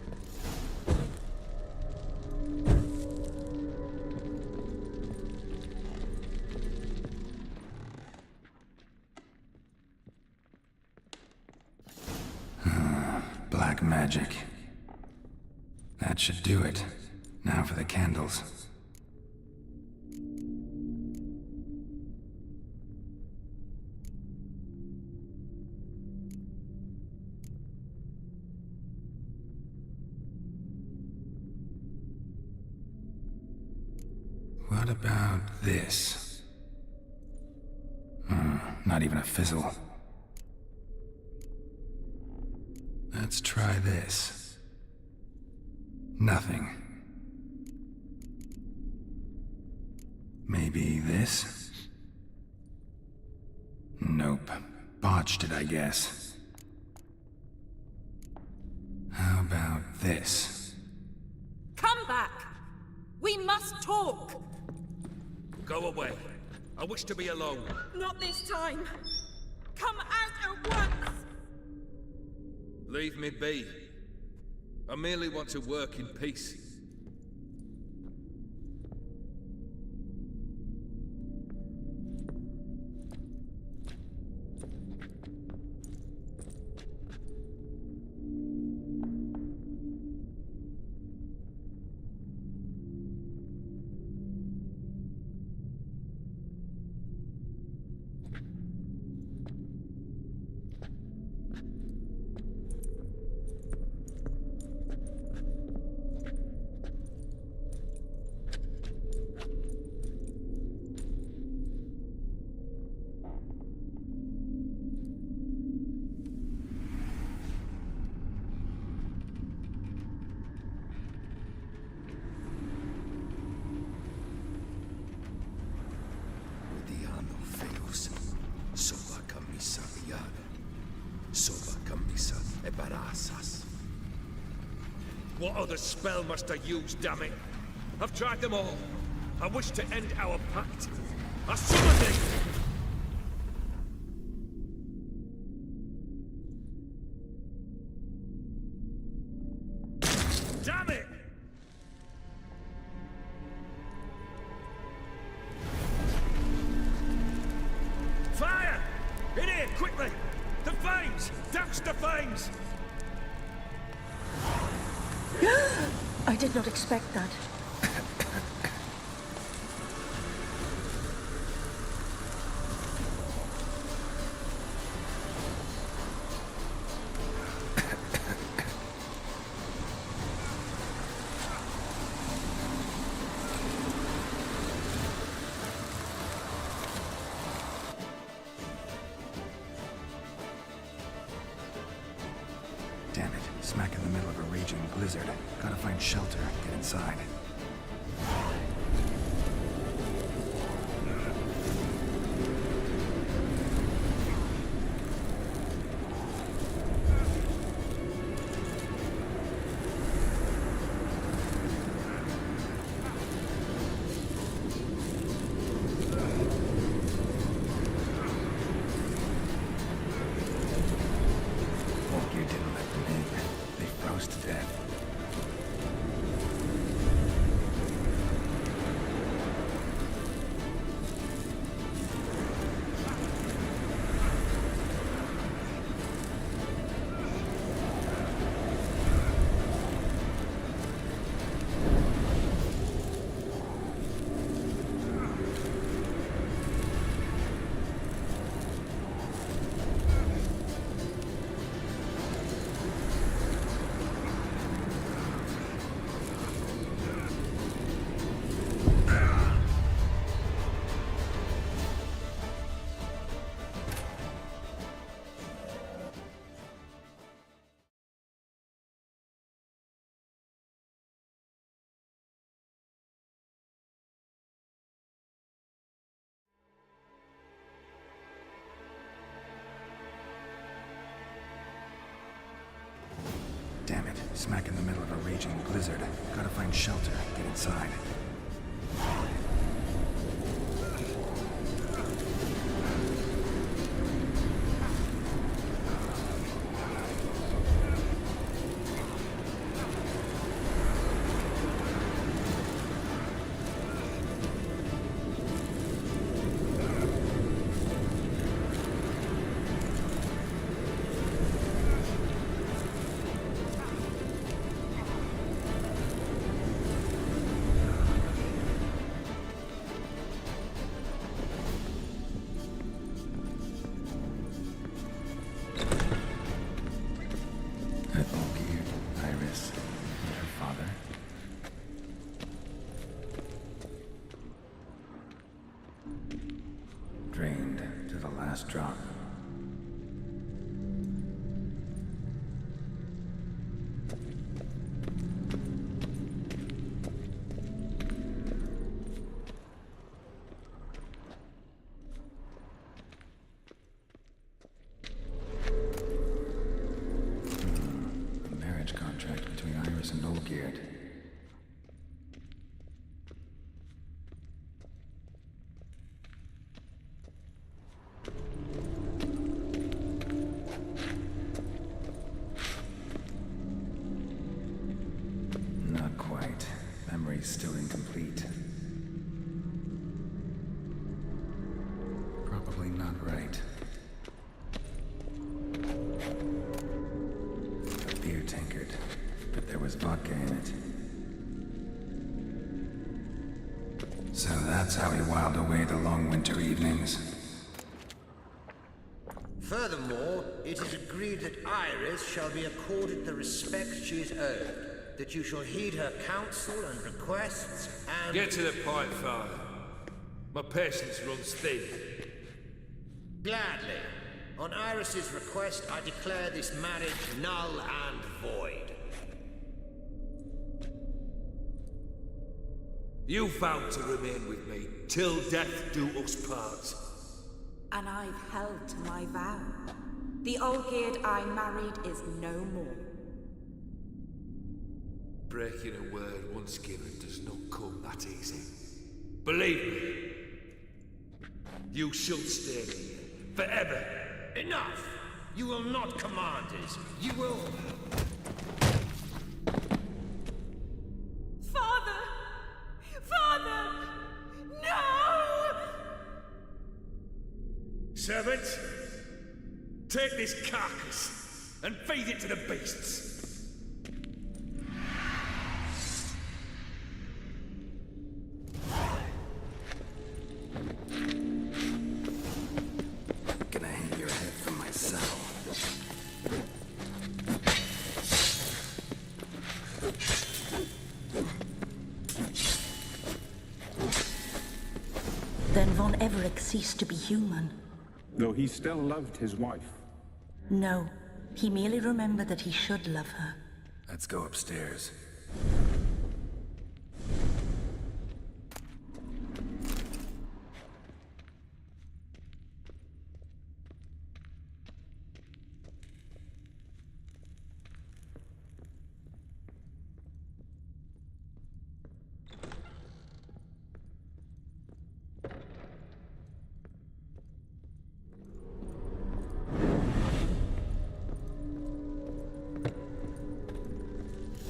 magic. That should do it. Now for the candles. What about this? Not even a fizzle. Let's try this. Nothing. Maybe this? Nope. Botched it, I guess. How about this? Come back! We must talk! Go away. I wish to be alone. Not this time! Come out at once! Leave me be. I merely want to work in peace. What other spell must I use, damn it? I've tried them all. I wish to end our pact. I summon thee! Damn it! Fire! In here, quickly! The flames! Douse the flames! I did not expect that. Damn it, smack in the middle of a raging blizzard. Gotta find shelter, get inside. To death. Damn it, smack in the middle of a raging blizzard. Gotta find shelter, get inside. last drop. A marriage contract between Iris and Olgierd. Not quite. Memory's still incomplete. Probably not right. A beer tankard, but there was vodka in it. So that's how he whiled away the long winter evenings. Furthermore, it is agreed that Iris shall be accorded the respect she is owed, that you shall heed her counsel and requests, and... Get to the point, Father. My patience runs thin. Gladly. On Iris's request, I declare this marriage null and void. You vowed to remain with me till death do us part. And I've held to my vow. The Olgierd I married is no more. Breaking a word once given does not come that easy. Believe me, you shall stay here forever. Enough! You will not command us. You will... Father! Father! No! Servants, take this carcass and feed it to the beasts. Gonna hang your head from my saddle. Then Von Everett ceased to be human. Though he still loved his wife. No, he merely remembered that he should love her. Let's go upstairs.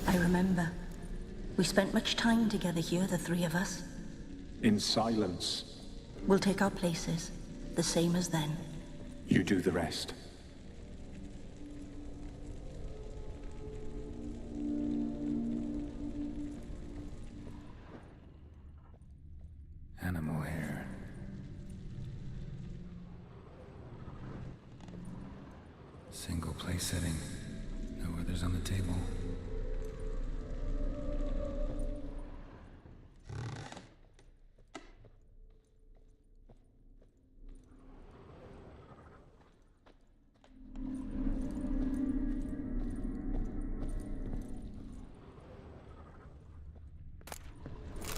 I remember. We spent much time together here, the three of us. In silence. We'll take our places, the same as then. You do the rest. Animal hair. Single place setting. No others on the table.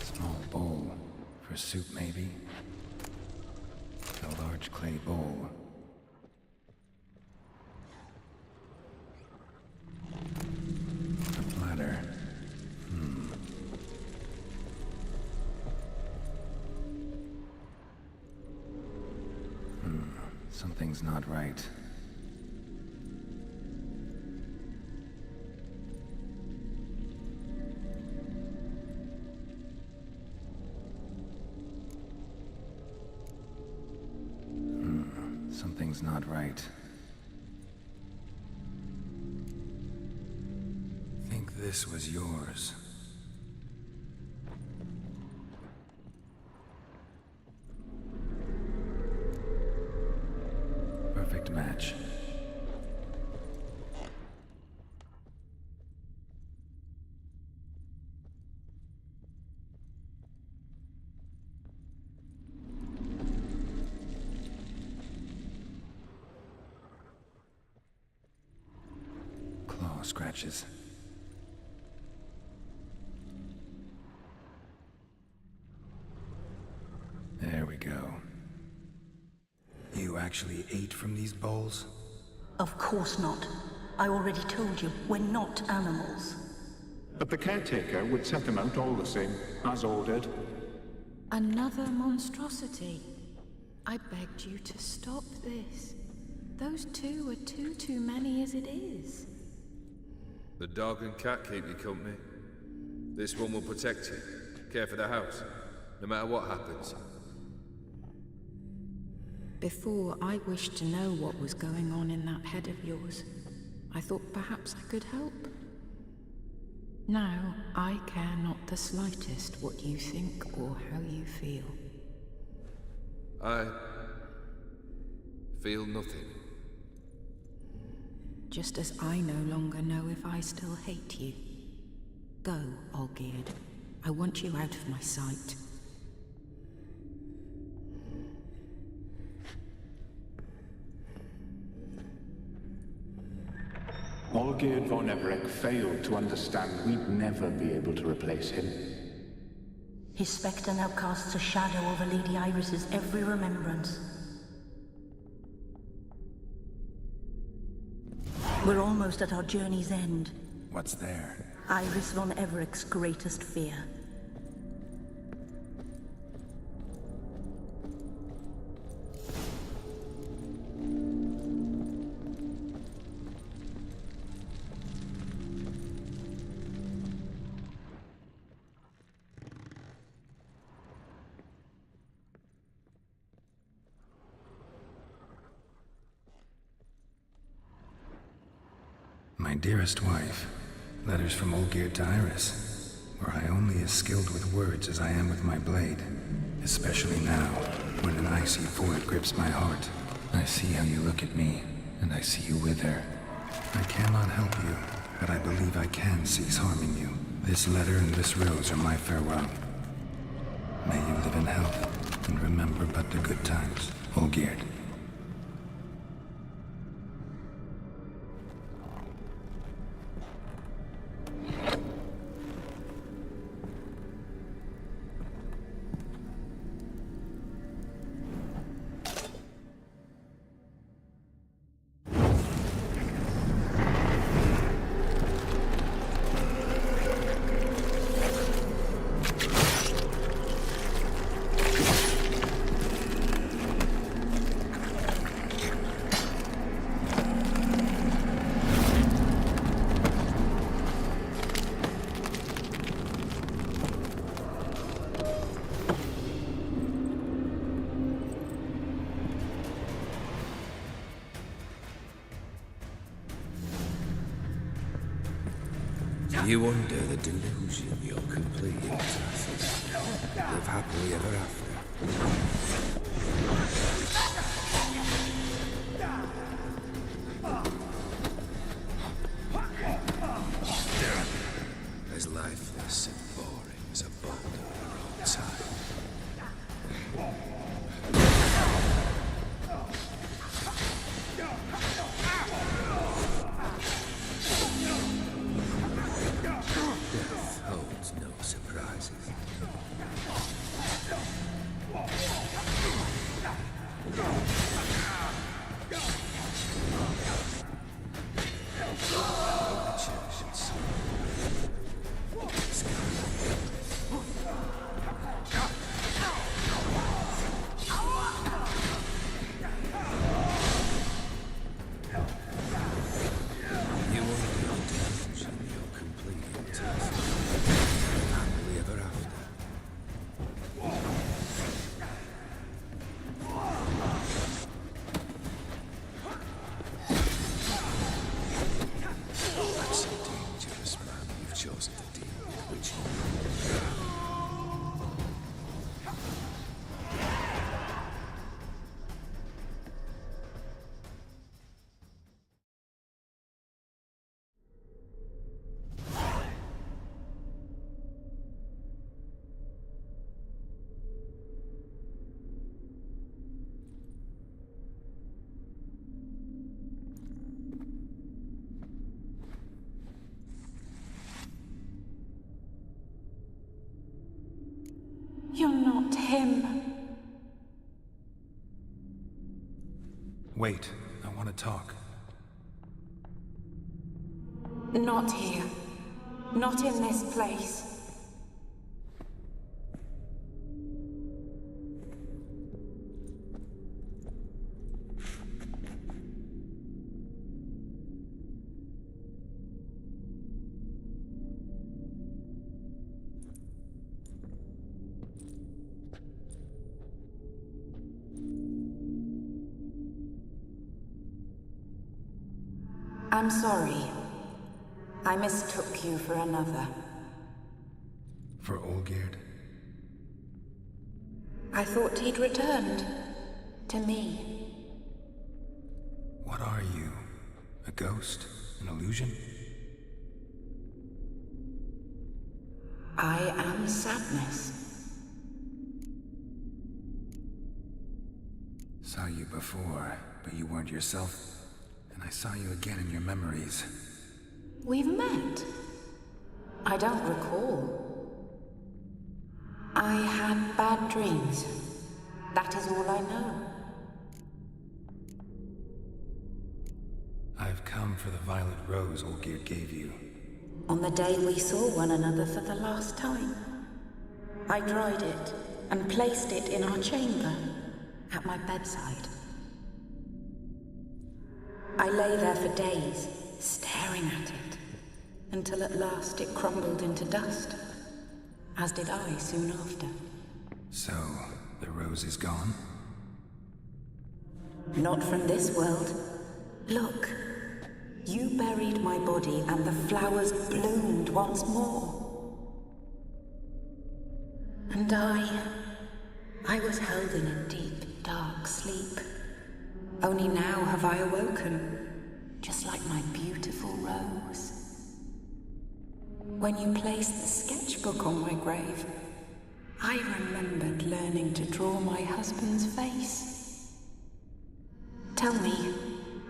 Small bowl. For soup, maybe? A large clay bowl. A platter. Something's not right. Something's not right. Think this was yours. Perfect match. scratches. There we go. You actually ate from these bowls? Of course not. I already told you, we're not animals. But the caretaker would set them out all the same, as ordered. Another monstrosity. I begged you to stop this. Those two are too many as it is. The dog and cat keep you company. This one will protect you, care for the house, no matter what happens. Before, I wished to know what was going on in that head of yours. I thought perhaps I could help. Now, I care not the slightest what you think or how you feel. I feel nothing. Just as I no longer know if I still hate you. Go, Olgierd. I want you out of my sight. Olgierd von Everec failed to understand we'd never be able to replace him. His spectre now casts a shadow over Lady Iris's every remembrance. We're almost at our journey's end. What's there? Iris von Everec's greatest fear. My dearest wife, letters from Olgierd to Iris, were I only as skilled with words as I am with my blade, especially now, when an icy void grips my heart. I see how you look at me, and I see you with her. I cannot help you, but I believe I can cease harming you. This letter and this rose are my farewell. May you live in health, and remember but the good times, Olgierd. You undo the delusion you're completely possessed. Live happily ever after. As lifeless and boring as a boulder on the roadside. Death holds no surprises. Whitcher should see. You are the delusion you're completely possessed. Happily ever after. That's a dangerous man you've chosen to deal with, Whitcher. want him. Wait, I want to talk. Not here. Not in this place. I'm sorry. I mistook you for another. For Olgierd? I thought he'd returned. To me. What are you? A ghost? An illusion? I am sadness. Saw you before, but you weren't yourself. And I saw you again in your memories. We've met? I don't recall. I had bad dreams. That is all I know. I've come for the violet rose Olgierd gave you. On the day we saw one another for the last time, I dried it and placed it in our chamber, at my bedside. I lay there for days, staring at it, until at last it crumbled into dust, as did I soon after. So, the rose is gone? Not from this world. Look, you buried my body and the flowers bloomed once more. And I was held in a deep, dark sleep. Only now have I awoken, just like my beautiful rose. When you placed the sketchbook on my grave, I remembered learning to draw my husband's face. Tell me,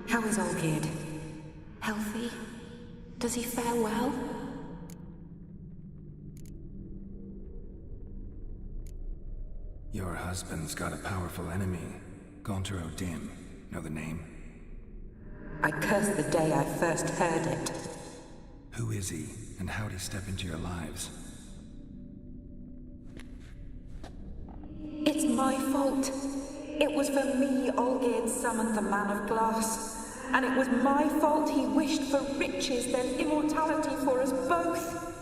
how is Olgierd? Healthy? Does he fare well? Your husband's got a powerful enemy, Gaunter O'Dim. Know the name? I curse the day I first heard it. Who is he, and how'd he step into your lives? It's my fault. It was for me Olgierd summoned the Man of Glass. And it was my fault he wished for riches, then immortality for us both.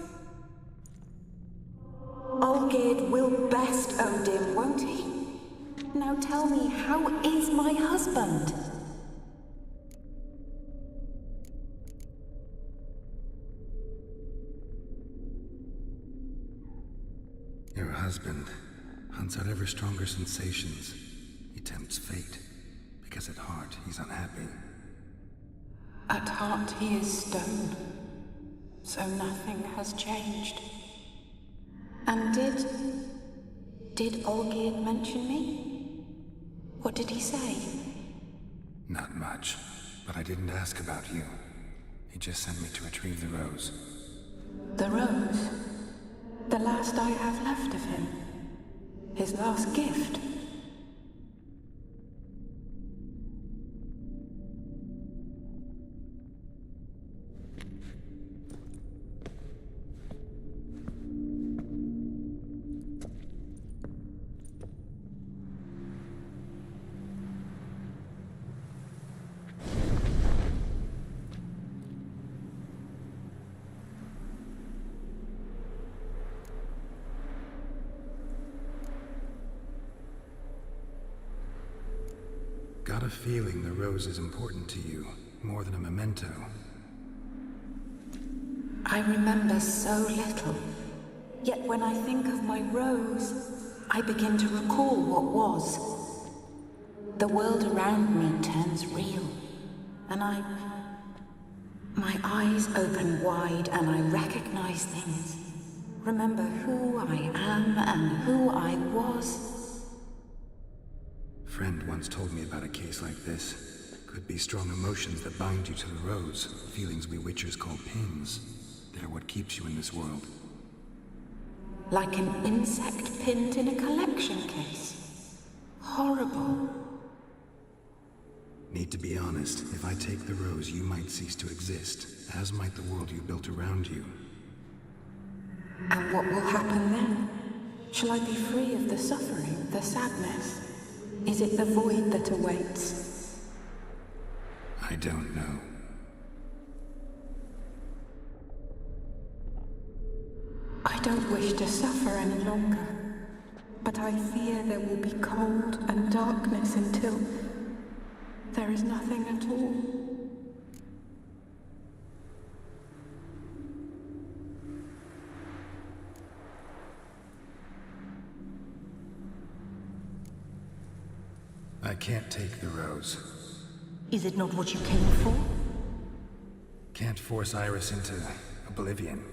Olgierd will best O'Dim, won't he? Now tell me, how is my husband? Your husband hunts out ever stronger sensations. He tempts fate, because at heart he's unhappy. At heart he is stone, so nothing has changed. And did Olgierd mention me? What did he say? Not much, but I didn't ask about you. He just sent me to retrieve the rose. The rose? The last I have left of him? His last gift? Got a feeling the rose is important to you, more than a memento. I remember so little. Yet when I think of my rose, I begin to recall what was. The world around me turns real, and my eyes open wide and I recognize things. Remember who I am and who I was. Friend once told me about a case like this. Could be strong emotions that bind you to the rose, feelings we Witchers call pins. They're what keeps you in this world. Like an insect pinned in a collection case. Horrible. Need to be honest, if I take the rose, you might cease to exist, as might the world you built around you. And what will happen then? Shall I be free of the suffering, the sadness? Is it the void that awaits? I don't know. I don't wish to suffer any longer, but I fear there will be cold and darkness until there is nothing at all. I can't take the rose. Is it not what you came for? Can't force Iris into oblivion.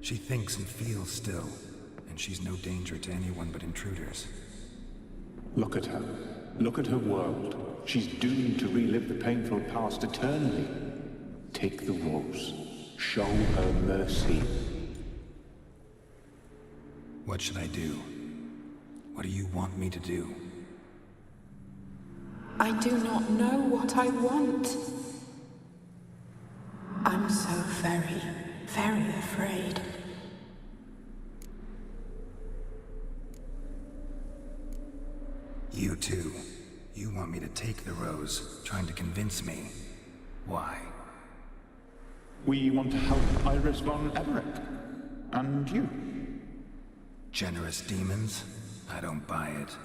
She thinks and feels still, and she's no danger to anyone but intruders. Look at her. Look at her world. She's doomed to relive the painful past eternally. Take the rose. Show her mercy. What should I do? What do you want me to do? I do not know what I want. I'm so very, very afraid. You too. You want me to take the rose, trying to convince me. Why? We want to help Iris von Everett. And you. Generous demons? I don't buy it.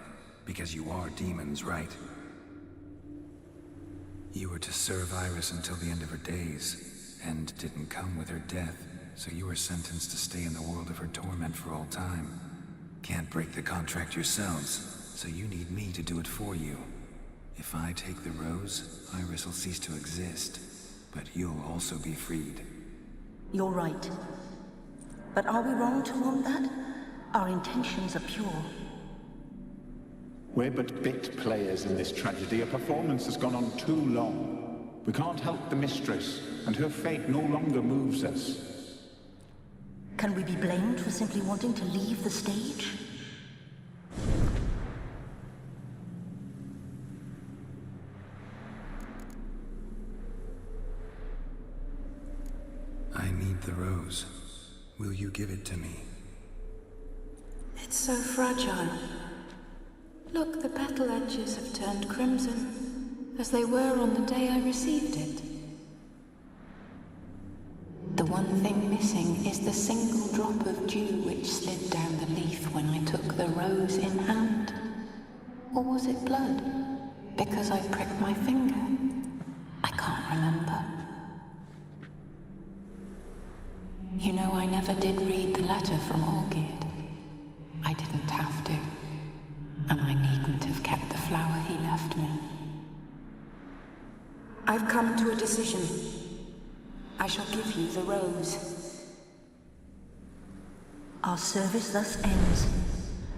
Because you are demons, right? You were to serve Iris until the end of her days, and didn't come with her death, so you were sentenced to stay in the world of her torment for all time. Can't break the contract yourselves, so you need me to do it for you. If I take the rose, Iris will cease to exist, but you'll also be freed. You're right. But are we wrong to want that? Our intentions are pure. We're but bit players in this tragedy. A performance has gone on too long. We can't help the mistress, and her fate no longer moves us. Can we be blamed for simply wanting to leave the stage? I need the rose. Will you give it to me? It's so fragile. Look, the petal edges have turned crimson, as they were on the day I received it. The one thing missing is the single drop of dew which slid down the leaf when I took the rose in hand. Or was it blood? Because I pricked my finger? I can't remember. You know, I never did read the letter from Olgierd. I didn't have to. And I needn't have kept the flower he left me. I've come to a decision. I shall give you the rose. Our service thus ends.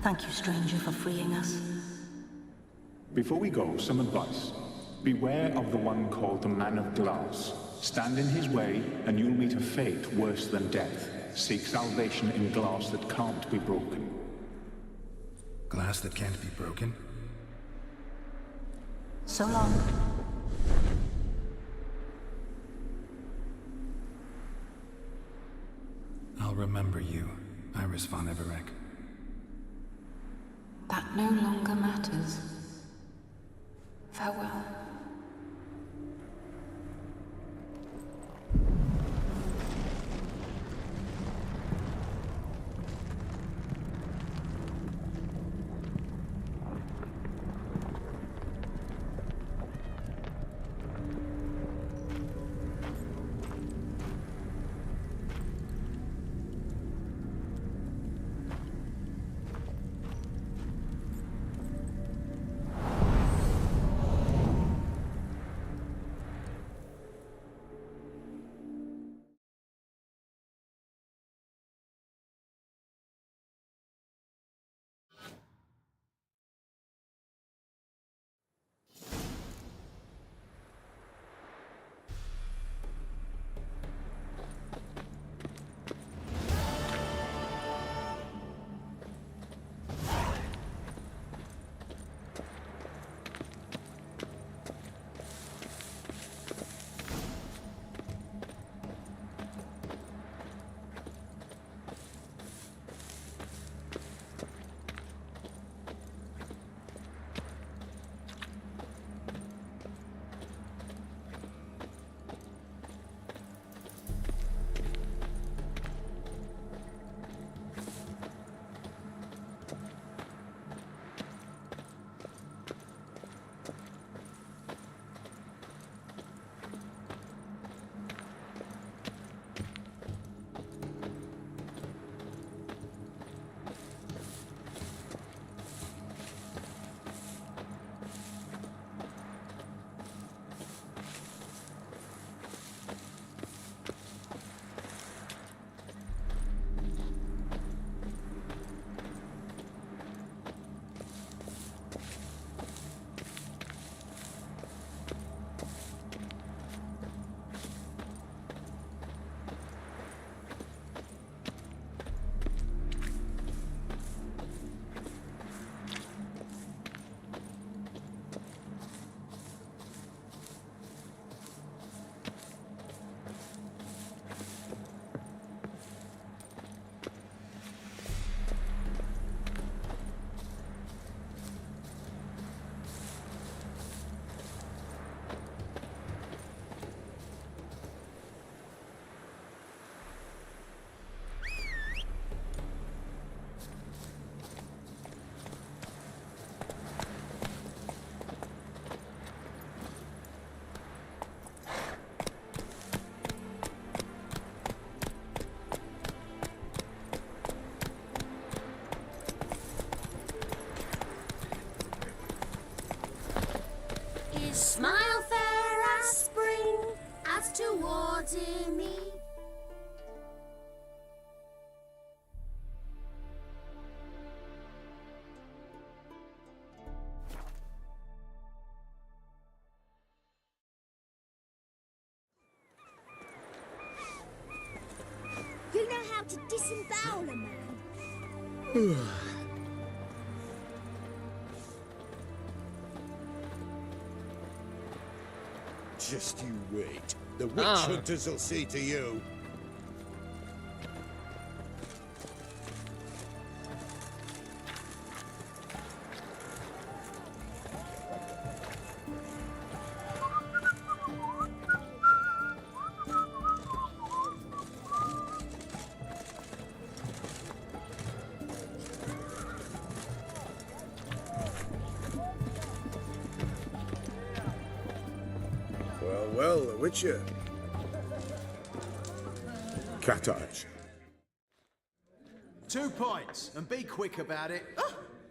Thank you, stranger, for freeing us. Before we go, some advice. Beware of the one called the Man of Glass. Stand in his way, and you'll meet a fate worse than death. Seek salvation in glass that can't be broken. Glass that can't be broken? So long. I'll remember you, Iris von Everett. That no longer matters. Farewell. to disembowel a man. Just you wait. The witch hunters will see to you. Well, the Whitcher. Cat eyes. 2 points, and be quick about it.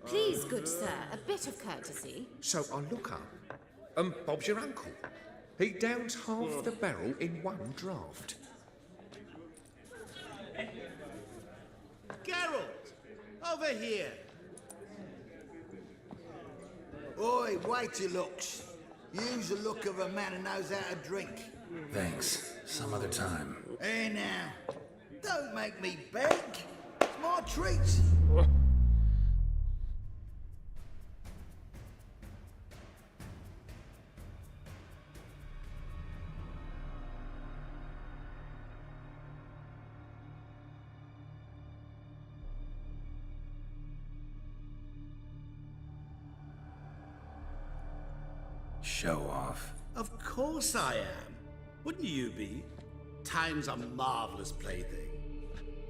Please, good sir, a bit of courtesy. So I look up, and Bob's your uncle. He downs half the barrel in one draught. Geralt, over here. Oi, wait your looks. Use the look of a man who knows how to drink. Thanks. Some other time. Hey now, don't make me beg. It's my treat. Show off. Of course I am. Wouldn't you be? Time's a marvelous plaything.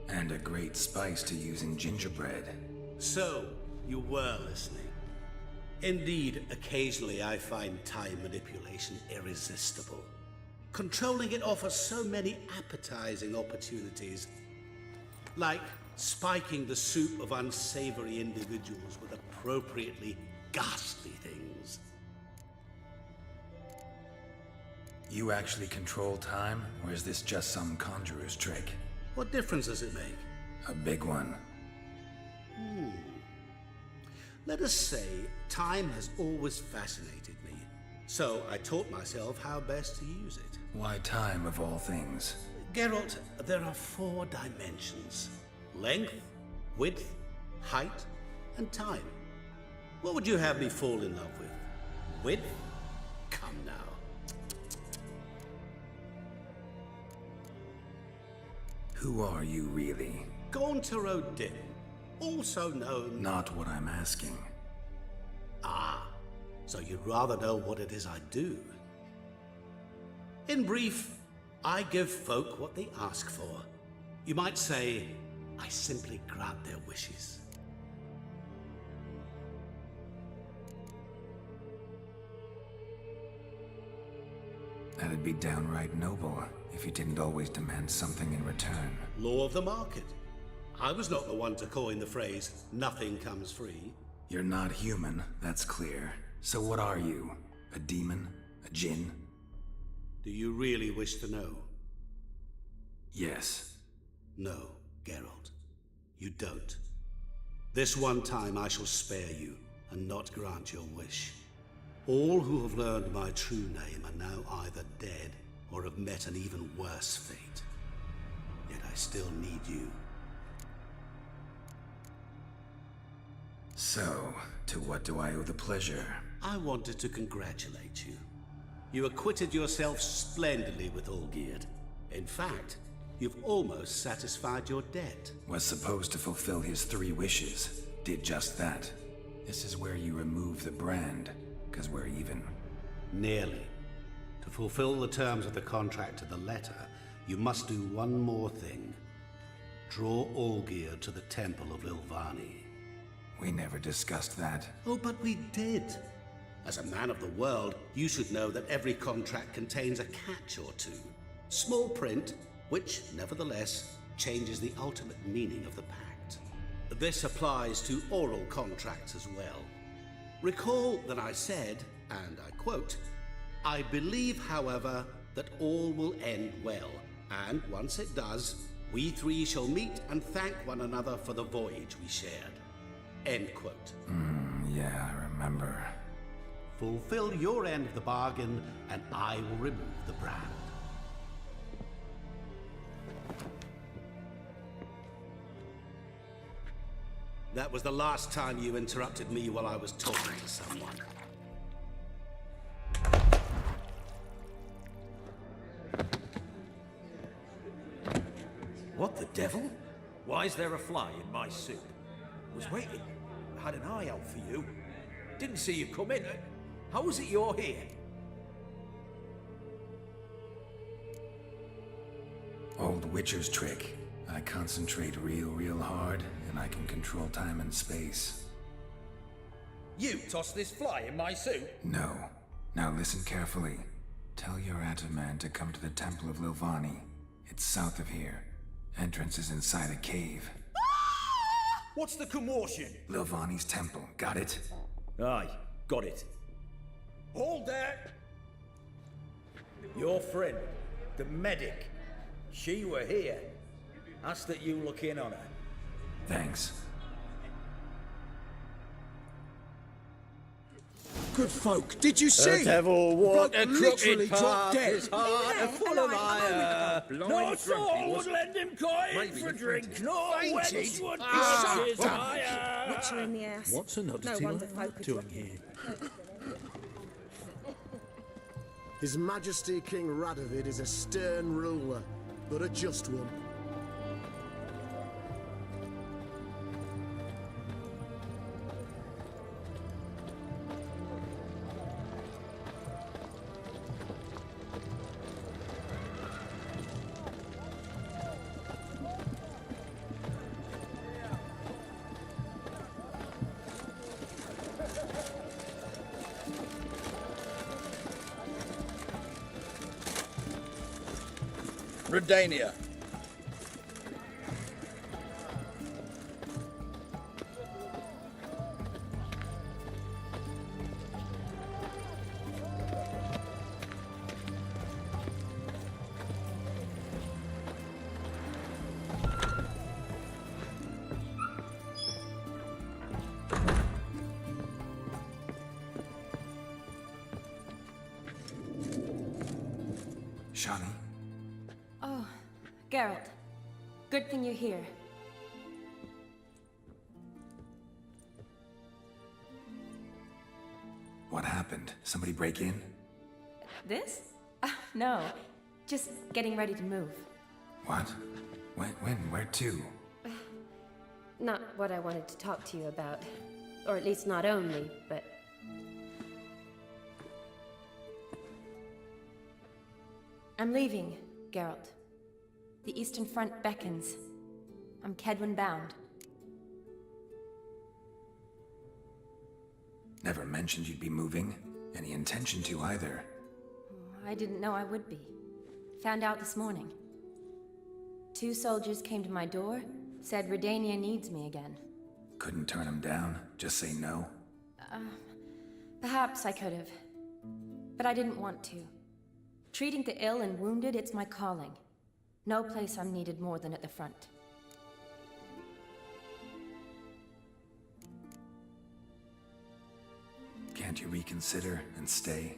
And a great spice to use in gingerbread. So, you were listening. Indeed, occasionally I find time manipulation irresistible. Controlling it offers so many appetizing opportunities. Like spiking the soup of unsavory individuals with appropriately ghastly things. You actually control time, or is this just some conjurer's trick? What difference does it make? A big one. Let us say time has always fascinated me. So I taught myself how best to use it. Why time of all things? Geralt, there are 4 dimensions. Length, width, height, and time. What would you have me fall in love with? Width? Come now. Who are you really? Gaunter O'Din, also known... Not what I'm asking. Ah, so you'd rather know what it is I do. In brief, I give folk what they ask for. You might say, I simply grant their wishes. That'd be downright noble, if you didn't always demand something in return. Law of the market. I was not the one to coin the phrase, nothing comes free. You're not human, that's clear. So what are you? A demon? A djinn? Do you really wish to know? Yes. No, Geralt. You don't. This one time I shall spare you, and not grant your wish. All who have learned my true name are now either dead or have met an even worse fate. Yet I still need you. So, to what do I owe the pleasure? I wanted to congratulate you. You acquitted yourself splendidly with Olgierd. In fact, you've almost satisfied your debt. Was supposed to fulfill his 3 wishes. Did just that. This is where you remove the brand, 'cause we're even. Nearly. To fulfill the terms of the contract to the letter, you must do one more thing. Draw Olgierd to the Temple of Lilvani. We never discussed that. Oh, but we did. As a man of the world, you should know that every contract contains a catch or two. Small print, which, nevertheless, changes the ultimate meaning of the pact. This applies to oral contracts as well. Recall that I said, and I quote, I believe, however, that all will end well, and once it does, we 3 shall meet and thank one another for the voyage we shared. End quote. Yeah, I remember. Fulfill your end of the bargain, and I will remove the brand. That was the last time you interrupted me while I was talking to someone. What the devil? Why is there a fly in my soup? Was waiting. I had an eye out for you. Didn't see you come in. How is it you're here? Old Whitcher's trick. I concentrate real hard, and I can control time and space. You tossed this fly in my soup? No. Now listen carefully. Tell your Ataman to come to the Temple of Lilvani. It's south of here. Entrance is inside a cave. What's the commotion? Lilvani's temple, got it? Aye, got it. Hold there! Your friend, the medic. She were here. Ask that you look in on her. Thanks. Good folk, did you see? The devil walked a literally crooked dropped path, dead. his heart full of ire. No soul would lend him coin Maybe for he drink, no fainted. wench would Ah, kiss his damn. hire. Which are in the ass. What's an oddity No wonder like folk that doing here? His Majesty King Radovid is a stern ruler, but a just one. Redania. Shani? Oh, Geralt. Good thing you're here. What happened? Somebody break in? This? No. Just getting ready to move. What? When? Where to? Not what I wanted to talk to you about. Or at least not only, but... I'm leaving, Geralt. The Eastern Front beckons. I'm Kedwin bound. Never mentioned you'd be moving. Any intention to either. I didn't know I would be. Found out this morning. 2 soldiers came to my door, said Redania needs me again. Couldn't turn him down? Just say no? Perhaps I could have. But I didn't want to. Treating the ill and wounded, it's my calling. No place I'm needed more than at the front. Can't you reconsider and stay?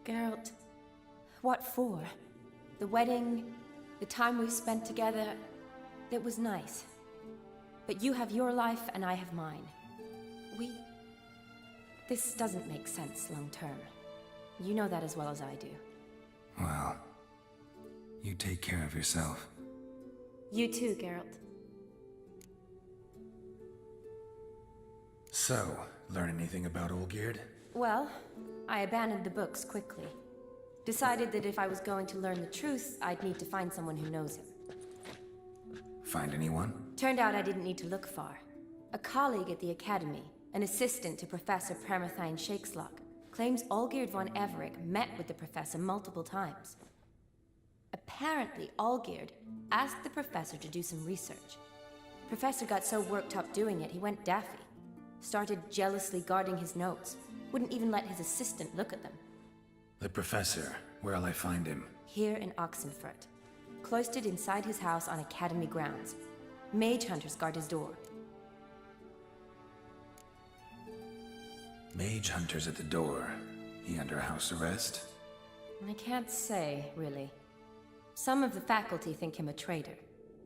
Geralt, what for? The wedding, the time we spent together, it was nice. But you have your life and I have mine. This doesn't make sense long term. You know that as well as I do. Well, you take care of yourself. You too, Geralt. So, learn anything about Olgierd? Well, I abandoned the books quickly. Decided that if I was going to learn the truth, I'd need to find someone who knows him. Find anyone? Turned out I didn't need to look far. A colleague at the Academy, an assistant to Professor Premathine Shakeslock, claims Olgierd von Everick met with the professor multiple times. Apparently, Olgierd asked the professor to do some research. Professor got so worked up doing it, he went daffy. Started jealously guarding his notes. Wouldn't even let his assistant look at them. The professor. Where'll I find him? Here in Oxenfurt. Cloistered inside his house on Academy grounds. Mage hunters guard his door. Mage hunters at the door. He under house arrest? I can't say, really. Some of the faculty think him a traitor.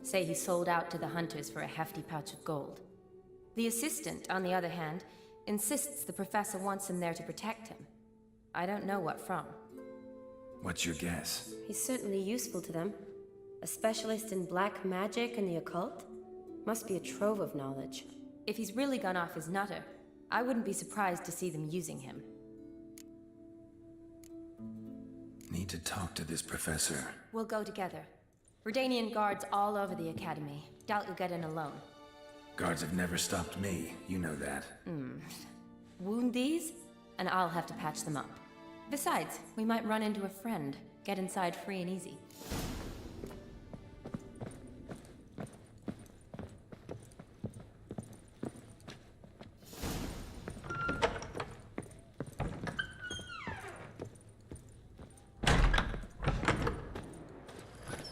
say he sold out to the hunters for a hefty pouch of gold. The assistant, on the other hand, insists the professor wants him there to protect him. I don't know what from. What's your guess? He's certainly useful to them. A specialist in black magic and the occult? Must be a trove of knowledge. If he's really gone off his nutter, I wouldn't be surprised to see them using him. Need to talk to this professor. We'll go together. Redanian guards all over the academy. Doubt you'll get in alone. Guards have never stopped me, you know that. Wound these, and I'll have to patch them up. Besides, we might run into a friend. Get inside free and easy.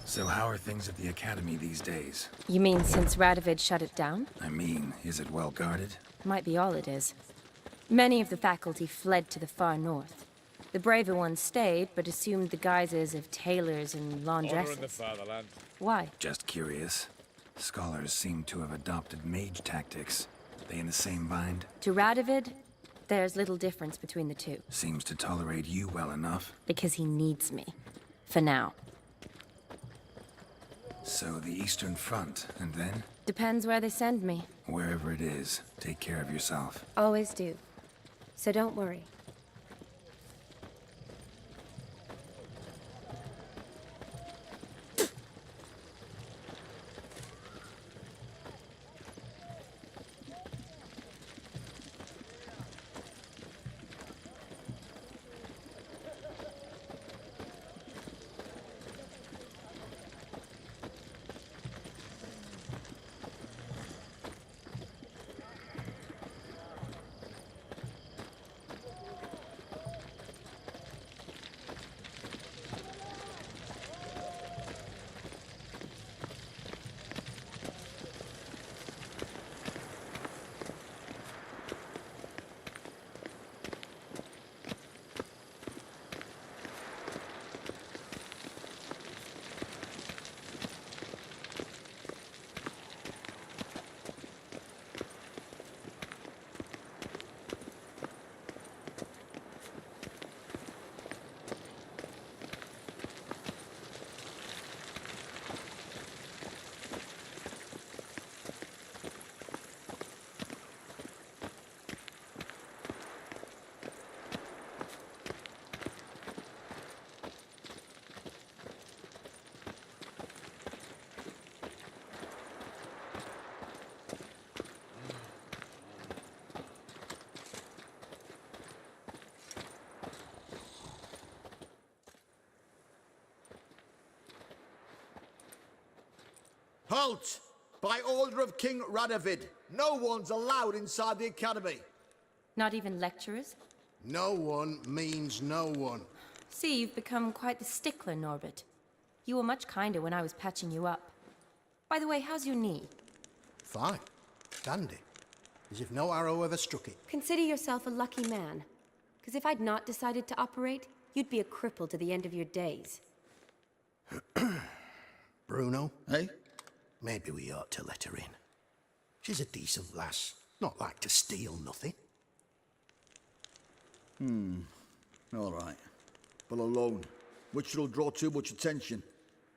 So how are things at the academy these days? You mean since Radovid shut it down? I mean, is it well guarded? Might be all it is. Many of the faculty fled to the far north. The braver ones stayed, but assumed the guises of tailors and laundresses. Honor in the fatherland. Why? Just curious. Scholars seem to have adopted mage tactics. They in the same bind? To Radovid, there's little difference between the two. Seems to tolerate you well enough. Because he needs me. For now. So the Eastern Front, and then? Depends where they send me. Wherever it is, take care of yourself. Always do. So don't worry. Halt! By order of King Radovid, no one's allowed inside the academy. Not even lecturers? No one means no one. See, you've become quite the stickler, Norbert. You were much kinder when I was patching you up. By the way, how's your knee? Fine. Dandy. As if no arrow ever struck it. Consider yourself a lucky man. Because if I'd not decided to operate, you'd be a cripple to the end of your days. Bruno, eh? Maybe we ought to let her in. She's a decent lass. Not like to steal nothing. All right. But alone. Which will draw too much attention.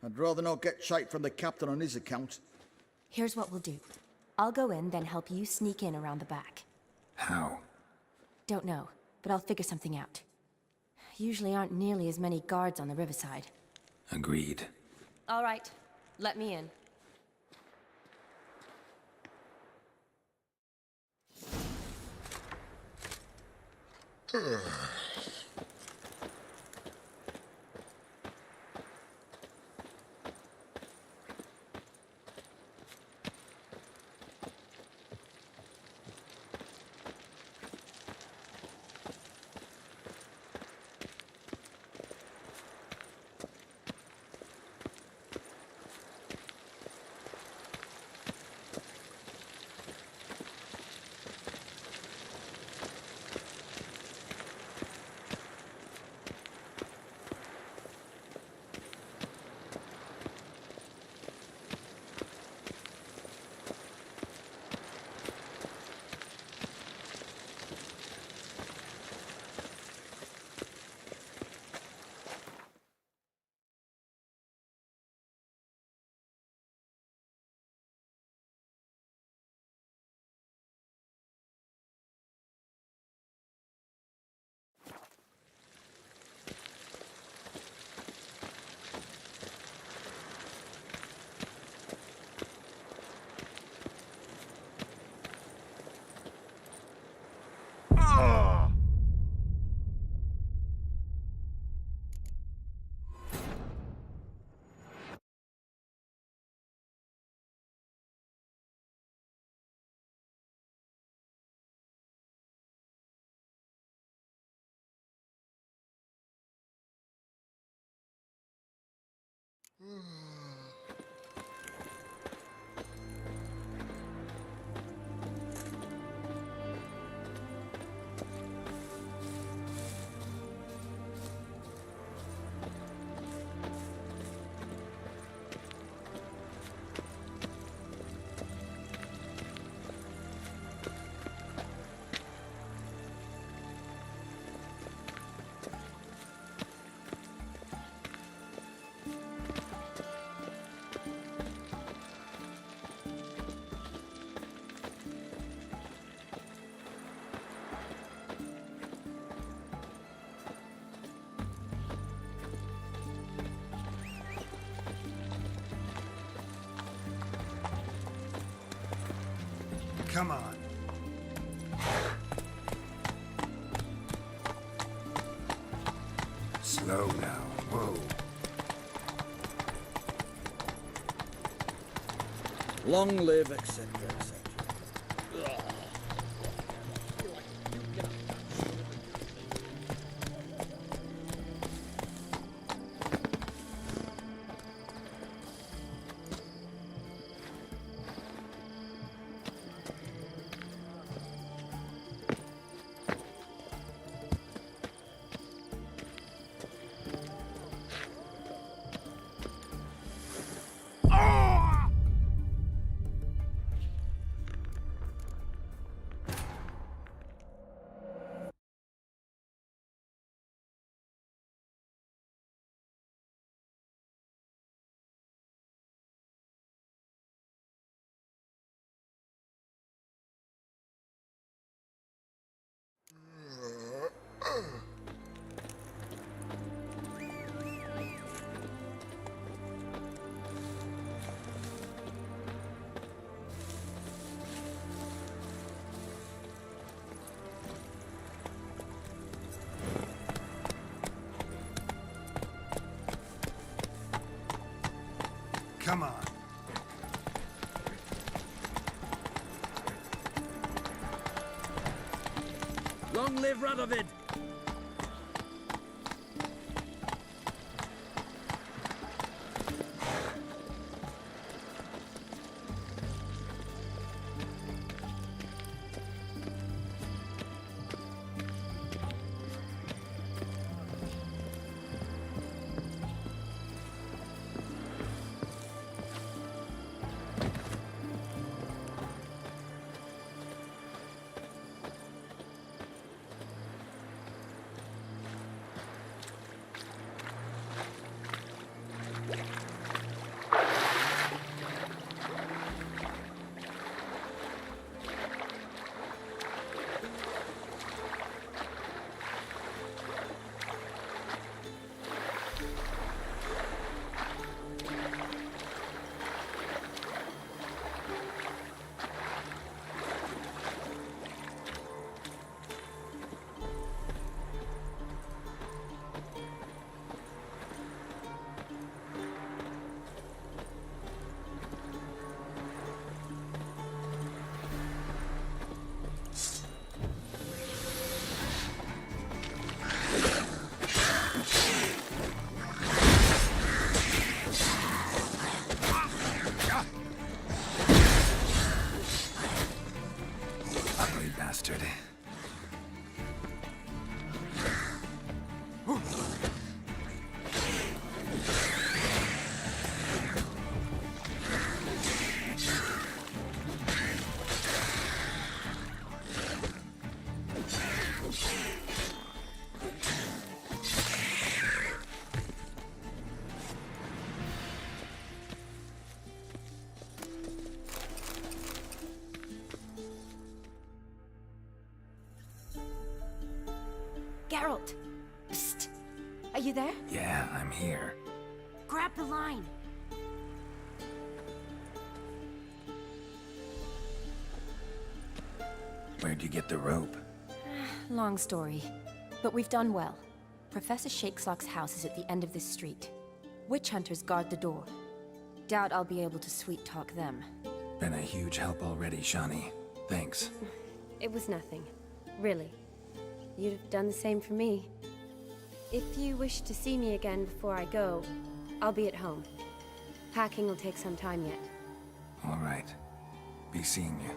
I'd rather not get shite from the captain on his account. Here's what we'll do. I'll go in, then help you sneak in around the back. How? Don't know, but I'll figure something out. Usually aren't nearly as many guards on the riverside. Agreed. All right. Let me in. Come on. Slow now. Whoa. Long live, etc., etc. Come on. Long live Radovid! Bastard. Geralt! Psst! Are you there? Yeah, I'm here. Grab the line! Where'd you get the rope? Long story. But we've done well. Professor Shakeslock's house is at the end of this street. Witch hunters guard the door. Doubt I'll be able to sweet-talk them. Been a huge help already, Shani. Thanks. It was nothing. Really. You'd have done the same for me. If you wish to see me again before I go, I'll be at home. Packing will take some time yet. All right. Be seeing you.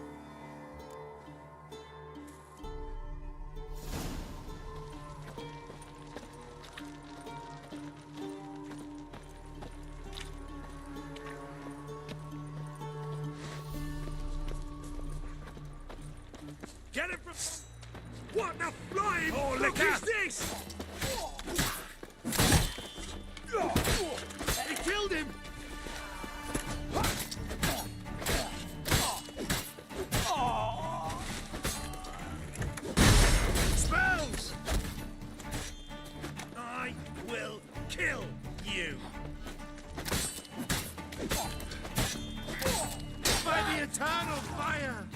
Get it from... What the flying fuck is this? He killed him! Spells! I will kill you! By the eternal fire!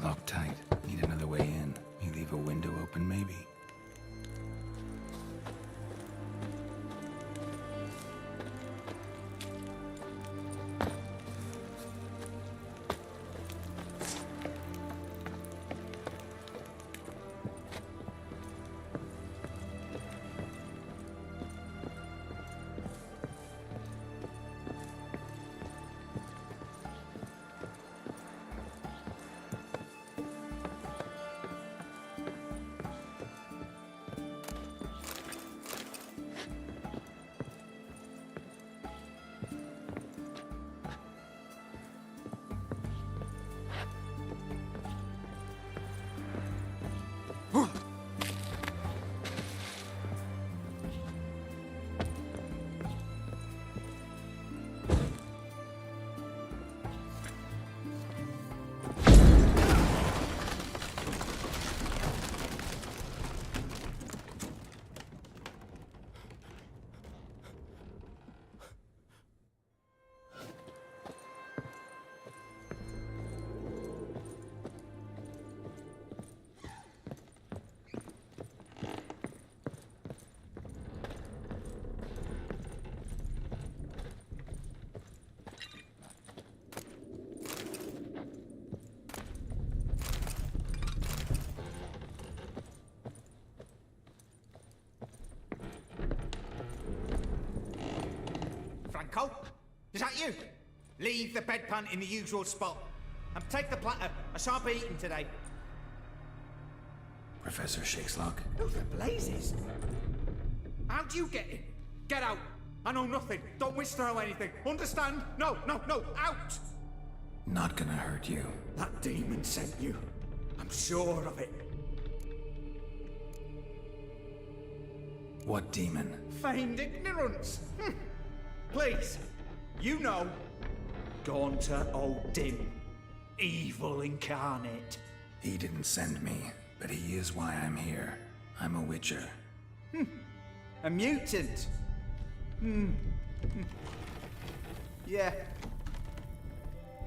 Locked tight. Need another way in. You leave a window open, maybe? Franco? Is that you? Leave the bedpan in the usual spot. And take the platter. I shan't be eating today. Professor Shakeslock? Who the blazes? How do you get in? Get out. I know nothing. Don't wish to know anything. Understand? No, no, no. Out! Not gonna hurt you. That demon sent you. I'm sure of it. What demon? Feigned ignorance. Please. You know. Gaunter O'Dim. Evil incarnate. He didn't send me, but he is why I'm here. I'm a Witcher. A mutant. Yeah.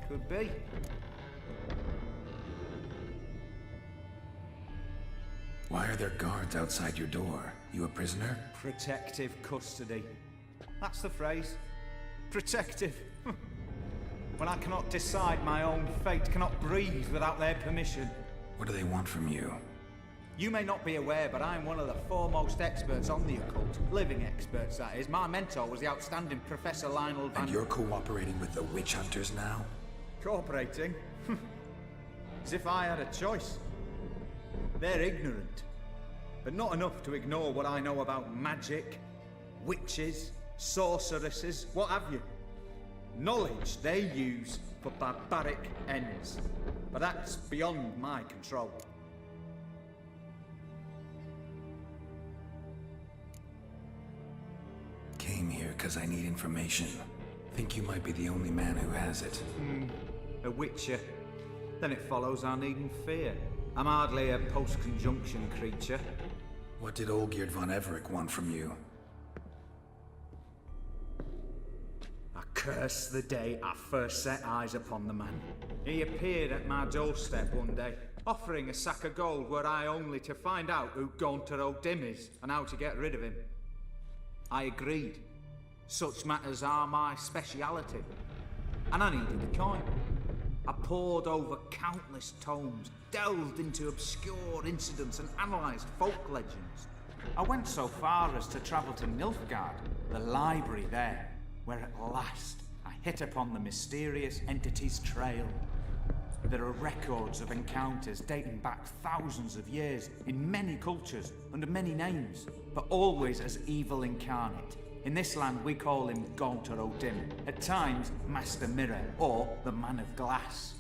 Could be. Why are there guards outside your door? You a prisoner? Protective custody. That's the phrase. Protective. When I cannot decide my own fate, cannot breathe without their permission. What do they want from you? You may not be aware, but I'm one of the foremost experts on the occult. Living experts, that is. My mentor was the outstanding Professor Lionel Van... And you're cooperating with the witch hunters now? Cooperating? As if I had a choice. They're ignorant. but not enough to ignore what I know about magic, witches, sorceresses, what have you. Knowledge they use for barbaric ends, but that's beyond my control. Came here because I need information. Think you might be the only man who has it. A Witcher. Then it follows I needn't fear. I'm hardly a post-conjunction creature. What did Olgierd von Everec want from you? I curse the day I first set eyes upon the man. He appeared at my doorstep one day, offering a sack of gold were I only to find out who Gaunter O'Dim is and how to get rid of him. I agreed. Such matters are my speciality. And I needed a coin. I pored over countless tomes, delved into obscure incidents and analysed folk legends. I went so far as to travel to Nilfgaard, the library there, where at last I hit upon the mysterious entity's trail. There are records of encounters dating back thousands of years in many cultures under many names, but always as evil incarnate. In this land we call him Gaunter O'Dim, at times Master Mirror or the Man of Glass.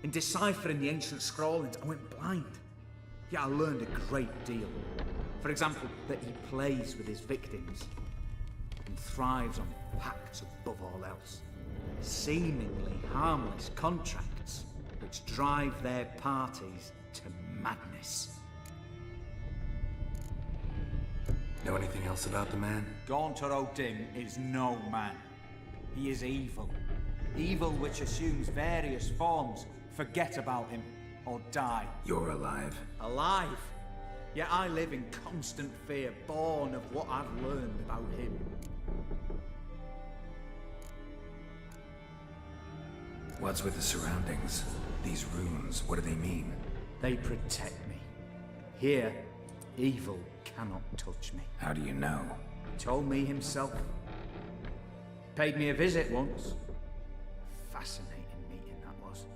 In deciphering the ancient scrawlings I went blind, yet I learned a great deal. For example, that he plays with his victims and thrives on pacts above all else. Seemingly harmless contracts which drive their parties to madness. Know anything else about the man? Gaunter O'Dim is no man. He is evil. Evil which assumes various forms. Forget about him, or die. You're alive. Alive? Yet I live in constant fear, born of what I've learned about him. What's with the surroundings? These runes, what do they mean? They protect me. Here, evil cannot touch me. How do you know? He told me himself. Paid me a visit once. Fascinating meeting that was.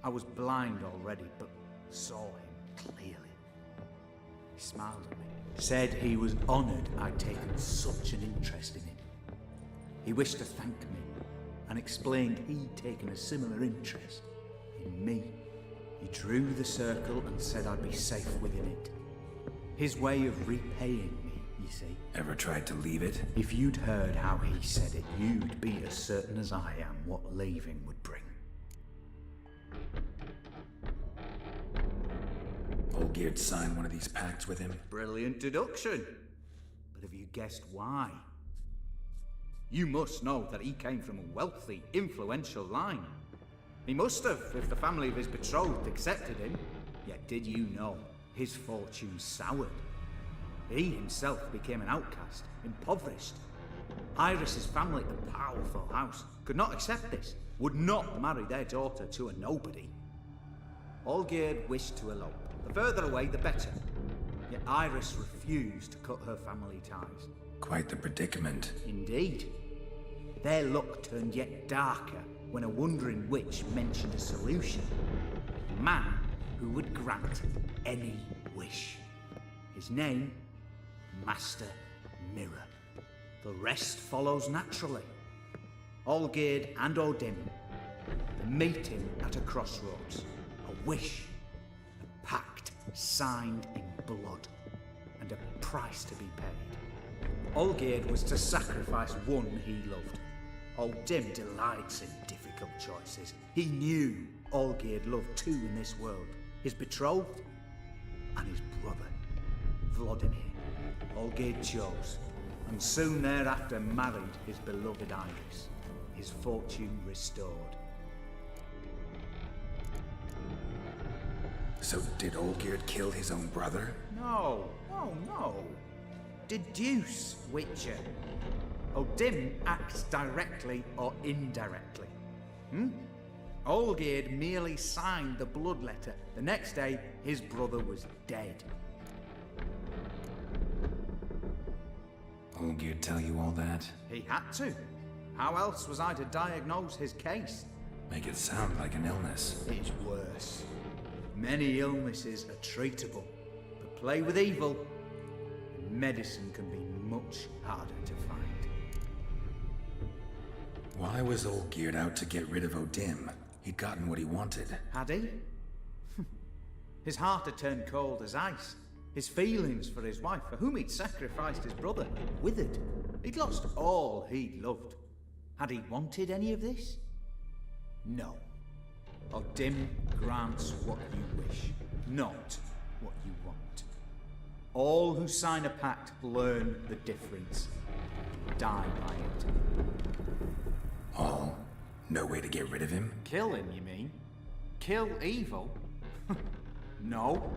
I was blind already, but saw him clearly. He smiled at me. Said he was honoured I'd taken such an interest in him. He wished to thank me and explained he'd taken a similar interest in me. He drew the circle and said I'd be safe within it. His way of repaying me, you see. Ever tried to leave it? If you'd heard how he said it, you'd be as certain as I am what leaving would bring. Olgierd signed one of these pacts with him? Brilliant deduction. But have you guessed why? You must know that he came from a wealthy, influential line. He must have, if the family of his betrothed accepted him. Yet did you know his fortune soured? He himself became an outcast, impoverished. Iris's family, a powerful house, could not accept this, would not marry their daughter to a nobody. Olgierd wished to elope. The further away, the better. Yet Iris refused to cut her family ties. Quite the predicament. Indeed. Their luck turned yet darker when a wandering witch mentioned a solution. A man who would grant any wish. His name, Master Mirror. The rest follows naturally. Olgierd and O'Dim, the meeting at a crossroads. A wish, a pact signed in blood, and a price to be paid. Olgierd was to sacrifice one he loved. O'Dim delights in difficult choices. He knew Olgierd loved two in this world, his betrothed and his brother, Vladimir. Olgierd chose, and soon thereafter married his beloved Iris, his fortune restored. So did Olgierd kill his own brother? No. Deduce, Whitcher. O'Dim acts directly or indirectly. Olgierd merely signed the blood letter. The next day, his brother was dead. Olgierd tell you all that? He had to. How else was I to diagnose his case? Make it sound like an illness. It's worse. Many illnesses are treatable, but play with evil, medicine can be much harder to find. Why was Olgierd out to get rid of Odim? He'd gotten what he wanted. Had he? His heart had turned cold as ice. His feelings for his wife, for whom he'd sacrificed his brother, withered. He'd lost all he'd loved. Had he wanted any of this? No. Odim grants what you wish, not what you want. All who sign a pact learn the difference, die by it. All? No way to get rid of him? Kill him, you mean? Kill evil? No.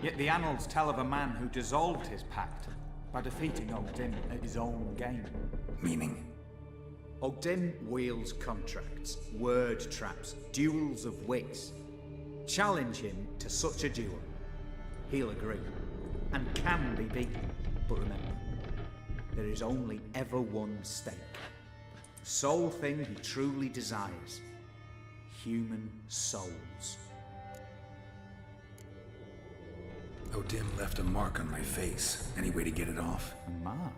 Yet the annals tell of a man who dissolved his pact by defeating Odim at his own game. Meaning? Odim wields contracts, word traps, duels of wits. Challenge him to such a duel. He'll agree, and can be beaten. But remember, there is only ever one stake. The sole thing he truly desires. Human souls. Odim left a mark on my face. Any way to get it off? A mark?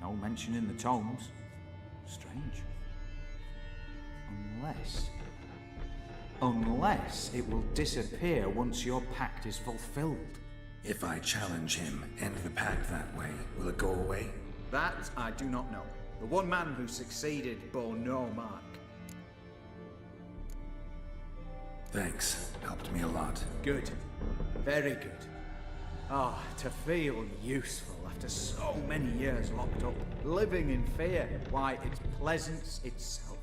No mention in the tomes. Strange. Unless it will disappear once your pact is fulfilled. If I challenge him, end the pact that way, will it go away? That I do not know. The one man who succeeded bore no mark. Thanks. Helped me a lot. Good. Very good. Ah, to feel useful after so many years locked up, living in fear. Why, it's pleasance itself.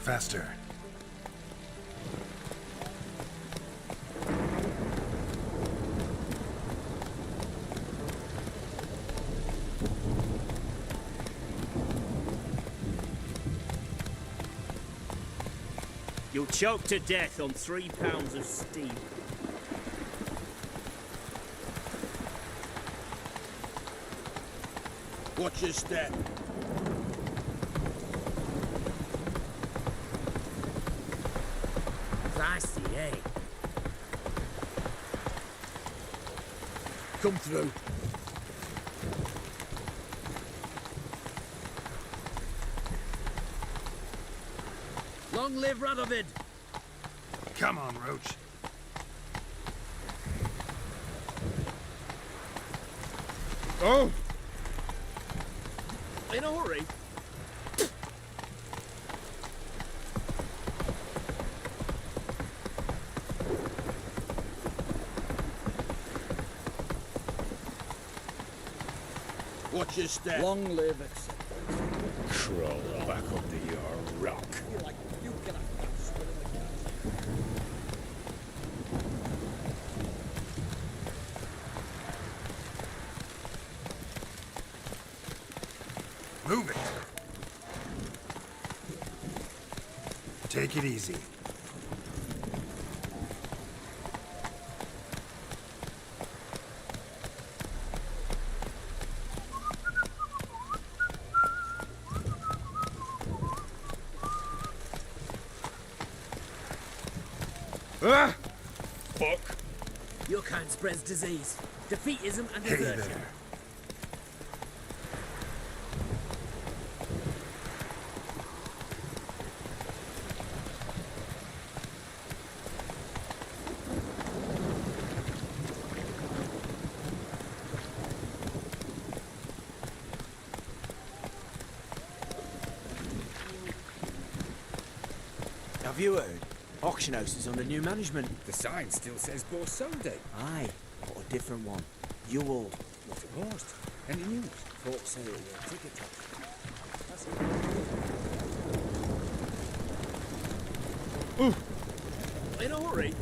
Faster. You'll choke to death on 3 pounds of steam. Watch your step. Classy, eh? Come through. Long live Radovid! Come on, Roach. Oh! In a hurry? Watch your step. Long live etc. Crawl back under your rock. Move it. Take it easy. Ah! Fuck. Your kind spreads disease, defeatism and Hey desertion. there. Have you heard? Auction house is under new management. The sign still says Boar Sunday. Aye, but a different one. You all. What a host. Any news? Folks say it will ticket tax. In a hurry?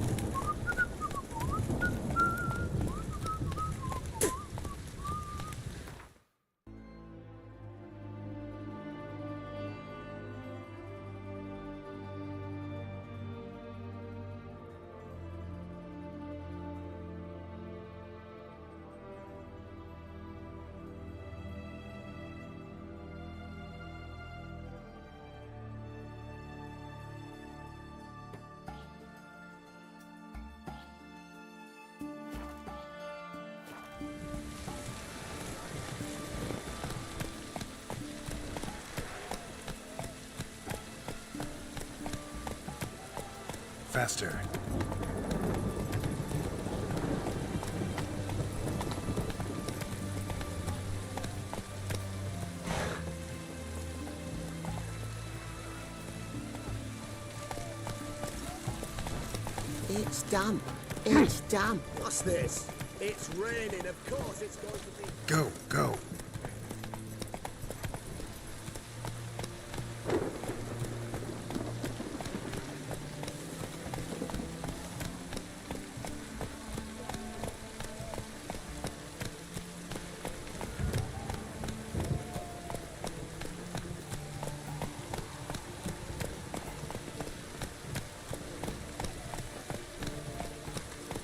Faster. It's damp. It's damp. What's this? It's raining, of course it's going to be... Go, go.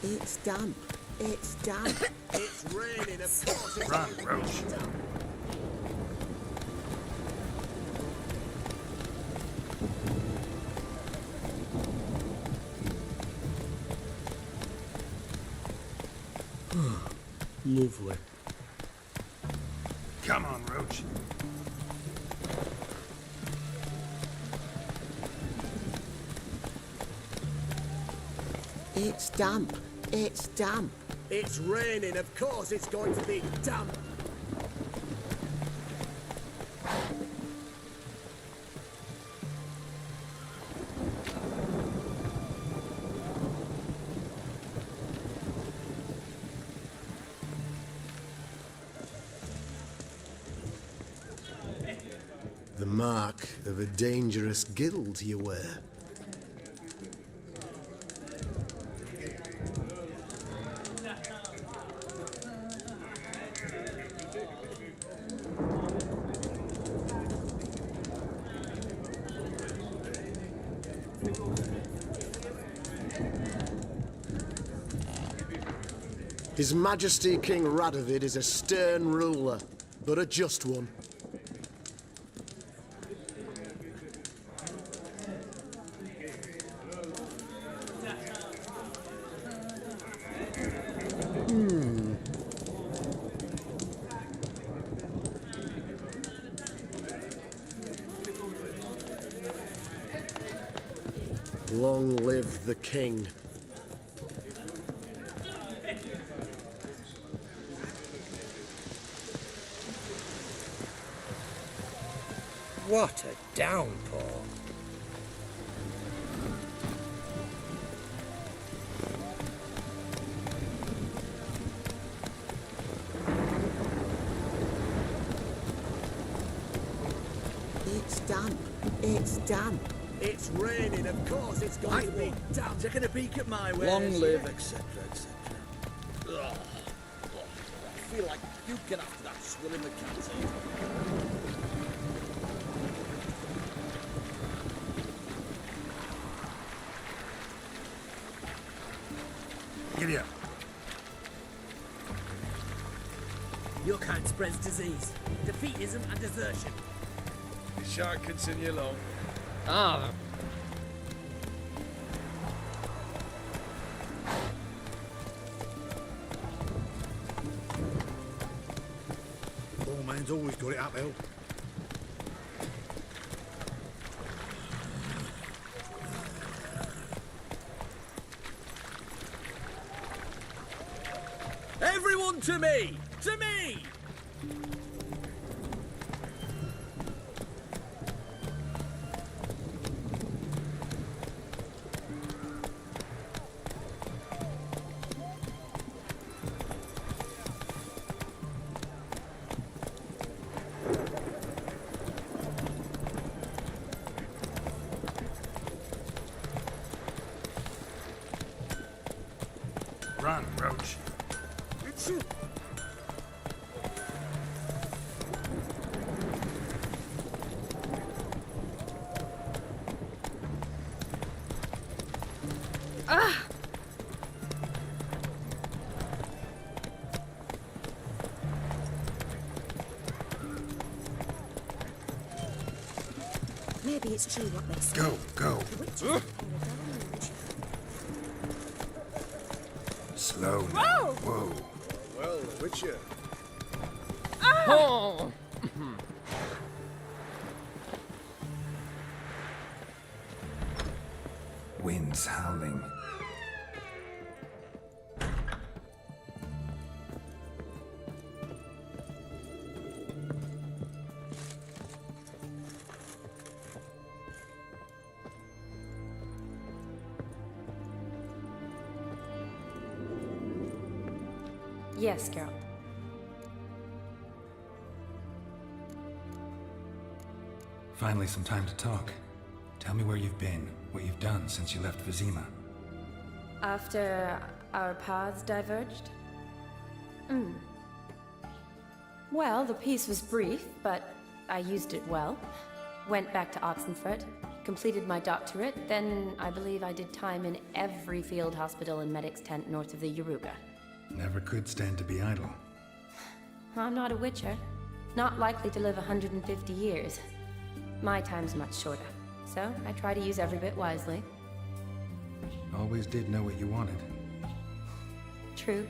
It's damp. It's damp. It's raining, of course it's Run, going to Roach. be damp. Lovely. Come on, Roach. It's damp. It's damp. It's raining, of course it's going to be damp. The mark of a dangerous guild you wear. His Majesty King Radovid is a stern ruler, but a just one. Long live the king. What a downpour. It's damp. It's damp. It's raining, of course it's going to be damp. Taking a peek at my wares. Long live, etc., etc. I feel like puking after that swill in the canteen. Giddy up. Your kind spreads disease, defeatism and desertion. You shan't continue long. Ah. Poor man's always got it uphill. Everyone to me! To me! Run, Roach. Ah! Maybe it's true what they say. Go, go. The Whitcher. Slowly. Whoa! Whoa. Well, the Witcher. Oh! Winds howling. Yes, girl. Finally, some time to talk. Tell me where you've been, what you've done since you left Vizima. After our paths diverged? Well, the peace was brief, but I used it well. Went back to Oxenfurt, completed my doctorate, then I believe I did time in every field hospital and medic's tent north of the Yaruga. Never could stand to be idle. I'm not a Witcher. Not likely to live 150 years. My time's much shorter, so I try to use every bit wisely. Always did know what you wanted. True.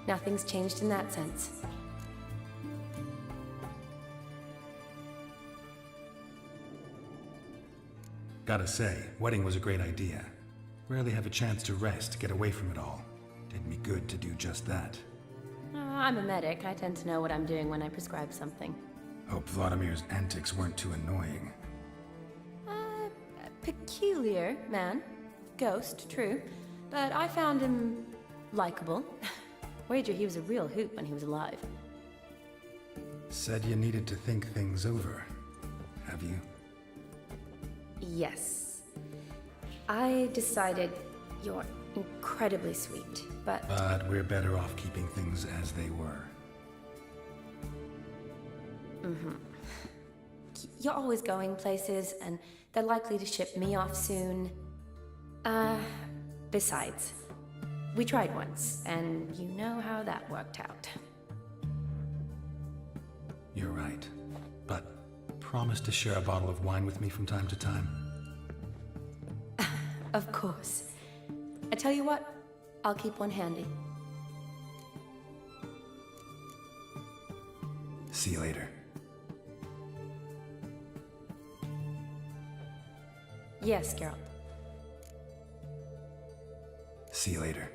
Nothing's changed in that sense. Gotta say, wedding was a great idea. Rarely have a chance to rest, get away from it all. Did me good to do just that. I'm a medic. I tend to know what I'm doing when I prescribe something. Hope Vladimir's antics weren't too annoying. Peculiar man. Ghost, true. But I found him likable. Wager he was a real hoot when he was alive. Said you needed to think things over. have you? Yes. I decided you're incredibly sweet, but... But we're better off keeping things as they were. Mm-hmm. You're always going places, and they're likely to ship me off soon. Besides, we tried once, and you know how that worked out. You're right. But promise to share a bottle of wine with me from time to time. Of course. I tell you what, I'll keep one handy. See you later. Yes, Geralt. See you later.